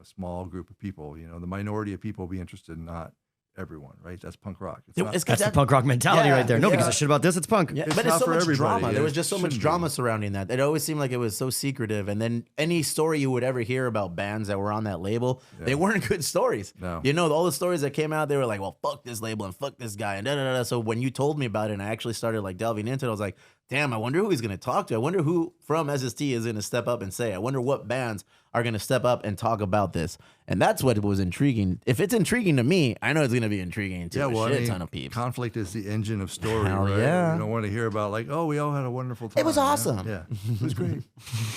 a small group of people. You know, the minority of people will be interested, not everyone, right? That's punk rock. That's the punk rock mentality right there. Nobody gives a shit about this. It's punk. Yeah, but it's so much drama. Yeah, there was just so much drama surrounding that. It always seemed like it was so secretive. And then any story you would ever hear about bands that were on that label, they weren't good stories. No. You know, all the stories that came out, they were like, well, fuck this label and fuck this guy and da-da-da-da. So when you told me about it and I actually started like delving into it, I was like, damn, I wonder who he's going to talk to. I wonder who from SST is going to step up and say. I wonder what bands are going to step up and talk about this. And that's what was intriguing. If it's intriguing to me, I know it's going to be intriguing to a shit ton of people. Conflict is the engine of story, Hell right? yeah. You don't want to hear about like, oh, we all had a wonderful time. It was awesome. Yeah, it was great.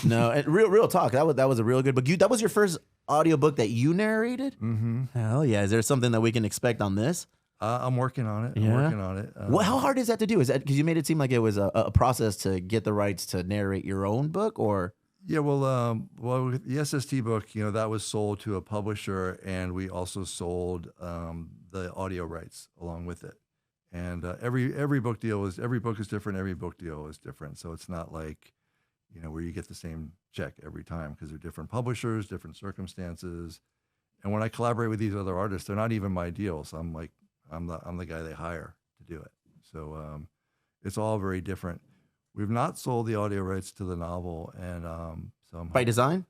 No, real talk. That was a real good book. That was your first audiobook that you narrated? Mm-hmm. Hell yeah. Is there something that we can expect on this? I'm working on it. How hard is that to do? Is that because you made it seem like it was a process to get the rights to narrate your own book, or? Yeah, well, with the SST book, you know, that was sold to a publisher, and we also sold the audio rights along with it. And every book is different. Every book deal is different. So it's not like, you know, where you get the same check every time because they're different publishers, different circumstances. And when I collaborate with these other artists, they're not even my deals. I'm like, I'm the guy they hire to do it. So it's all very different. We've not sold the audio rights to the novel, and so By design?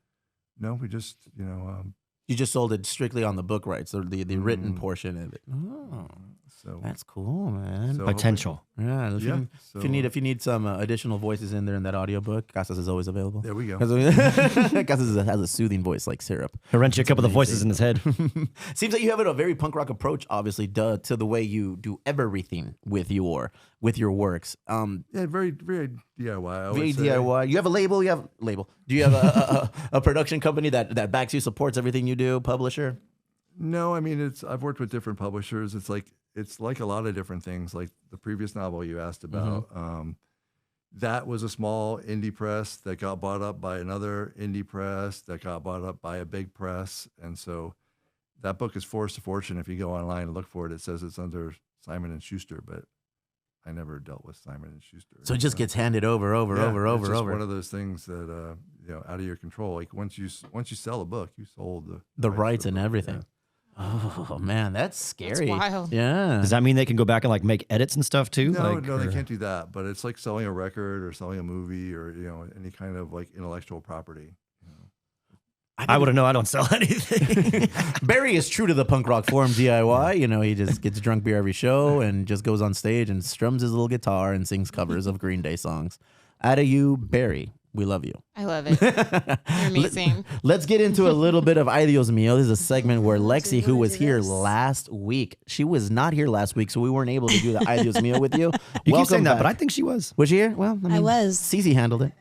no, we just You just sold it strictly on the book rights, or the written portion of it. Oh, so that's cool, man. so Potential. Yeah, if, Yeah, you, if you need some additional voices in there in that audiobook, Casas is always available. There we go. Casas has a soothing voice like syrup. He'll wrench a couple of the voices in his head. Seems like you have a very punk rock approach, obviously, to the way you do everything with your works. Yeah, very very DIY. I would Very say. DIY. You have a label. You have label. Do you have a production company that backs you, supports everything you do? Publisher. No, I mean I've worked with different publishers. It's like a lot of different things. Like the previous novel you asked about, that was a small indie press that got bought up by another indie press that got bought up by a big press, and so that book is Force to Fortune. If you go online and look for it, it says it's under Simon and Schuster, but I never dealt with Simon and Schuster. So it just gets handed over. It's just one of those things that out of your control. Like once you sell a book, you sold The rights to the and book, everything. yeah. Oh man, that's scary. That's wild. Yeah. Does that mean they can go back and like make edits and stuff too? No, Like, no, they or- can't do that. But it's like selling a record or selling a movie or any kind of like intellectual property. I wouldn't know. I don't sell anything. Barry is true to the punk rock form DIY. He just gets drunk beer every show and just goes on stage and strums his little guitar and sings covers of Green Day songs. Out of you, Barry. We love you. I love it. You're amazing. Let's get into a little bit of Ay Dios Mio. This is a segment where Lexy, who was here last week, she was not here last week, so we weren't able to do the Ay Dios Mio with you. You Welcome keep saying that, back. but I think she was. Was she here? Well, I was. CeCe handled it.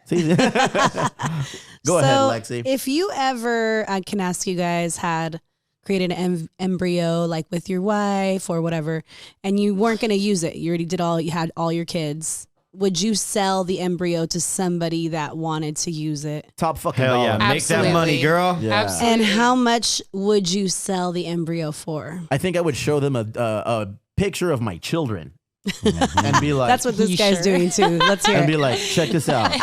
Go ahead, Lexy. If you ever, I can ask you guys, had created an embryo like with your wife or whatever, and you weren't going to use it, you already you had all your kids, would you sell the embryo to somebody that wanted to use it? Top fucking Hell dollar. yeah. Make that money, girl. Yeah. Absolutely. And how much would you sell the embryo for? I think I would show them a picture of my children and be like, That's what this You guy's sure? doing too. Let's hear and be it. like, check this out.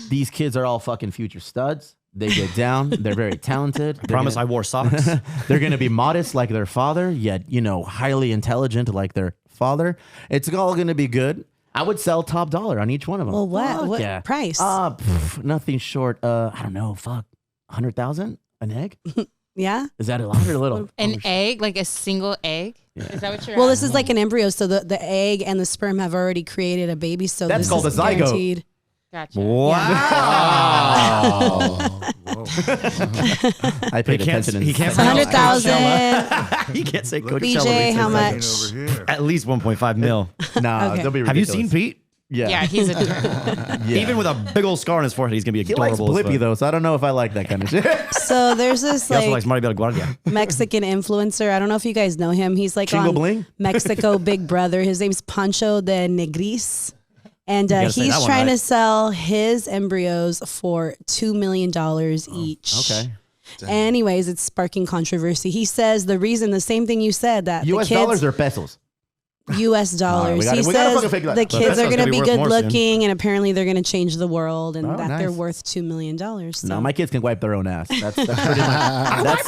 These kids are all fucking future studs. They get down. They're very talented. Promise I wore socks. They're going to be modest like their father, yet, highly intelligent like their father. It's all going to be good. I would sell top dollar on each one of them. Well, what? Fuck What yeah. price? Nothing short. I don't know. Fuck. 100,000 an egg? Yeah. Is that a lot or a little? An egg, like a single egg? Is that what you're Well, asking? this is like an embryo, so the egg and the sperm have already created a baby. So That's this called is a zygote. guaranteed. Gotcha. Wow. I paid attention. He can't It's 100,000. He can't say Look at Coachella. BJ, how Hanging much? over here. At least 1.5 mil. Nah, Okay. don't be Have you ridiculous. seen Pete? Yeah, he's adorable. Yeah. Even with a big old scar on his forehead, he's gonna be He likes adorable. as Blippy fuck. though, so I don't know if I like that kind of shit. So there's this He also like likes Maribel Guardia. Mexican influencer. I don't know if you guys know him. He's like Chingo on Bling? Mexico Big Brother. His name's Pancho de Negris. And gotta say he's that one trying right. to sell his embryos for $2 million each. Okay. Anyways, it's sparking controversy. He says the same thing you said, that U.S. the kids, dollars or pesos? U.S. dollars. we gotta He fucking says figure that the out. kids Pesos are going to gonna be be worth good more soon. looking, and apparently they're going to change the world, and Oh, that they're nice. worth $2 million. So. No, my kids can wipe their own ass. That's pretty much.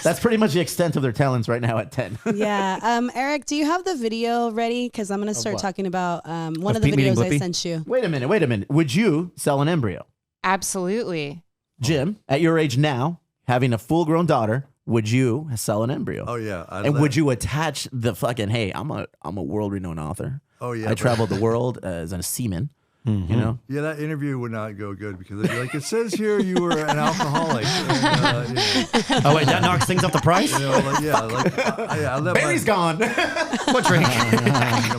That's pretty much the extent of their talents right now at 10. Yeah. Eric, do you have the video ready? Because I'm going to start what? talking about one Of of the Pete meeting videos I Blippi? sent you. Wait a minute. Would you sell an embryo? Absolutely. Jim, at your age now, having a full-grown daughter, would you sell an embryo? Oh yeah. And would you attach the fucking, hey, I'm a world-renowned author. Oh yeah. I traveled the world as a seaman. You know? Yeah, that interview would not go good because it'd be like, it says here you were an alcoholic. And, Oh wait, that knocks things off the price. I let Barry's gone. What drink?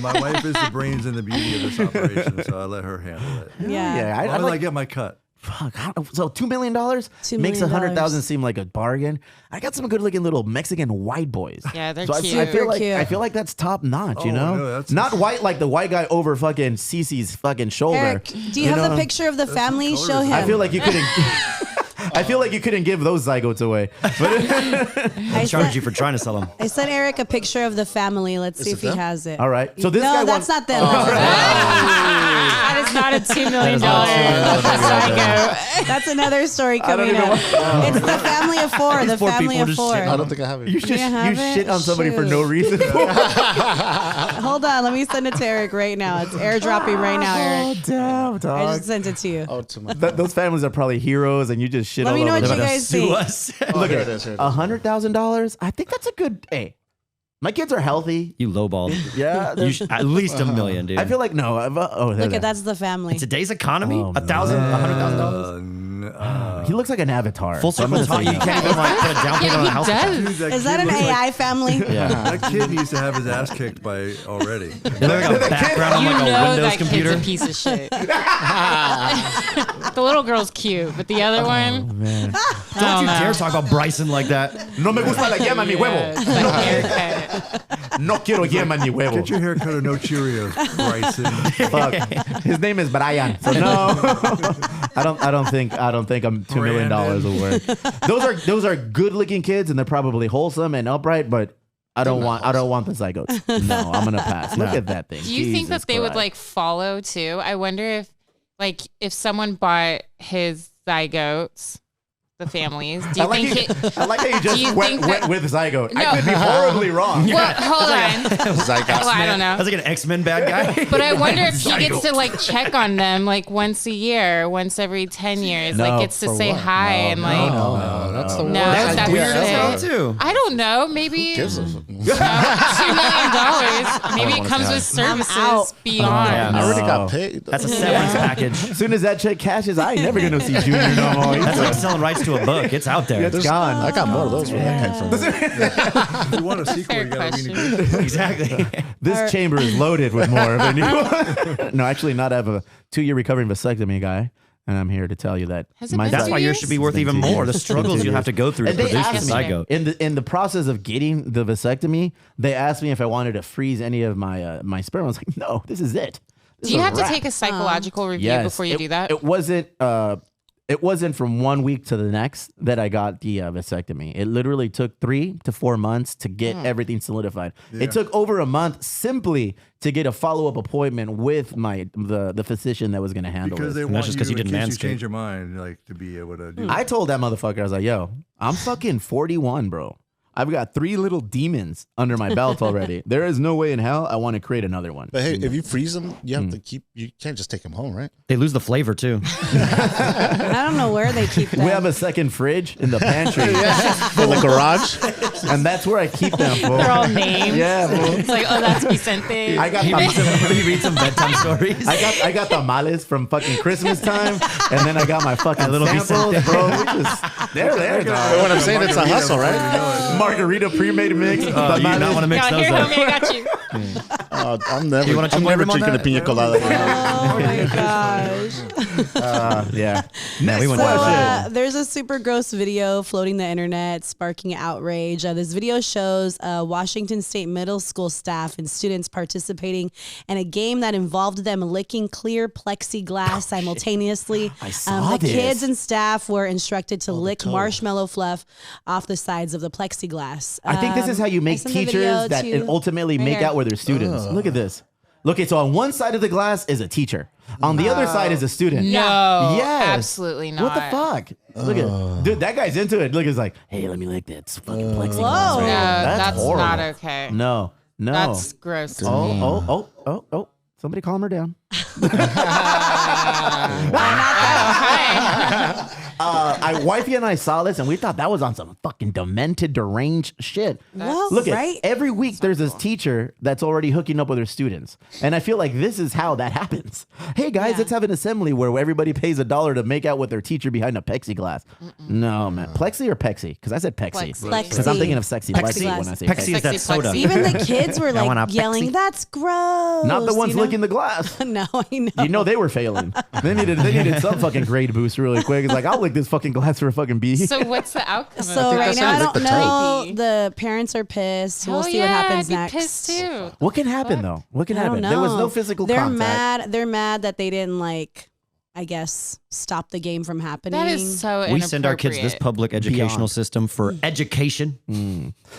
my wife is the brains and the beauty of this operation, so I let her handle it. Yeah. Yeah, How I'd did I like, get my cut? fuck. So $2 million makes million. 100,000 seem like a bargain. I got some good-looking little Mexican white boys. Yeah, they're So I cute. feel like Cute. I feel like that's top notch. You Oh, know, no, that's- not white like the white guy over fucking CeCe's fucking shoulder. Eric, do you have know? the picture of the family? color Show is him. that? I feel like you couldn't. I feel like you couldn't give those zygotes away. But I Charge sent, you for trying to sell them. I sent Eric a picture of the family. Let's see if he has it. all right, so this no, guy that's wants. not them. That is not a $2 million zygote. That's another story coming up. It's the family of four. The family of four. I don't think I have it. You shit on somebody for no reason. Hold on, let me send it to Eric right now. It's airdropping right now, Eric. Oh, damn, dog. I just sent it to you. Oh, to my. Those families are probably heroes, and you just shit Let all me know over what you them. guys Sue think. us. Look at this. $100,000. I think that's a good. Hey, my kids are healthy. You lowballed. Yeah, You at least $1 million, dude. I feel like no. Look at that's the family. in today's economy, Oh, $100,000. He looks like an avatar. Full So I'm circle. gonna You say can't even like put a down payment on a house. Does. Is that an AI family? Yeah. That kid needs to have his ass kicked by already. They look like a background on You like a know Windows that computer. kid's a piece of shit. The little girl's cute, but the other one, Don't you dare talk about Bryson like that. No me gusta la yema ni huevo. the haircut. No quiero yema ni huevo. Get your hair cut or no Cheerios, Bryson. Fuck. His name is Brian. So no, I don't think I'm $2 million will work. Those are good looking kids, and they're probably wholesome and upright, but I don't want the zygotes. No, I'm gonna pass. Look at that thing. Do you think that they would like follow too? I wonder if someone bought his zygotes, the families. Do you think I like how you do you just went think that- with zygote. No. I could be horribly wrong. Well, hold on. Well, I don't know. That's like an X-Men bad guy. But I wonder if he gets to like check on them like once a year, once every 10 years, No, like gets to for say what? hi and like. No, that's the worst. No, That's that's weird as it. hell too. I don't know. Maybe Gives a $2 million. Maybe it comes with services out. beyond. Yeah. I already No. got paid. That's a severance package. As soon as that check cashes, I ain't never gonna see Junior no more. That's like selling rights to a book. It's out there. It's gone. I got more of those where that came from. If you want a sequel, Fair you got to question. renegade. Exactly. This chamber is loaded with more of a new one. No, actually, not. I have a 2-year recovering vasectomy guy, and I'm here to tell you that Has it been That's 2 why yours years? should be worth even more. The struggles you have to go through to And they produce the asked me zygote. in the process of getting the vasectomy, they asked me if I wanted to freeze any of my my sperm. I was like, no, this is it. This Do you is a have to wrap. take a psychological review Yes. before you do that? It wasn't from 1 week to the next that I got the vasectomy. It literally took 3 to 4 months to get everything solidified. It took over a month simply to get a follow-up appointment with the physician that was going to handle Because it. they that's want just you, 'cause you in didn't case you manscape. change your mind, like to be able to do. I told that motherfucker, I was like, yo, I'm fucking 41, bro. I've got 3 little demons under my belt already. There is no way in hell I want to create another one. But hey, if you freeze them, you have to keep. You can't just take them home, right? They lose the flavor too. I don't know where they keep them. We have a second fridge in the pantry. In the garage. And that's where I keep them for. They're all named. Yeah, fool. It's like, oh, that's Vicente. I got He reads some bedtime stories. I got tamales from fucking Christmas time, and then I got my fucking little samples, Vicente. bro. They're there, But dog. what I'm saying, it's a hustle, right? Margarita pre-made mix. You do not want to mix Got those here, up. homie, I got you. I'm never. You wanna I'm chip never rim on drinking a that? pina colada. Oh my gosh. Yeah. Man, we went So, down that there's a super gross video floating the internet, sparking outrage. This video shows Washington State middle school staff and students participating in a game that involved them licking clear plexiglass simultaneously. I saw The this. kids and staff were instructed to lick marshmallow fluff off the sides of the plexiglass. I think this is how you I make sent the video teachers that to- ultimately right make here. out with their students. Look at this. Okay, so on one side of the glass is a teacher. On the other side is a student. No, Yes. absolutely not. What the fuck? Look at dude. That guy's into it. Look, he's like, hey, let me lick that fucking plexiglass. Whoa. No, That's that's horrible. not okay. No. That's gross to me. Oh. Somebody calm her down. Wifey and I saw this and we thought that was on some fucking demented, deranged shit. Well, Look at right? every week there's this teacher that's already hooking up with her students. And I feel like this is how that happens. Hey guys, let's have an assembly where everybody pays $1 to make out with their teacher behind a plexiglass. No, man. Plexi or Pexi? Because I said Pexi. Plexi. Because I'm thinking of sexy Plexi Plexiglass. when I say Pexi Pexi. is that Sexy soda. plexi. Even the kids were I want like a yelling, Pepsi. "That's gross!" Not the ones you know? licking the glass. No, I know. You know they were failing. They needed some fucking grade boost really quick. It's like, I'll lick this fucking glass for a fucking B. So what's the outcome? So of right that? now, I lick don't the know. toe. The parents are pissed. We'll Oh, see yeah, what happens I'd be next. pissed too. What can happen though? What can I don't happen? know. There was no physical They're contact. mad. They're mad that they didn't I guess, stop the game from happening. That is so We send our kids this inappropriate. public educational Beyond. system for education.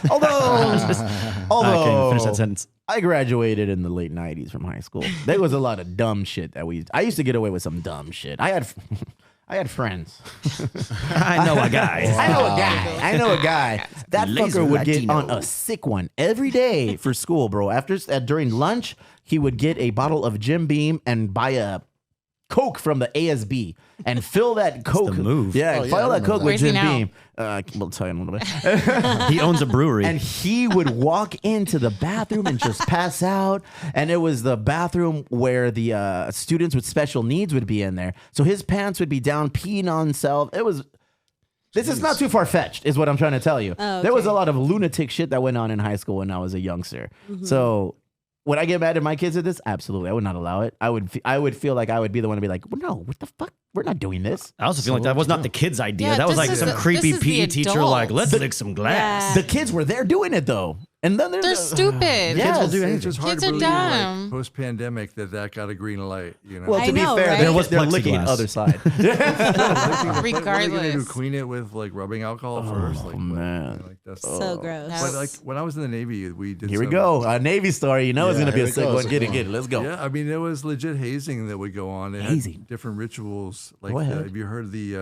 Although, I can't even finish that sentence. I graduated in the late 90s from high school. There was a lot of dumb shit that I used to get away with some dumb shit. I had friends. I know a guy. I know a guy. That Laser fucker would get Latino. on a sick one every day for school, bro. During lunch, he would get a bottle of Jim Beam and buy a Coke from the ASB and fill that Coke. the move. Yeah, fill that Coke with Where's he Jim now? Beam. We'll tell you in a little bit. He owns a brewery. And he would walk into the bathroom and just pass out. And it was the bathroom where the students with special needs would be in there. So his pants would be down, peeing on himself. This is not too far-fetched, is what I'm trying to tell you. Oh, There was okay. a lot of lunatic shit that went on in high school when I was a youngster. So would I get mad if my kids did this? Absolutely. I would not allow it. I would feel like I would be the one to be like, well, no, what the fuck? We're not doing this. I also feel like that was not the kid's idea. Yeah, that was this like is some the- creepy this is the PE teacher like, let's adults. lick some glass. Yeah. The kids were there doing it, though. And then They're stupid. Yes. will do anything. It's just hard Kids to are believe, dumb. like, post-pandemic that got a green light. You know, Well, I to know, be fair, right? There was they're licking plexiglass. the other side. What are they gonna do? Regardless. Clean it with like rubbing alcohol first. Like, man. like that's So gross. But like when I was in the Navy, we did. Here we some- go. A Navy story. You know it's Yeah, going to be here a it sick goes. one. Get it. Let's go. Yeah, I mean there was legit hazing that would go on. They had Hazing? different rituals. Like Go ahead. have you heard the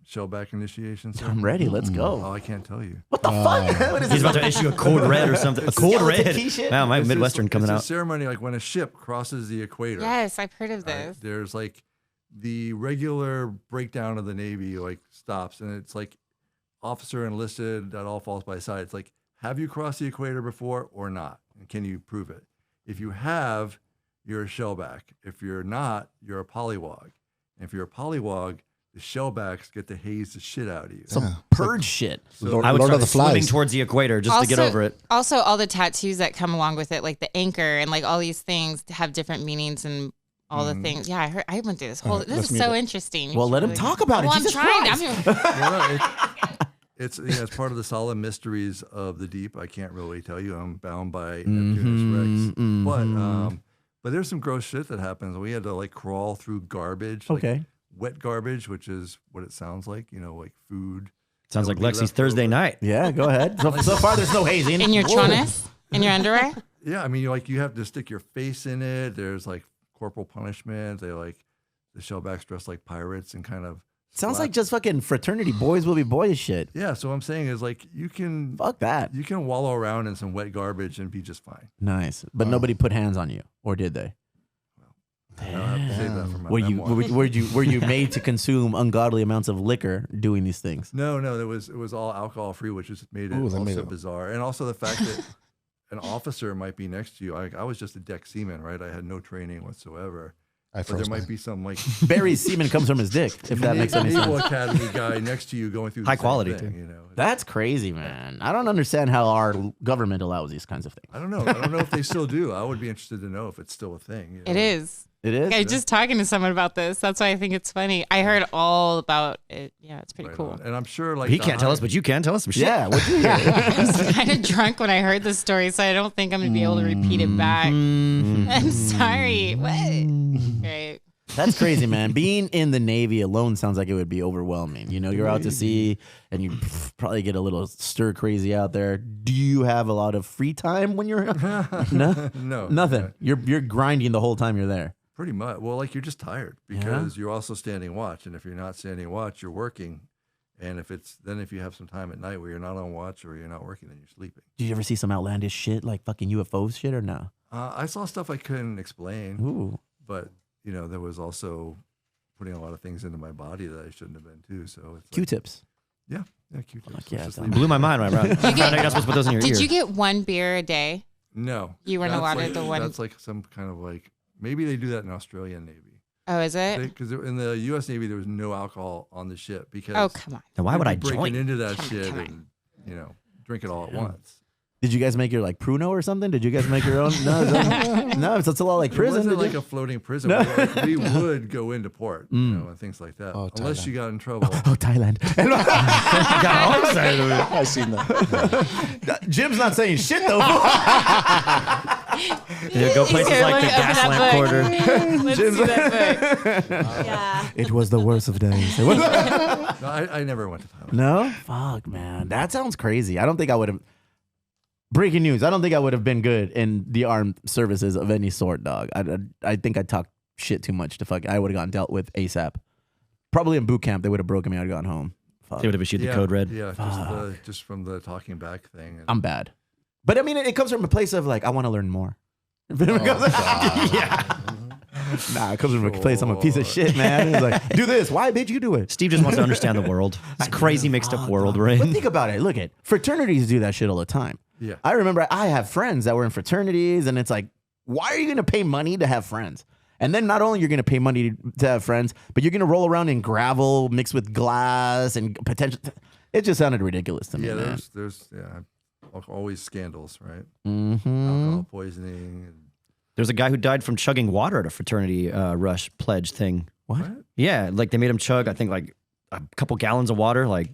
shellback initiation? I'm ready. Let's Oh, go. I can't tell you. What the fuck? What is He's this? about to issue a code red or something. A code skeleton red. key shit? Wow, my It's Midwestern just- coming it's out. a ceremony like when a ship crosses the equator. Yes, I've heard of right? this. There's like the regular breakdown of the Navy like stops, and it's like officer enlisted. That all falls by side. It's like, have you crossed the equator before or not? And can you prove it? If you have, you're a shellback. If you're not, you're a polywog. And if you're a polywog, the shellbacks get to haze the shit out of you. Some purge shit. So I would Lord of start the swimming Flies. towards the equator just to get over it. Also, all the tattoos that come along with it, like the anchor and like all these things have different meanings and all the things. Yeah, I went through this whole. right, This let's is mute so it. interesting. You Well, should let him really- talk about it. Well, I'm Jesus trying. Christ. It's part of the solemn mysteries of the deep. I can't really tell you. I'm bound by Neptunus Rex. But there's some gross shit that happens. We had to like crawl through garbage. Like Okay. wet garbage, which is what it sounds like. You know, like food. Sounds that like would be Lexi's left Thursday over. night. Yeah, go ahead. So far, there's no hazing. in your Whoa. chonis, in your underwear. Yeah, I mean, you have to stick your face in it. There's like corporal punishment. They like the shellbacks dressed like pirates and kind of. Sounds slap- like just fucking fraternity boys will be boys shit. Yeah, so what I'm saying is like you can Fuck that. you can wallow around in some wet garbage and be just fine. Nice. But nobody put hands on you, or did they? I'll have to save that for my Were you memoir. were you made to consume ungodly amounts of liquor doing these things? No, it was all alcohol free, which just made it Ooh, that also made it- bizarre. And also the fact that an officer might be next to you. I was just a deck seaman, right? I had no training whatsoever. I But there froze might mine. be some like Barry's semen comes from his dick, if that makes any Naval sense. Academy guy next to you going through the High same quality, thing, too. you know. That's crazy, man. I don't understand how our government allows these kinds of things. I don't know if they still do. I would be interested to know if it's still a thing. you It know. is. It is? I was just talking to someone about this. That's why I think it's funny. I heard all about it. Yeah, it's pretty Right cool. on. And I'm sure like He the can't tell high- us, but you can tell us some shit. Yeah, what you hear? I was kind of drunk when I heard the story, so I don't think I'm gonna be able to repeat it back. I'm sorry. What? Right. That's crazy, man. Being in the Navy alone sounds like it would be overwhelming. You know, you're out to sea and you probably get a little stir crazy out there. Do you have a lot of free time when you're no? No, Nothing. You're grinding the whole time you're there. Pretty much. Well, like you're just tired because you're also standing watch, and if you're not standing watch, you're working. And if you have some time at night where you're not on watch or you're not working, then you're sleeping. Did you ever see some outlandish shit like fucking UFOs shit or no? I saw stuff I couldn't explain, Ooh. but there was also putting a lot of things into my body that I shouldn't have been too. So it's like, Q-tips. yeah, Q-tips. Fuck yeah, Let's just son. leave it. Blew my mind right around. you get- You're not supposed to put those in your ear. Did you get one beer a day? No, You weren't That's allowed like, the one. That's like some kind of like maybe they do that in Australian Navy. Oh, is it? Because in the U.S. Navy there was no alcohol on the ship because Oh, come on. Then why would I you'd be breaking join? into that Come on, shit come and drink it all at once. Did you guys make your like Pruno or something? Did you guys make your own? No, it's a lot like It prison. wasn't did like you? a floating prison. Like, we would go into port, and things like that. Oh, Unless Thailand. you got in trouble. Oh, Thailand. I seen that. Jim's not saying shit though. Yeah, go places Here, like the look, open gas that lamp book. quarter. Let's see that book. Yeah. It was the worst of days. No, I never went to Thailand. No? Fuck, man. That sounds crazy. I don't think I would have. breaking news. I don't think I would have been good in the armed services of any sort, dog. I think I talked shit too much to fuck. I would have gotten dealt with ASAP. Probably in boot camp, they would have broken me. I'd have gone home. Fuck. They would have issued the code red. Yeah, just from the talking back thing. And I'm bad. But I mean, it comes from a place of like, I want to learn more. Yeah. Nah, it comes from a place I'm a piece of shit, man. It's like, do this. Why, bitch, you do it? Steve just wants to understand the world. It's a crazy mixed up world, right? But think about it. Look at fraternities do that shit all the time. Yeah. I remember I have friends that were in fraternities, and it's like, why are you going to pay money to have friends? And then not only you're going to pay money to have friends, but you're going to roll around in gravel mixed with glass and potential. It just sounded ridiculous to me. Yeah, man. there's always scandals, right? Mm-hmm. Alcohol poisoning. And There's a guy who died from chugging water at a fraternity rush pledge thing. What? Yeah, like they made him chug, I think, like a couple gallons of water, like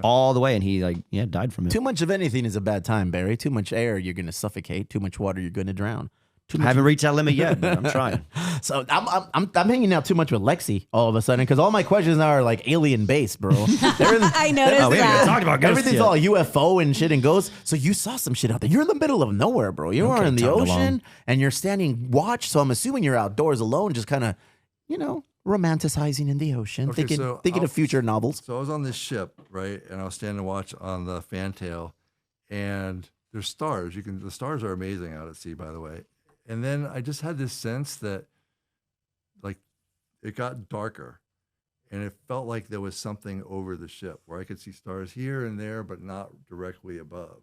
all the way, and he died from it. Too much of anything is a bad time, Barry. Too much air, you're going to suffocate. Too much water, you're going to drown. I haven't reached that limit yet, but I'm trying. So I'm hanging out too much with Lexy all of a sudden because all my questions now are like alien based, bro. I noticed we haven't even that. talked about ghosts Everything's yet. all UFO and shit and ghosts. So you saw some shit out there. You're in the middle of nowhere, bro. You are in the tug ocean along. and you're standing watch. So I'm assuming you're outdoors alone, just kind of, romanticizing in the ocean, Okay, thinking of future novels. So I was on this ship, right, and I was standing watch on the fantail, and there's stars. The stars are amazing out at sea, by the way. And then I just had this sense that, like, it got darker, and it felt like there was something over the ship where I could see stars here and there, but not directly above.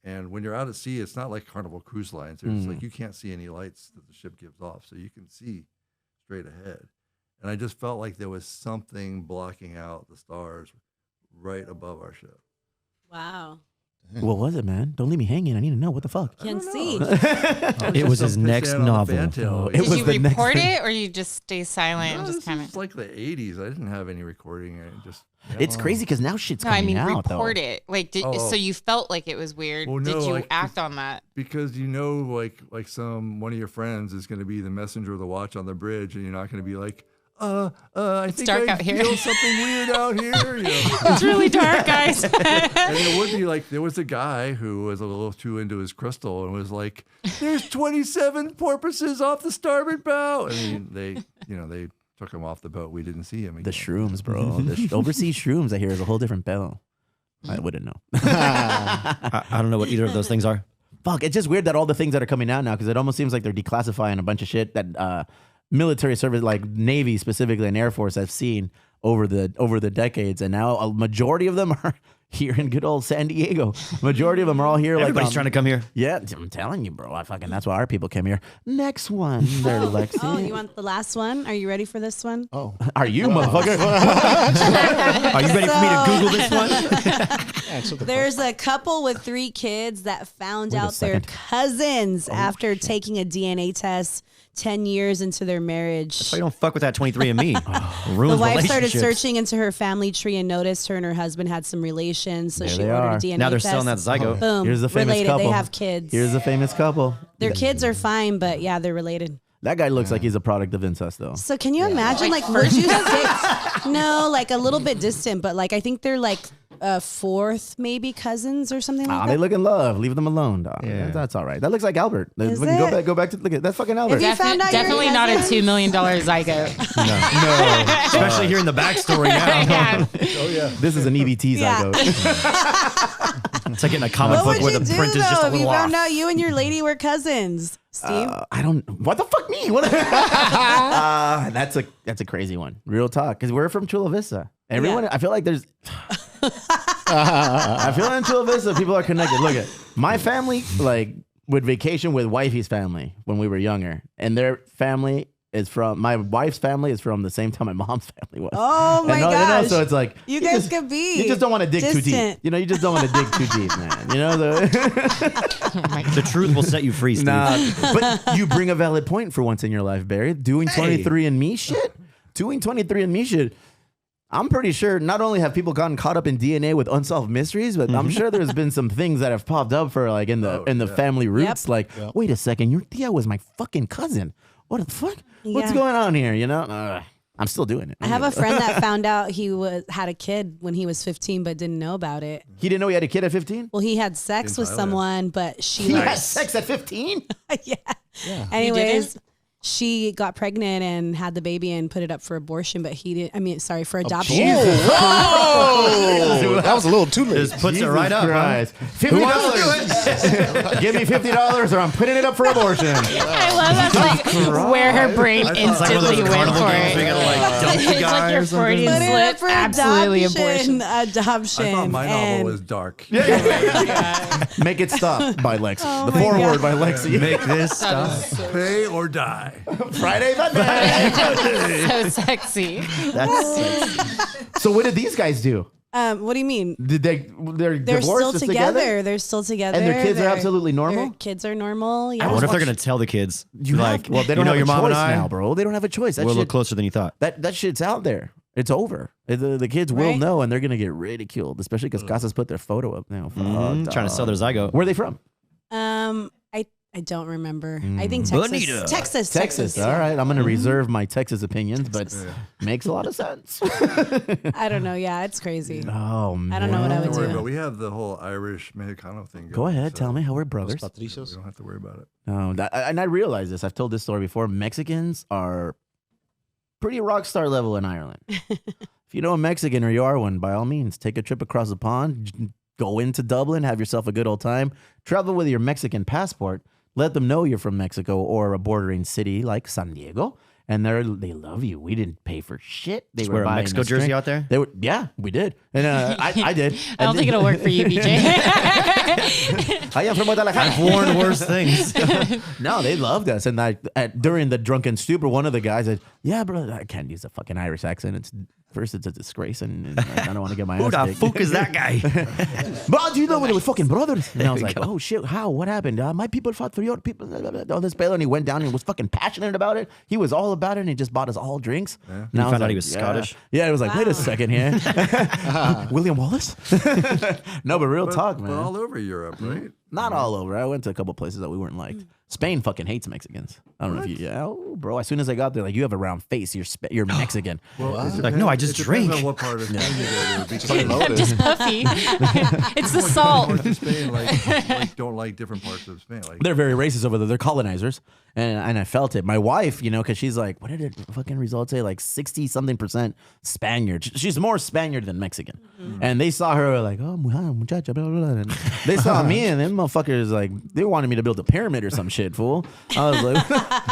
And when you're out at sea, it's not like Carnival Cruise Lines. It's like you can't see any lights that the ship gives off, so you can see straight ahead. And I just felt like there was something blocking out the stars right above our ship. Wow. What was it, man? Don't leave me hanging. I need to know what the fuck. Can't see. It was his next novel. It Did was you the next report thing. it or you just stay silent and just This kind is of? like the 80s. I didn't have any recording. It's crazy because now shit's No, coming I mean out, report though. it. Like, Oh. so you felt like it was weird. Well, Did no, you like, act on that? because like one of your friends is going to be the messenger of the watch on the bridge, and you're not going to be like, I think dark I out here." feel something weird out here. It's really dark, guys. And it would be like there was a guy who was a little too into his crystal and was like, "There's 27 porpoises off the starboard bow," and they took him off the boat. We didn't see him again. The shrooms, bro. The overseas shrooms, I hear, is a whole different bell. I wouldn't know. I don't know what either of those things are. Fuck, it's just weird that all the things that are coming out now, because it almost seems like they're declassifying a bunch of shit that military service, like Navy specifically and Air Force, have seen over the decades, and now a majority of them are here in good old San Diego. Majority of them are all here. Everybody's trying to come here. Yeah, I'm telling you, bro. That's why our people came here. Next one, there, Lexi. Oh, you want the last one? Are you ready for this one? Oh, are you, motherfucker? Are you ready for me to Google this one? There's a couple with 3 kids that found Wait a out their second. cousins after taking a DNA test 10 years into their marriage. So you don't fuck with that 23andMe. The Ruins wife started relationships. searching into her family tree and noticed her and her husband had some relations, so There she they ordered are. a DNA Now they're test. selling that zygote. Boom. Here's the famous related. couple. They have kids. Here's the famous couple. Their kids are fine, but yeah, they're related. That guy looks like he's a product of incest, though. So can you imagine, Like would you no, like a little bit distant, but like I think they're like fourth maybe cousins or something like Ah, that. they look in love. Leave them alone, dog. Yeah. That's all right. That looks like Albert. Is Go it? back to look at that's fucking Albert. If you found out your Definitely not a cousin- $2 million zygote. No. Especially hearing the backstory now. Yeah. Oh yeah. This is an EBT Yeah. zygote. It's like getting a comic What book would where you the do print is just though a if you little found off. out you and your lady were cousins, Steve? I don't. What the fuck me? What? That's a crazy one. Real talk, because we're from Chula Vista. Everyone, Yeah. I feel like there's. I feel in Chula Vista, people are connected. Look at my family, like would vacation with wifey's family when we were younger, and their family is from my wife's family is from the same time my mom's family was. Oh my And gosh. so it's like You guys just, could be You just don't want to dig too deep. distant. You just don't want to dig too deep, man. The truth will set you free, Steve. Nah, but you bring a valid point for once in your life, Barry. Doing 23andMe shit, doing 23andMe shit. I'm pretty sure not only have people gotten caught up in DNA with unsolved mysteries, but I'm sure there's been some things that have popped up for like in the family roots. Yep. Like, wait a second, your Tia was my fucking cousin. What the fuck? What's Yeah. going on here? You know? I'm still doing it. I have a friend that found out he had a kid when he was 15, but didn't know about it. He didn't know he had a kid at 15? Well, he had sex with someone, but He had sex at 15? yeah. Anyways, she got pregnant and had the baby and put it up for abortion, but he didn't. I mean, sorry, for adoption. Whoa! That was a little too late. Just puts it right up. Christ. Huh? Who wants to do it? Give me $50 or I'm putting it up for abortion. I love that's like where her brain instantly went for it. It's like your Freudian Put it up slip. for Absolutely abortion. Adoption. I thought my novel and was dark. Make It Stop by Lexy. Oh the my foreword God. by Lexy. Make this stop. Pay or die. Friday the night. So sexy. That's sexy. So what did these guys do? What do you mean? They're They're divorced still just together. They're still together. And their kids are They're- absolutely normal? Their kids are normal. Yeah. I wonder if they're going to tell the kids. You like, have, well, they don't you know, have your a mom choice and I, now, bro. They don't have a choice. That we're a little shit, closer than you thought. that shit's out there. It's over. The kids will Right. know, and they're gonna get ridiculed, especially because Casas put their photo up now. Fuck, Trying to sell dog. their zygote. Where are they from? I don't remember. I think Bonita. Texas. Texas. All right, I'm gonna reserve my Texas opinions, but makes a lot of sense. I don't know. Yeah, it's crazy. Oh man, I don't know what I would Don't worry do. about it. We have the whole Irish Mexicano thing. Go going, ahead, so tell me how we're Los brothers. We Patricios. don't have to worry about it. No, and I realize this. I've told this story before. Mexicans are pretty rock star level in Ireland. If you know a Mexican or you are one, by all means, take a trip across the pond, go into Dublin, have yourself a good old time, travel with your Mexican passport, let them know you're from Mexico or a bordering city like San Diego, and they love you. We didn't pay for shit. They Just were wear a buying Mexico us jersey drink. out there? They were, yeah, we did, and I did. I don't think it'll work for you, BJ. I am from Guadalajara. I've worn worse things. No, they loved us. And during the drunken stupor, one of the guys said, "Yeah, bro, I can't use a fucking Irish accent. It's a disgrace, and I don't want to get my Who ass the kicked." fuck is that guy? But do you know when they were fucking brothers? And I was like, "Oh shit, how? What happened? My people fought for your people." All this bail, and he went down and was fucking passionate about it. He was all about it, and he just bought us all drinks. Yeah. And You I was found out like, he was Scottish? Yeah, it was like, wait a second here, William Wallace. No, but real talk, man. But all over Europe, right? Not all over. I went to a couple places that we weren't liked. Spain fucking hates Mexicans. I don't know if you. Yeah, oh, bro. As soon as I got there, like, you have a round face. You're Mexican. Well, it Like, no, I just it depends drink. on what part of Spain you go to. Because I'm just puffy. It's the salt. parts of Spain like don't like different parts of Spain. Like They're very racist over there. They're colonizers, and I felt it. My wife, because she's like, what did it fucking result say? Like 60-something% Spaniard. She's more Spaniard than Mexican. And they saw her like, oh, muchacha, blah, blah, blah. And they saw me, and them motherfuckers like they wanted me to build a pyramid or some shit, fool. I was like,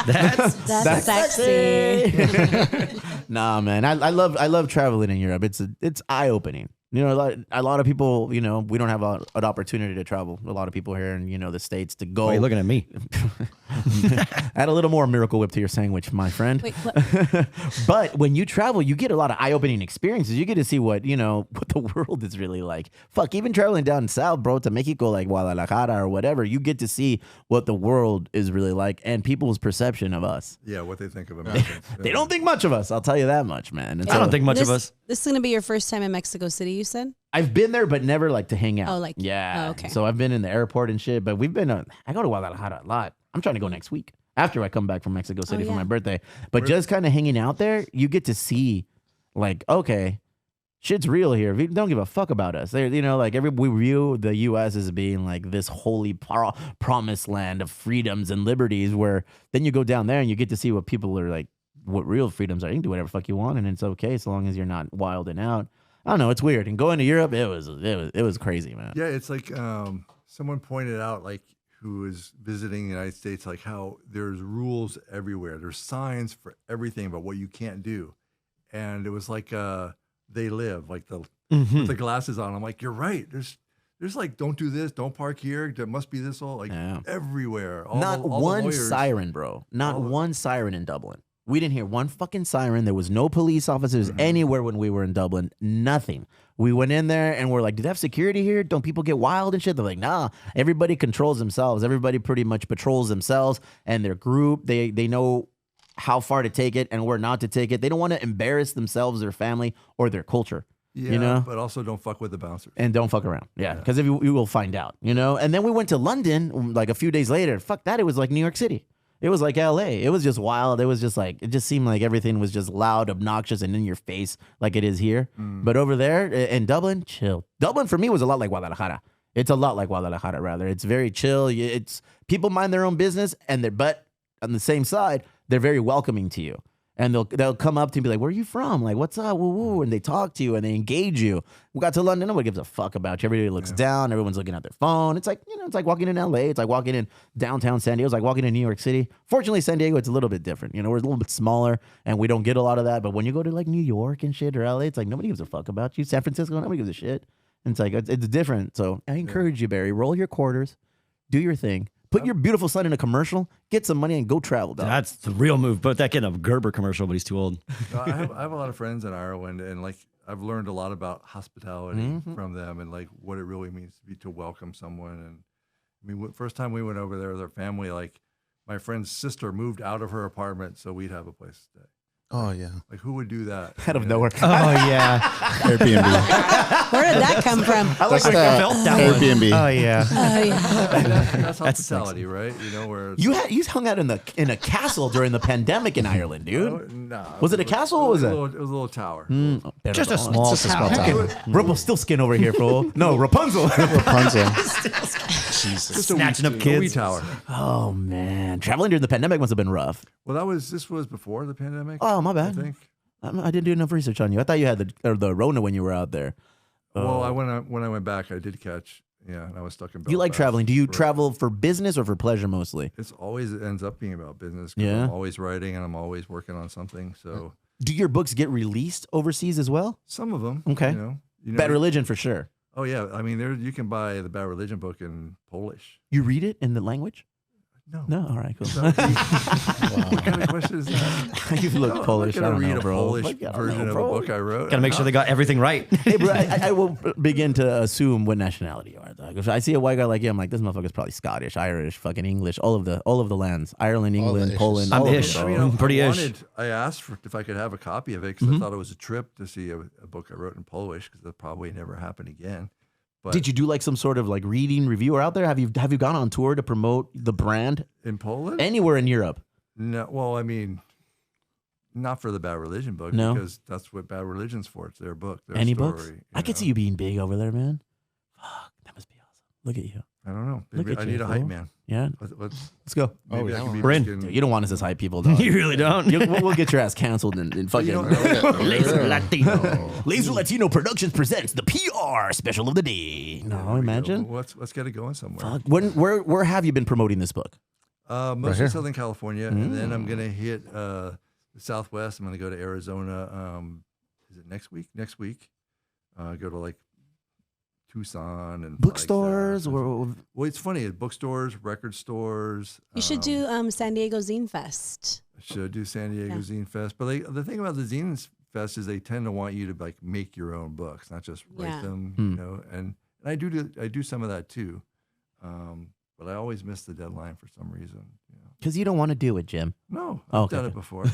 That's sexy. nah, man. I love traveling in Europe. It's eye opening. A lot of people, we don't have an opportunity to travel. A lot of people here in, the States to go. Why are you looking at me? Add a little more Miracle Whip to your sandwich, my friend. Wait, what? But when you travel, you get a lot of eye-opening experiences. You get to see what the world is really like. Fuck, even traveling down south, bro, to Mexico, like Guadalajara or whatever, you get to see what the world is really like and people's perception of us. yeah, what they think of Americans. They don't think much of us. I'll tell you that much, man. And I don't think much of This- us. This is gonna be your first time in Mexico City, you said? I've been there, but never like to hang out. Oh, like- yeah. oh, okay. So I've been in the airport and shit, but we've been. I go to Guadalajara a lot. I'm trying to go next week after I come back from Mexico City for yeah. my birthday. But just kind of hanging out there, you get to see, like, okay, shit's real here. We don't give a fuck about us. We view the U.S. as being like this holy promised land of freedoms and liberties. Where then you go down there and you get to see what people are like. What real freedoms are. You can do whatever the fuck you want, and it's okay so long as you're not wilding out. I don't know. It's weird. And going to Europe, it was crazy, man. Yeah, it's like someone pointed out, like who was visiting the United States, like how there's rules everywhere. There's signs for everything about what you can't do, and it was like they live like with the glasses on. I'm like, you're right. There's like, don't do this, don't park here. There must be this all everywhere. Not all one the lawyers. siren, bro. Not one siren in Dublin. We didn't hear one fucking siren. There was no police officers anywhere when we were in Dublin. Nothing. We went in there and we're like, do they have security here? Don't people get wild and shit? They're like, nah. Everybody controls themselves. Everybody pretty much patrols themselves and their group. They know how far to take it and where not to take it. They don't want to embarrass themselves, their family, or their culture. Yeah, but also don't fuck with the bouncers. And don't fuck around. Yeah, because if you will find out, And then we went to London like a few days later. Fuck that. It was like New York City. It was like LA. It was just wild. It was just like, it just seemed like everything was just loud, obnoxious, and in your face like it is here. But over there in Dublin, chill. Dublin for me was a lot like Guadalajara. It's a lot like Guadalajara, rather. It's very chill. It's people mind their own business, but on the same side, they're very welcoming to you. And they'll come up to you and be like, where are you from? Like, what's up? Woo woo. And they talk to you and they engage you. We got to London, nobody gives a fuck about you. Everybody looks down. Everyone's looking at their phone. It's like, it's like walking in LA. It's like walking in downtown San Diego. It's like walking in New York City. Fortunately, San Diego, it's a little bit different. We're a little bit smaller and we don't get a lot of that. But when you go to like New York and shit or LA, it's like nobody gives a fuck about you. San Francisco, nobody gives a shit. And it's like, it's different. So I encourage you, Barry, roll your quarters, do your thing. Put your beautiful son in a commercial, get some money, and go travel. Dog. That's the real move. Put that kid in a Gerber commercial, but he's too old. I have a lot of friends in Ireland, and like I've learned a lot about hospitality from them, and like what it really means to welcome someone. And I mean, first time we went over there with our family, like my friend's sister moved out of her apartment so we'd have a place to stay. Oh yeah. Like who would do that? Out of nowhere. Oh yeah. Airbnb. Where did that come from? I like That's the felt that one. Airbnb. Oh yeah. Oh yeah. That's hospitality, right? Where You hung out in a castle during the pandemic in Ireland, dude. no, Was it a castle or was it? It was a little tower. Just a small tower. Rumpelstiltskin over here, fool. No, Rapunzel. Rapunzel. Just Snatching up a wee kids. tower. Oh man, traveling during the pandemic must have been rough. Well, this was before the pandemic. Oh my bad. I think. I didn't do enough research on you. I thought you had the Rona when you were out there. Well, when I went back, I did catch. Yeah, and I was stuck in Belfast. You like traveling? Do you for- travel for business or for pleasure mostly? It ends up being about business. 'Cause Yeah. I'm always writing and I'm always working on something. So Do your books get released overseas as well? some of them. Okay. You know, Bad Religion for sure. Oh yeah, I mean, you can buy the Bad Religion book in Polish. You read it in the language? No. No, all right, cool. What kind of question is that? You look Polish. I'm I not don't gonna read know, a bro. Polish Like, I don't version know, of a bro. book I wrote. Gotta make sure they got everything right. Hey, bro, I will begin to assume what nationality you are. Dog. If I see a white guy like you, I'm like, this motherfucker's probably Scottish, Irish, fucking English, all of the lands, Ireland, All the England, issues. Poland. I'm all of it, ish. bro. I mean, I'm pretty ish. I asked if I could have a copy of it because I thought it was a trip to see a book I wrote in Polish because that probably never happened again. But Did you do like some sort of like reading review or out there? Have you gone on tour to promote the brand in Poland? anywhere in Europe? No, well, I mean, not for the Bad Religion book No? because that's what Bad Religion's for. It's their book, their Any story. books? I could see you being big over there, man. Fuck, that must be awesome. Look at you. I don't know. Look Maybe at I need you, a hype fool. man. Yeah, Let's let's go. maybe I can be We're in. big and- Dude, you don't want us as hype people, dog. You really don't. We'll get your ass canceled and fucking. Laser Latino. Laser Latino Productions presents the PR special of the day. No, There we go. imagine. Well, let's get it going somewhere. Fuck. Where have you been promoting this book? Mostly here. Southern California, and then I'm gonna hit the Southwest. I'm gonna go to Arizona. Is it next week? Next week, go to like Tucson and Bookstores or well, it's funny at bookstores, record stores. You should do San Diego Zine Fest. I should do San Diego Yeah. Zine Fest, but the thing about the Zine Fest is they tend to want you to like make your own books, not just write Yeah. them. Hmm. You know, and I do some of that too, but I always miss the deadline for some reason. You know. because you don't want to do it, Jim. No, Oh, I've okay, done okay. it before.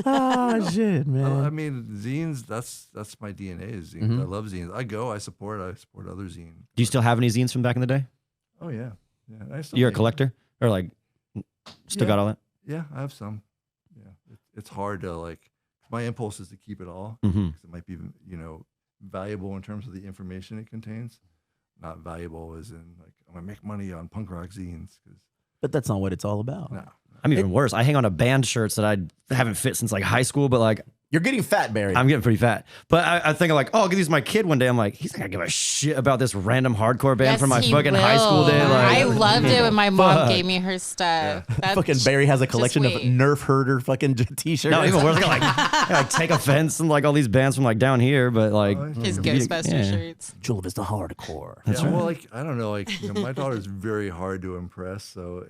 Oh shit, man. I mean, zines. That's my DNA. Is zines. Mhm. I love zines. I support other zines. Do you still have any zines from back in the day? Oh yeah, yeah. I still You're a make- collector, or like still Yeah. got all that? Yeah, I have some. Yeah, it's hard to like. My impulse is to keep it all Mm-hmm. because it might be valuable in terms of the information it contains. Not valuable as in like I'm gonna make money on punk rock zines because But that's not what it's all about. no. I'm even worse. I hang on to band shirts that I haven't fit since like high school, but like You're getting fat, Barry. I'm getting pretty fat. But I think I'm like, oh, I'll give these to my kid one day. I'm like, he's not gonna give a shit about this random hardcore band from my he fucking high school will. day. Like, I loved it when my mom Fuck. gave me her stuff. That's Fucking Barry has a collection of wait. Nerf herder fucking t-shirts. no, even worse. I gotta like take offense and like all these bands from like down here, but like his yeah. Ghostbuster shirts. Chula Vista hardcore. Yeah, well, like I don't know, like my daughter's very hard to impress, so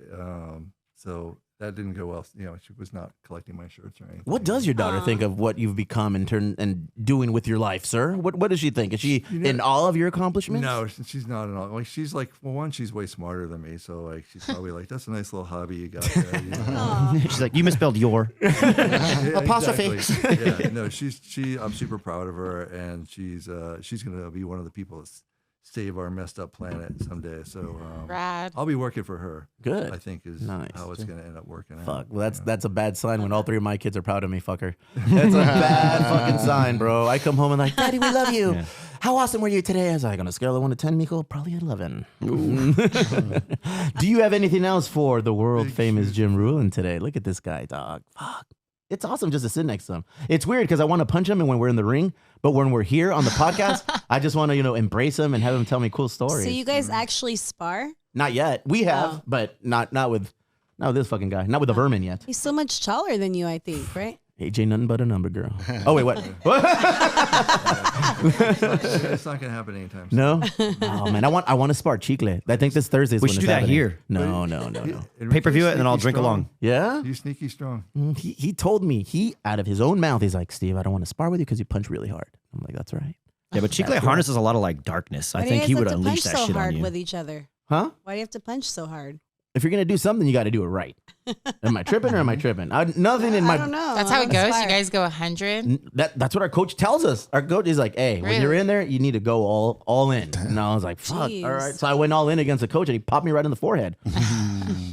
that didn't go well. She was not collecting my shirts or anything. What does your daughter think of what you've become and doing with your life, sir? What does she think? Is she in awe of your accomplishments? No, she's not at all. Like she's like, well, one, she's way smarter than me, so like she's probably like, that's a nice little hobby you got there. You know? she's like, you misspelled your. Yeah, Apostrophe. exactly. Yeah, no, I'm super proud of her, and she's gonna be one of the people that's save our messed up planet someday. So Rad. I'll be working for her. Good. I think is Nice. how it's going to end up working out. Fuck. Well, that's a bad sign when all 3 of my kids are proud of me, fucker. That's a bad fucking sign, bro. I come home and like, Daddy, we love you. How awesome were you today? I was like, on a scale of 1 to 10, Miko, probably 11. Do you have anything else for the world famous Jim Ruland today? Look at this guy, dog. Fuck. It's awesome just to sit next to him. It's weird because I want to punch him when we're in the ring, but when we're here on the podcast, I just want to, embrace him and have him tell me cool stories. So you guys actually spar? Not yet. We have, but not with this fucking guy. Not with the vermin yet. He's so much taller than you, I think, right? AJ, nothing but a number, girl. Oh, wait, what? It's not going to happen anytime soon. No? Oh, man. I want to spar Chicle. I think this Thursday is We when should it's do that happening. here. No. Pay-per-view it, and then I'll Sneaky drink along. Yeah? He's sneaky strong. He told me, out of his own mouth, he's like, Steve, I don't want to spar with you because you punch really hard. I'm like, that's right. Yeah, but Chicle harnesses a lot of like darkness. I Why do think you he guys would have to unleash punch that so shit on hard you. with each other? Huh? Why do you have to punch so hard? If you're going to do something, you got to do it right. Am I tripping or am I tripping? Nothing in I my... don't know. That's I how it wanna goes. spar. You guys go 100. That's what our coach tells us. Our coach is like, hey, when you're in there, you need to go all in. And I was like, fuck, Jeez. all right. So I went all in against the coach and he popped me right in the forehead.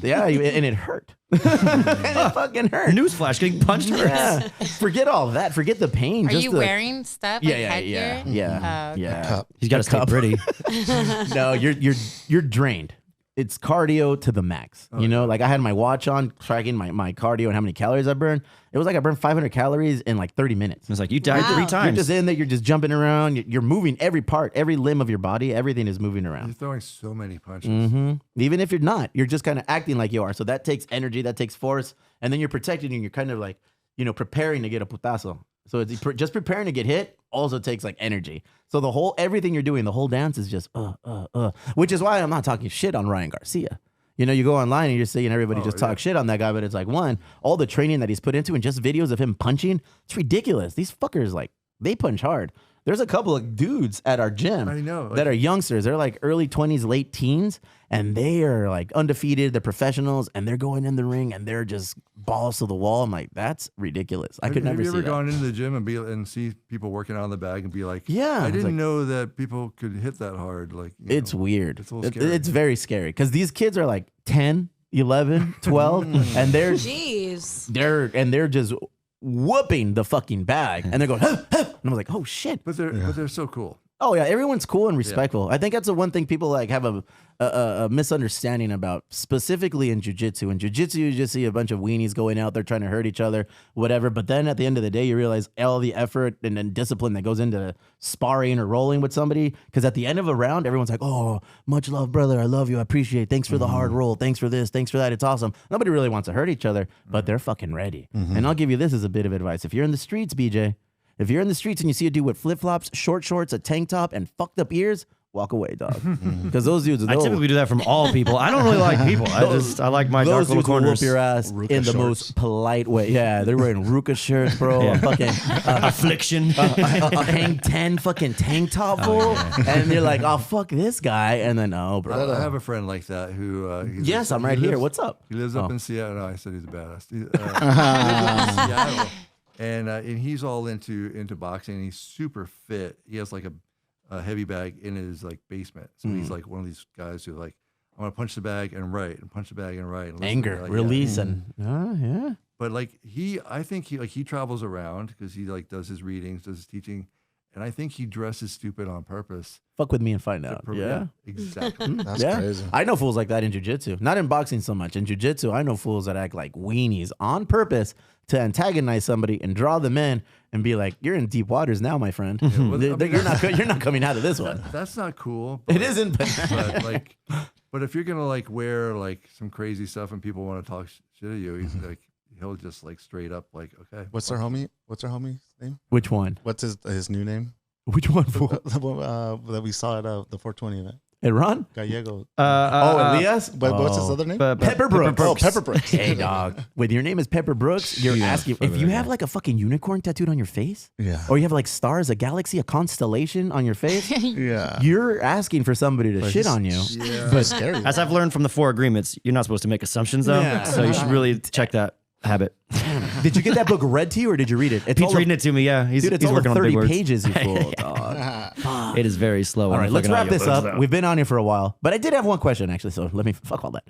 Yeah, and it hurt. And it fucking hurt. Newsflash, getting punched hurts. Yeah. Forget all that. Forget the pain. Are Just you the, wearing stuff? Yeah, like yeah, headgear? yeah. Oh, okay. Yeah. He's got to stay pretty. No, you're drained. It's cardio to the max. Like I had my watch on tracking my cardio and how many calories I burned. It was like I burned 500 calories in like 30 minutes. It's like you died 3 You're times. just in there. You're just jumping around. You're moving every part, every limb of your body. Everything is moving You're around. throwing so many punches. Even if you're not, you're just kind of acting like you are. So that takes energy, that takes force, and then you're protecting and you're kind of like, preparing to get a putazo. So it's just preparing to get hit also takes like energy. So everything you're doing, the whole dance is just which is why I'm not talking shit on Ryan Garcia. You go online and you're seeing everybody talk shit on that guy, but it's like, one, all the training that he's put into and just videos of him punching, it's ridiculous. These fuckers, like, they punch hard. There's a couple of dudes at our gym that are youngsters. They're like early 20s, late teens, and they are like undefeated. They're professionals, and they're going in the ring, and they're just balls to the wall. I'm like, that's ridiculous. I could never see that. Have you ever gone into the gym and see people working on the bag and be like, yeah, I didn't know that people could hit that hard. Like, it's weird. It's a little scary. It's very scary because these kids are like 10, 11, 12, and they're Jeez. they're just whooping the fucking bag, and they're going, huh, huh. And I was like, oh shit. But they're so cool. Oh yeah, everyone's cool and respectful. I think that's the one thing people like have a misunderstanding about, specifically in jiu-jitsu. In jiu-jitsu, you just see a bunch of weenies going out there trying to hurt each other, whatever. But then at the end of the day, you realize all the effort and then discipline that goes into sparring or rolling with somebody. Because at the end of a round, everyone's like, oh, much love, brother. I love you. I appreciate it. Thanks for the hard roll. Thanks for this. Thanks for that. It's awesome. Nobody really wants to hurt each other, but they're fucking ready. And I'll give you this as a bit of advice. If you're in the streets, BJ, if you're in the streets and you see a dude with flip-flops, short shorts, a tank top, and fucked up ears, walk away, dog. Because those dudes, I typically do that from all people. I don't really like people. I like my dark those little dudes will whoop corners. your ass in the most polite way. Yeah, they're wearing Ruka shirts, bro. Yeah. A fucking Affliction. a hang 10 fucking tank top, fool. And you're like, oh, fuck this guy. And then, oh, bro. I have a friend like that who. Yes, I'm right here. What's up? He lives up in Seattle. No, I said he's a badass. He lives up in Seattle. And he's all into boxing. He's super fit. He has like a heavy bag in his like basement. So he's like one of these guys who like, I'm gonna punch the bag and right, and punch the bag and right. And Anger, like, release, and yeah. But like I think he travels around because he like does his readings, does his teaching, and I think he dresses stupid on purpose. Fuck with me and find out. Yeah, exactly. That's crazy. I know fools like that in jiu-jitsu. Not in boxing so much. In jiu-jitsu, I know fools that act like weenies on purpose to antagonize somebody and draw them in and be like, "You're in deep waters now, my friend. You're not coming out of this one." That's not cool. It isn't. But if you're gonna like wear like some crazy stuff and people want to talk shit at you, he's like he'll just like straight up like, okay. What's our homie's name? Which one? What's his new name? Which one, fool? The one that we saw at the 420 event. Hey, Ron? Gallego. Elias? But what's his other name? Pepper Brooks. Oh, Pepper Brooks. Hey, dog. When your name is Pepper Brooks, you're asking if you have like a fucking unicorn tattooed on your face, or you have like stars, a galaxy, a constellation on your face, you're asking for somebody to shit on you. Yeah. But scary. As I've learned from the 4 agreements, you're not supposed to make assumptions though. Yeah. So you should really check that habit. Did you get that book read to you or did you read it? It's Pete's reading it to me. Yeah, he's dude, it's all working of on big 30 words. pages, you fool, dog. It is very slow. All right, let's wrap this up. We've been on here for a while, but I did have one question actually. So let me fuck all that.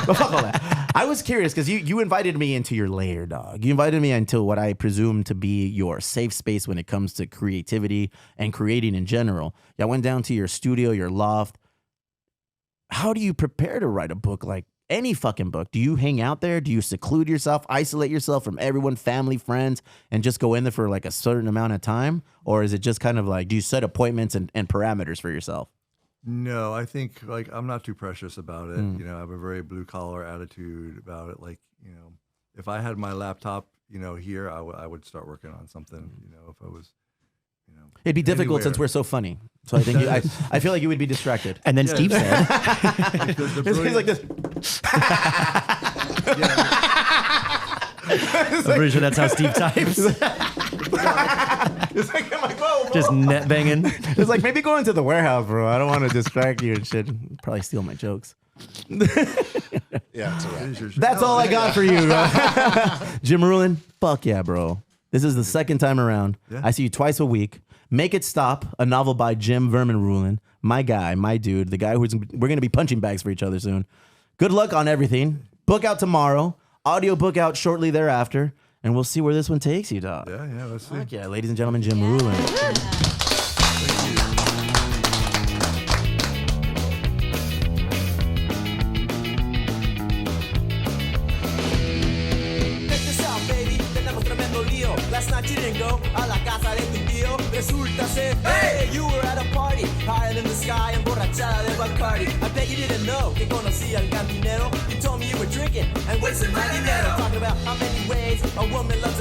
Fuck all that. I was curious because you invited me into your lair, dog. You invited me into what I presume to be your safe space when it comes to creativity and creating in general. I went down to your studio, your loft. How do you prepare to write a book like any fucking book? Do you hang out there? Do you seclude yourself, isolate yourself from everyone, family, friends, and just go in there for like a certain amount of time? Or is it just kind of like, do you set appointments and parameters for yourself? No, I think like I'm not too precious about it. You know, I have a very blue collar attitude about it. Like, you know, if I had my laptop, you know, here, I would start working on something. You know, if I was, you know, it'd be difficult since we're so funny. So I think I feel like you would be distracted. And then Steve said, he's like this. I'm pretty sure that's how Steve types. It's like, I'm like, whoa, bro. Just net banging. It's like, maybe go into the warehouse, bro. I don't want to distract you and shit. Probably steal my jokes. Yeah, it's all right. That's all I got for you, bro. Jim Ruland, fuck yeah, bro. This is the second time around. Yeah. I see you twice a week. Make It Stop, a novel by Jim Vermin Ruland. My guy, my dude, the guy who's we're going to be punching bags for each other soon. Good luck on everything. Book out tomorrow. Audio book out shortly thereafter. And we'll see where this one takes you, dog. Yeah, let's see. Fuck yeah, ladies and gentlemen, Jim Ruland. Last night you didn't go a la casa de tu tío. Resulta ser, hey, you were at a party higher than the sky, emborrachada de Bacardi. I bet you didn't know que conocía al cantinero. You told me you were drinking and wasting my dinero. Talking about how many ways a woman loves